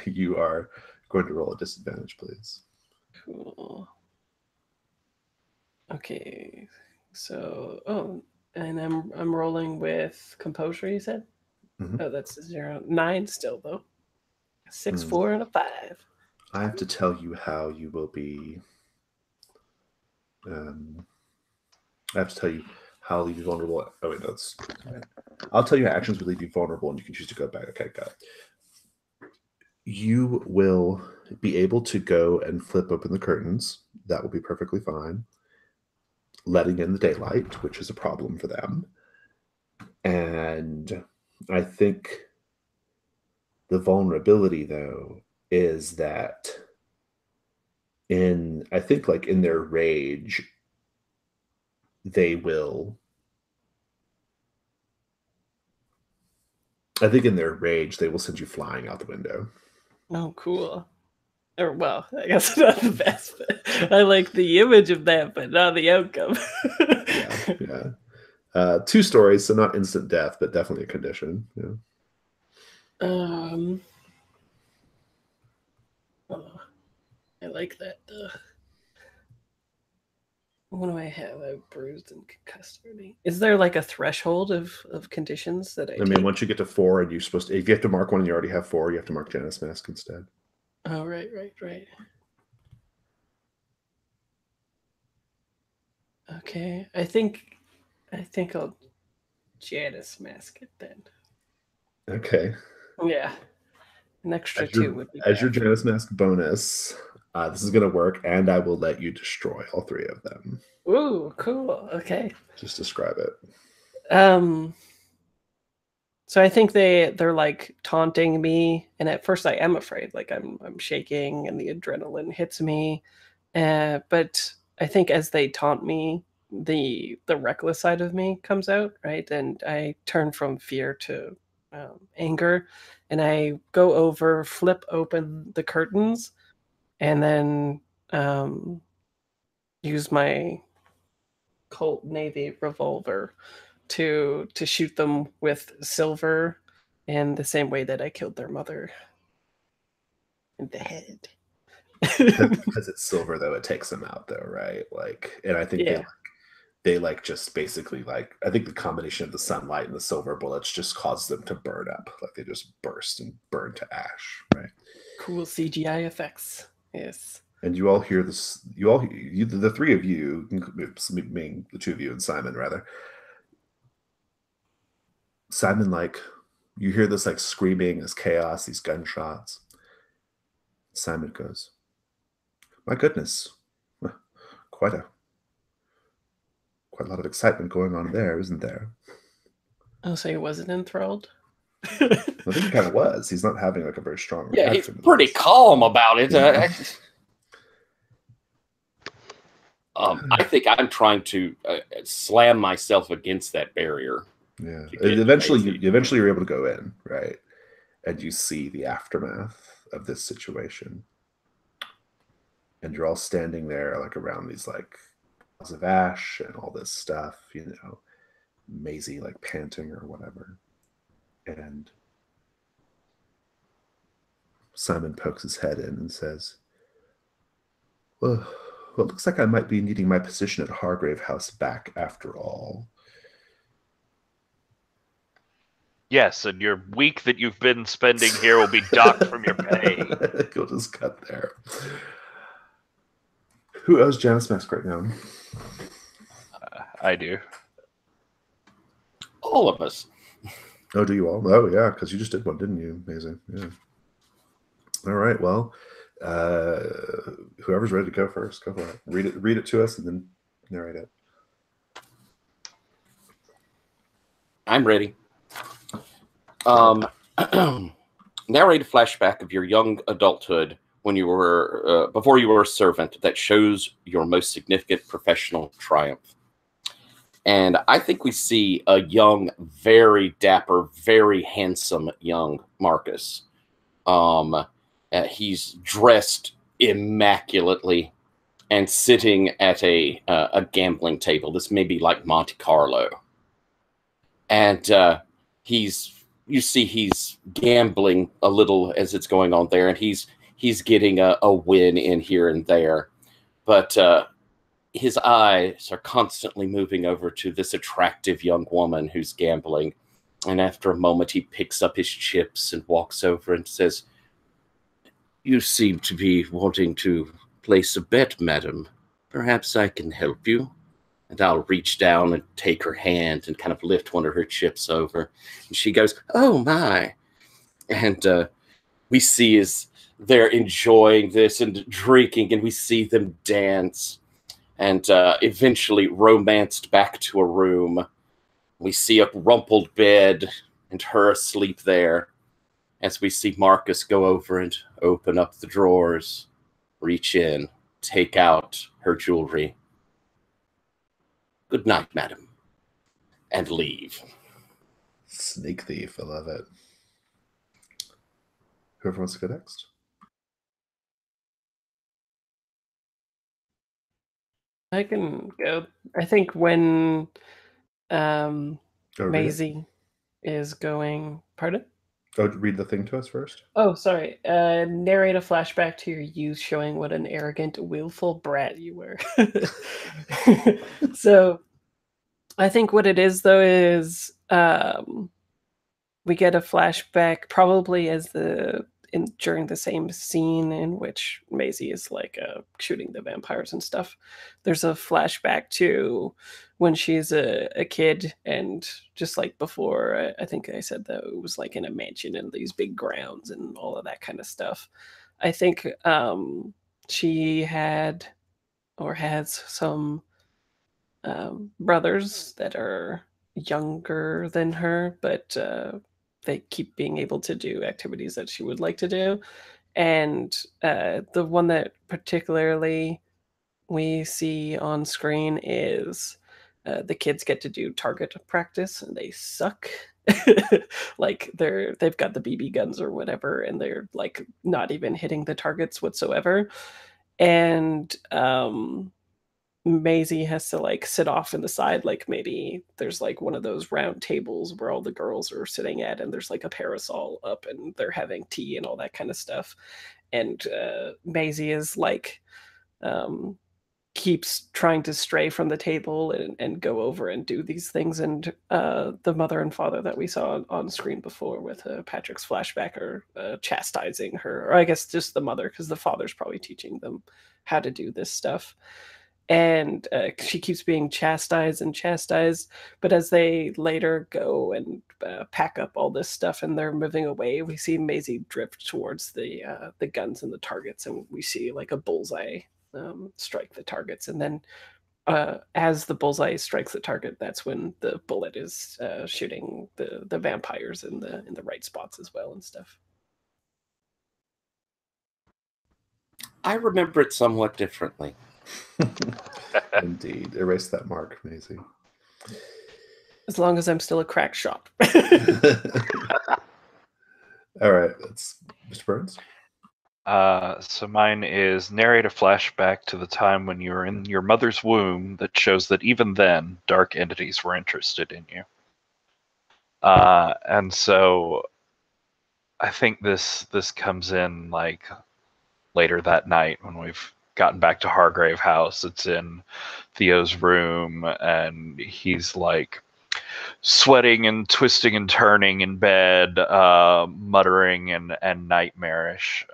you are going to roll a disadvantage, please. Cool. Okay. So and I'm rolling with composure, you said? Mhm. Oh, that's a 0. 9 still though. 6, 4, and a 5. I have to tell you how you will be. I have to tell you how I'll leave you vulnerable. Oh wait, no, that's. I'll tell you how actions will leave you vulnerable, and you can choose to go back. Okay, got it. You will be able to go and flip open the curtains. That will be perfectly fine. Letting in the daylight, which is a problem for them. And I think the vulnerability, though, is that in their rage, they will. I think in their rage, they will send you flying out the window. Oh, cool. Or, well, I guess not the best, but I like the image of that, but not the outcome. Yeah. 2 stories, so not instant death, but definitely a condition. Yeah. I like that. What do I have? I have bruised and concussed already. Is there like a threshold of conditions that I mean, once you get to 4, and you're supposed to, if you have to mark one and you already have 4, you have to mark Janus Mask instead. Oh, right. Okay, I think I'll Janus Mask it then. Okay. Yeah, an extra 2 would be as your Janus Mask bonus. This is going to work, and I will let you destroy all 3 of them. Ooh, cool. Okay. Just describe it. So I think they're like taunting me, and at first I am afraid, like I'm shaking, and the adrenaline hits me. But I think as they taunt me, the reckless side of me comes out, right? And I turn from fear to anger, and I go over, flip open the curtains, and then use my Colt Navy revolver to shoot them with silver in the same way that I killed their mother in the head. Because it's silver, though, it takes them out, though, right? Like, and I think Yeah. they like just basically like, I think the combination of the sunlight and the silver bullets just causes them to burn up, like they just burst and burn to ash, right? Cool CGI effects. Yes. And you all hear this. The three of you, meaning the two of you and Simon, rather. Simon, like, you hear this like screaming, this chaos, these gunshots. Simon goes, "My goodness, quite a lot of excitement going on there, isn't there?" Oh, so he wasn't enthralled? I think he kind of was. He's not having like a very strong Yeah, reaction. he's to pretty this. calm about it. I think I'm trying to slam myself against that barrier. Yeah. to get Eventually, Maisie. you're able to go in, right? And you see the aftermath of this situation. And you're all standing there, like around these like piles of ash and all this stuff, you know, Maisie like panting or whatever. And Simon pokes his head in and says, well, it looks like I might be needing my position at Hargrave House back after all. Yes, and your week that you've been spending here will be docked from your pay. You'll just cut there. Who owes Janice Mask right now? I do. All of us. Oh, do you all? Oh, yeah, because you just did one, didn't you? Amazing. Yeah. All right. Well, whoever's ready to go first, go for it. Read it to us, and then narrate it. I'm ready. Narrate a flashback of your young adulthood when you were before you were a servant that shows your most significant professional triumph. And I think we see a young, very dapper, very handsome young Marcus. He's dressed immaculately and sitting at a gambling table. This may be like Monte Carlo. And you see he's gambling a little as it's going on there, and he's getting a win in here and there. But his eyes are constantly moving over to this attractive young woman who's gambling. And after a moment, he picks up his chips and walks over and says, "You seem to be wanting to place a bet, madam. Perhaps I can help you." And I'll reach down and take her hand and kind of lift one of her chips over. And she goes, "Oh, my." And we see as they're enjoying this and drinking, and we see them dance. And eventually romanced back to a room. We see a rumpled bed and her asleep there. As we see Marcus go over and open up the drawers, reach in, take out her jewelry. "Good night, madam," and leave. Sneak thief. I love it. Whoever wants to go next. I can go. I think when Maisie is going... Pardon? Oh, read the thing to us first. Oh, sorry. Narrate a flashback to your youth showing what an arrogant, willful brat you were. So I think what it is, though, is we get a flashback probably as during the same scene in which Maisie is like shooting the vampires and stuff. There's a flashback to when she's a kid, and just like before, I think I said that it was like in a mansion and these big grounds and all of that kind of stuff. I think she had or has some brothers that are younger than her, but they keep being able to do activities that she would like to do. And the one that particularly we see on screen is the kids get to do target practice, and they suck. Like they've got the BB guns or whatever, and they're like not even hitting the targets whatsoever. And Maisie has to like sit off in the side, like maybe there's like one of those round tables where all the girls are sitting at, and there's like a parasol up, and they're having tea and all that kind of stuff. And Maisie is like um, keeps trying to stray from the table and go over and do these things. And the mother and father that we saw on screen before with Patrick's flashback are chastising her, or I guess just the mother, because the father's probably teaching them how to do this stuff. And she keeps being chastised and chastised. But as they later go and pack up all this stuff and they're moving away, we see Maisie drift towards the guns and the targets, and we see like a bullseye strike the targets. And then as the bullseye strikes the target, that's when the bullet is shooting the vampires in the right spots as well and stuff. I remember it somewhat differently. Indeed. Erase that mark, Maisie. As long as I'm still a crack shot. All right, that's Mr. Burns. So mine is narrate a flashback to the time when you were in your mother's womb that shows that even then, dark entities were interested in you. And so I think this comes in like later that night when we've gotten back to Hargrave House. It's in Theo's room, and he's like sweating and twisting and turning in bed, muttering and nightmarish.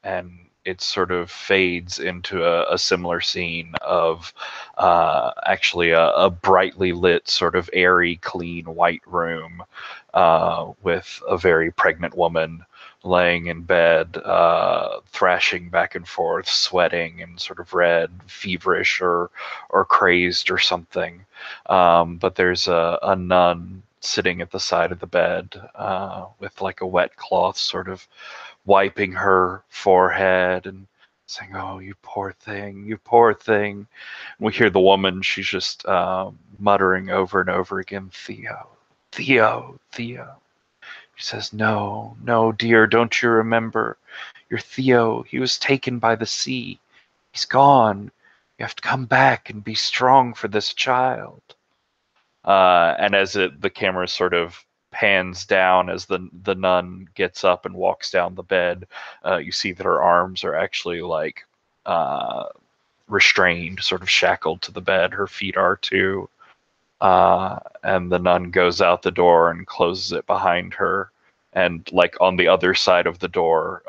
And it sort of fades into a similar scene of actually a brightly lit, sort of airy, clean white room with a very pregnant woman laying in bed, thrashing back and forth, sweating and sort of red, feverish or crazed or something. But there's a nun sitting at the side of the bed with like a wet cloth sort of wiping her forehead and saying, "Oh, you poor thing, you poor thing." And we hear the woman, she's just muttering over and over again, "Theo, Theo, Theo." She says, "No, no, dear, don't you remember? Your Theo, he was taken by the sea. He's gone. You have to come back and be strong for this child." And as the camera sort of pans down as the nun gets up and walks down the bed, you see that her arms are actually like restrained, sort of shackled to the bed. Her feet are too. And the nun goes out the door and closes it behind her. And like on the other side of the door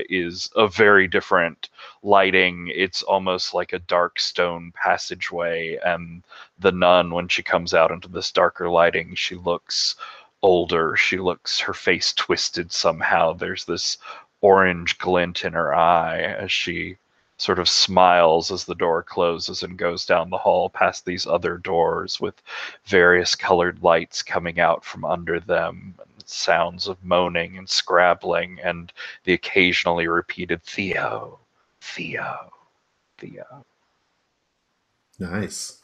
is a very different lighting. It's almost like a dark stone passageway. And the nun, when she comes out into this darker lighting, she looks older. She looks, her face twisted somehow. There's this orange glint in her eye as she sort of smiles as the door closes and goes down the hall past these other doors with various colored lights coming out from under them, and sounds of moaning and scrabbling, and the occasionally repeated Theo, Theo, Theo. Nice.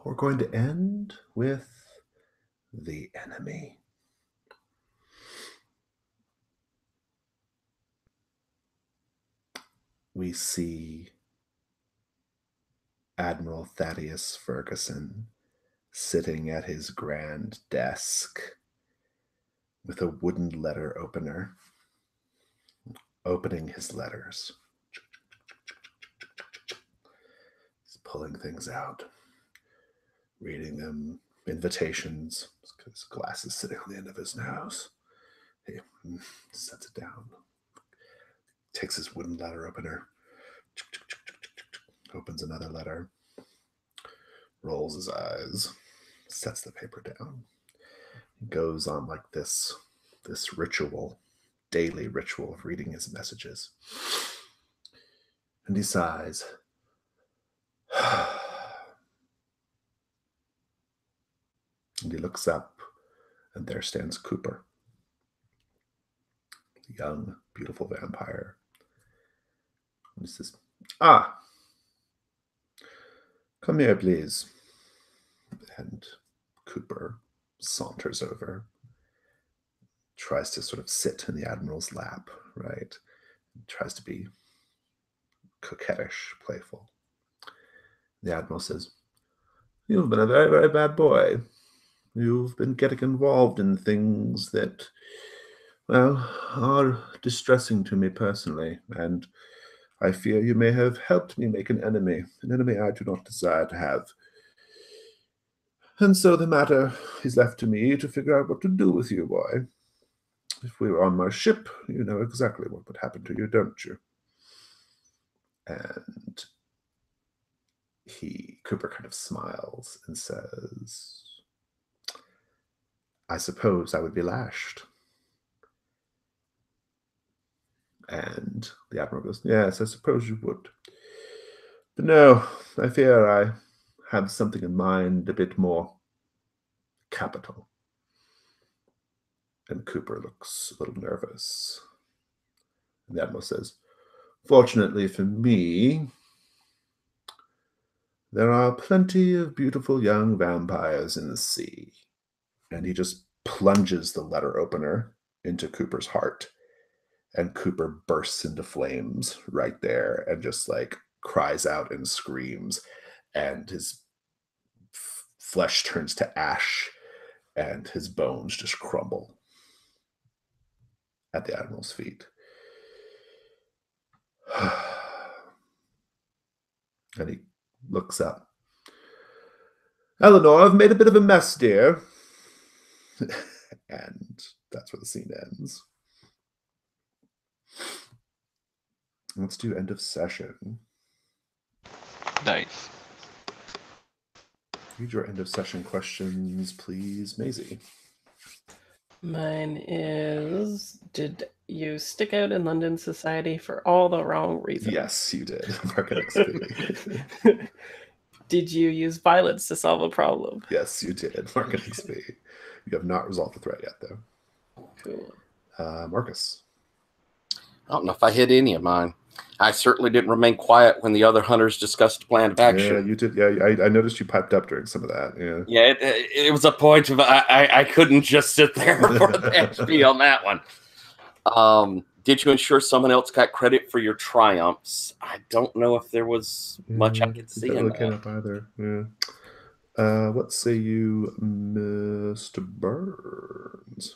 We're going to end with the enemy. We see Admiral Thaddeus Ferguson sitting at his grand desk with a wooden letter opener, opening his letters. He's pulling things out, reading them, invitations. His glasses sitting on the end of his nose. He sets it down, takes his wooden letter opener, opens another letter, rolls his eyes, sets the paper down. He goes on like this ritual, daily ritual of reading his messages. And he sighs. And he looks up, and there stands Cooper, the young, beautiful vampire, He says, "Ah, come here, please." And Cooper saunters over, tries to sort of sit in the Admiral's lap, right? Tries to be coquettish, playful. The Admiral says, "You've been a very, very bad boy. You've been getting involved in things that, well, are distressing to me personally, and I fear you may have helped me make an enemy I do not desire to have. And so the matter is left to me to figure out what to do with you, boy. If we were on my ship, you know exactly what would happen to you, don't you?" And Cooper kind of smiles and says, "I suppose I would be lashed." And the Admiral goes, "Yes, I suppose you would. But no, I fear I have something in mind a bit more capital." And Cooper looks a little nervous. And the Admiral says, "Fortunately for me, there are plenty of beautiful young vampires in the sea." And he just plunges the letter opener into Cooper's heart. And Cooper bursts into flames right there and just like cries out and screams. And his flesh turns to ash and his bones just crumble at the Admiral's feet. And he looks up. "Eleanor, I've made a bit of a mess, dear." And that's where the scene ends. Let's do end of session. Nice. Read your end of session questions, please, Maisie. Mine is, did you stick out in London society for all the wrong reasons? Yes, you did. Market XP. Did you use violence to solve a problem? Yes, you did. Market XP. You have not resolved the threat yet, though. Cool. Marcus. I don't know if I hit any of mine. I certainly didn't remain quiet when the other hunters discussed a plan of action. Yeah, you did. Yeah, I noticed you piped up during some of that. Yeah. Yeah, it was a point of I couldn't just sit there for the XP on that one. Did you ensure someone else got credit for your triumphs? I don't know if there was much I could see in that. Came up either. Yeah. What say you, Mr. Burns?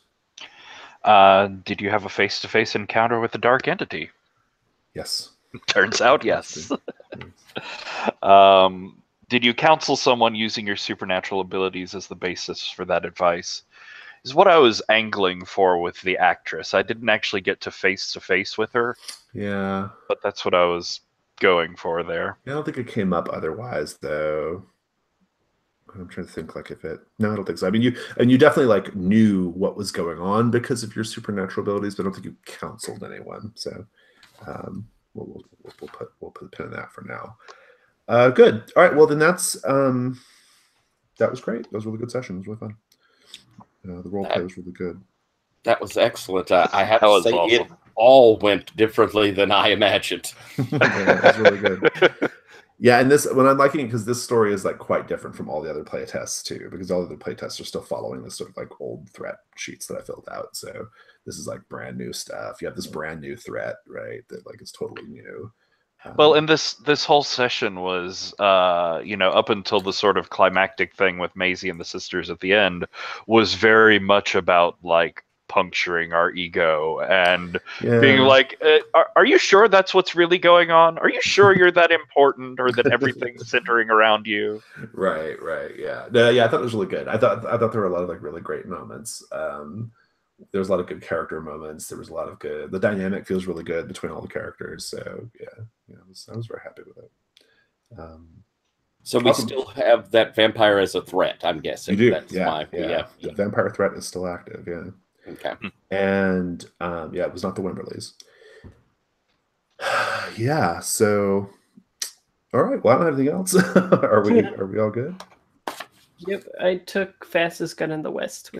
Did you have a face-to-face encounter with the dark entity? Yes. Turns out, yes. Did you counsel someone using your supernatural abilities as the basis for that advice? Is what I was angling for with the actress. I didn't actually get to face with her. Yeah. But that's what I was going for there. Yeah, I don't think it came up otherwise, though. I'm trying to think like if it. No, I don't think so. I mean, you definitely like knew what was going on because of your supernatural abilities, but I don't think you counseled anyone. So we'll put a pin in that for now. Good. All right. Well, then that was great. That was a really good session. It was really fun. The role play was really good. That was excellent. I have to say, awesome. It all went differently than I imagined. Yeah, it was really good. Yeah, and when I'm liking it because this story is like quite different from all the other play tests too, because all the other play tests are still following this sort of like old threat sheets that I filled out. So this is like brand new stuff. You have this brand new threat, right? That like is totally new. Well, and this whole session was, up until the sort of climactic thing with Maisie and the sisters at the end, was very much about like puncturing our ego and being like, are you sure that's what's really going on? Are you sure you're that important or that everything's centering around you? Right, yeah. I thought it was really good. I thought there were a lot of like really great moments. There was a lot of good character moments. There was a lot of good. The dynamic feels really good between all the characters. So I was very happy with it. So we still have that vampire as a threat. I'm guessing. You do. That's The vampire threat is still active. Yeah. Okay. And it was not the Wimberleys. Yeah. So, all right. Well, I don't have anything else. Are we all good? Yep. I took fastest gun in the West.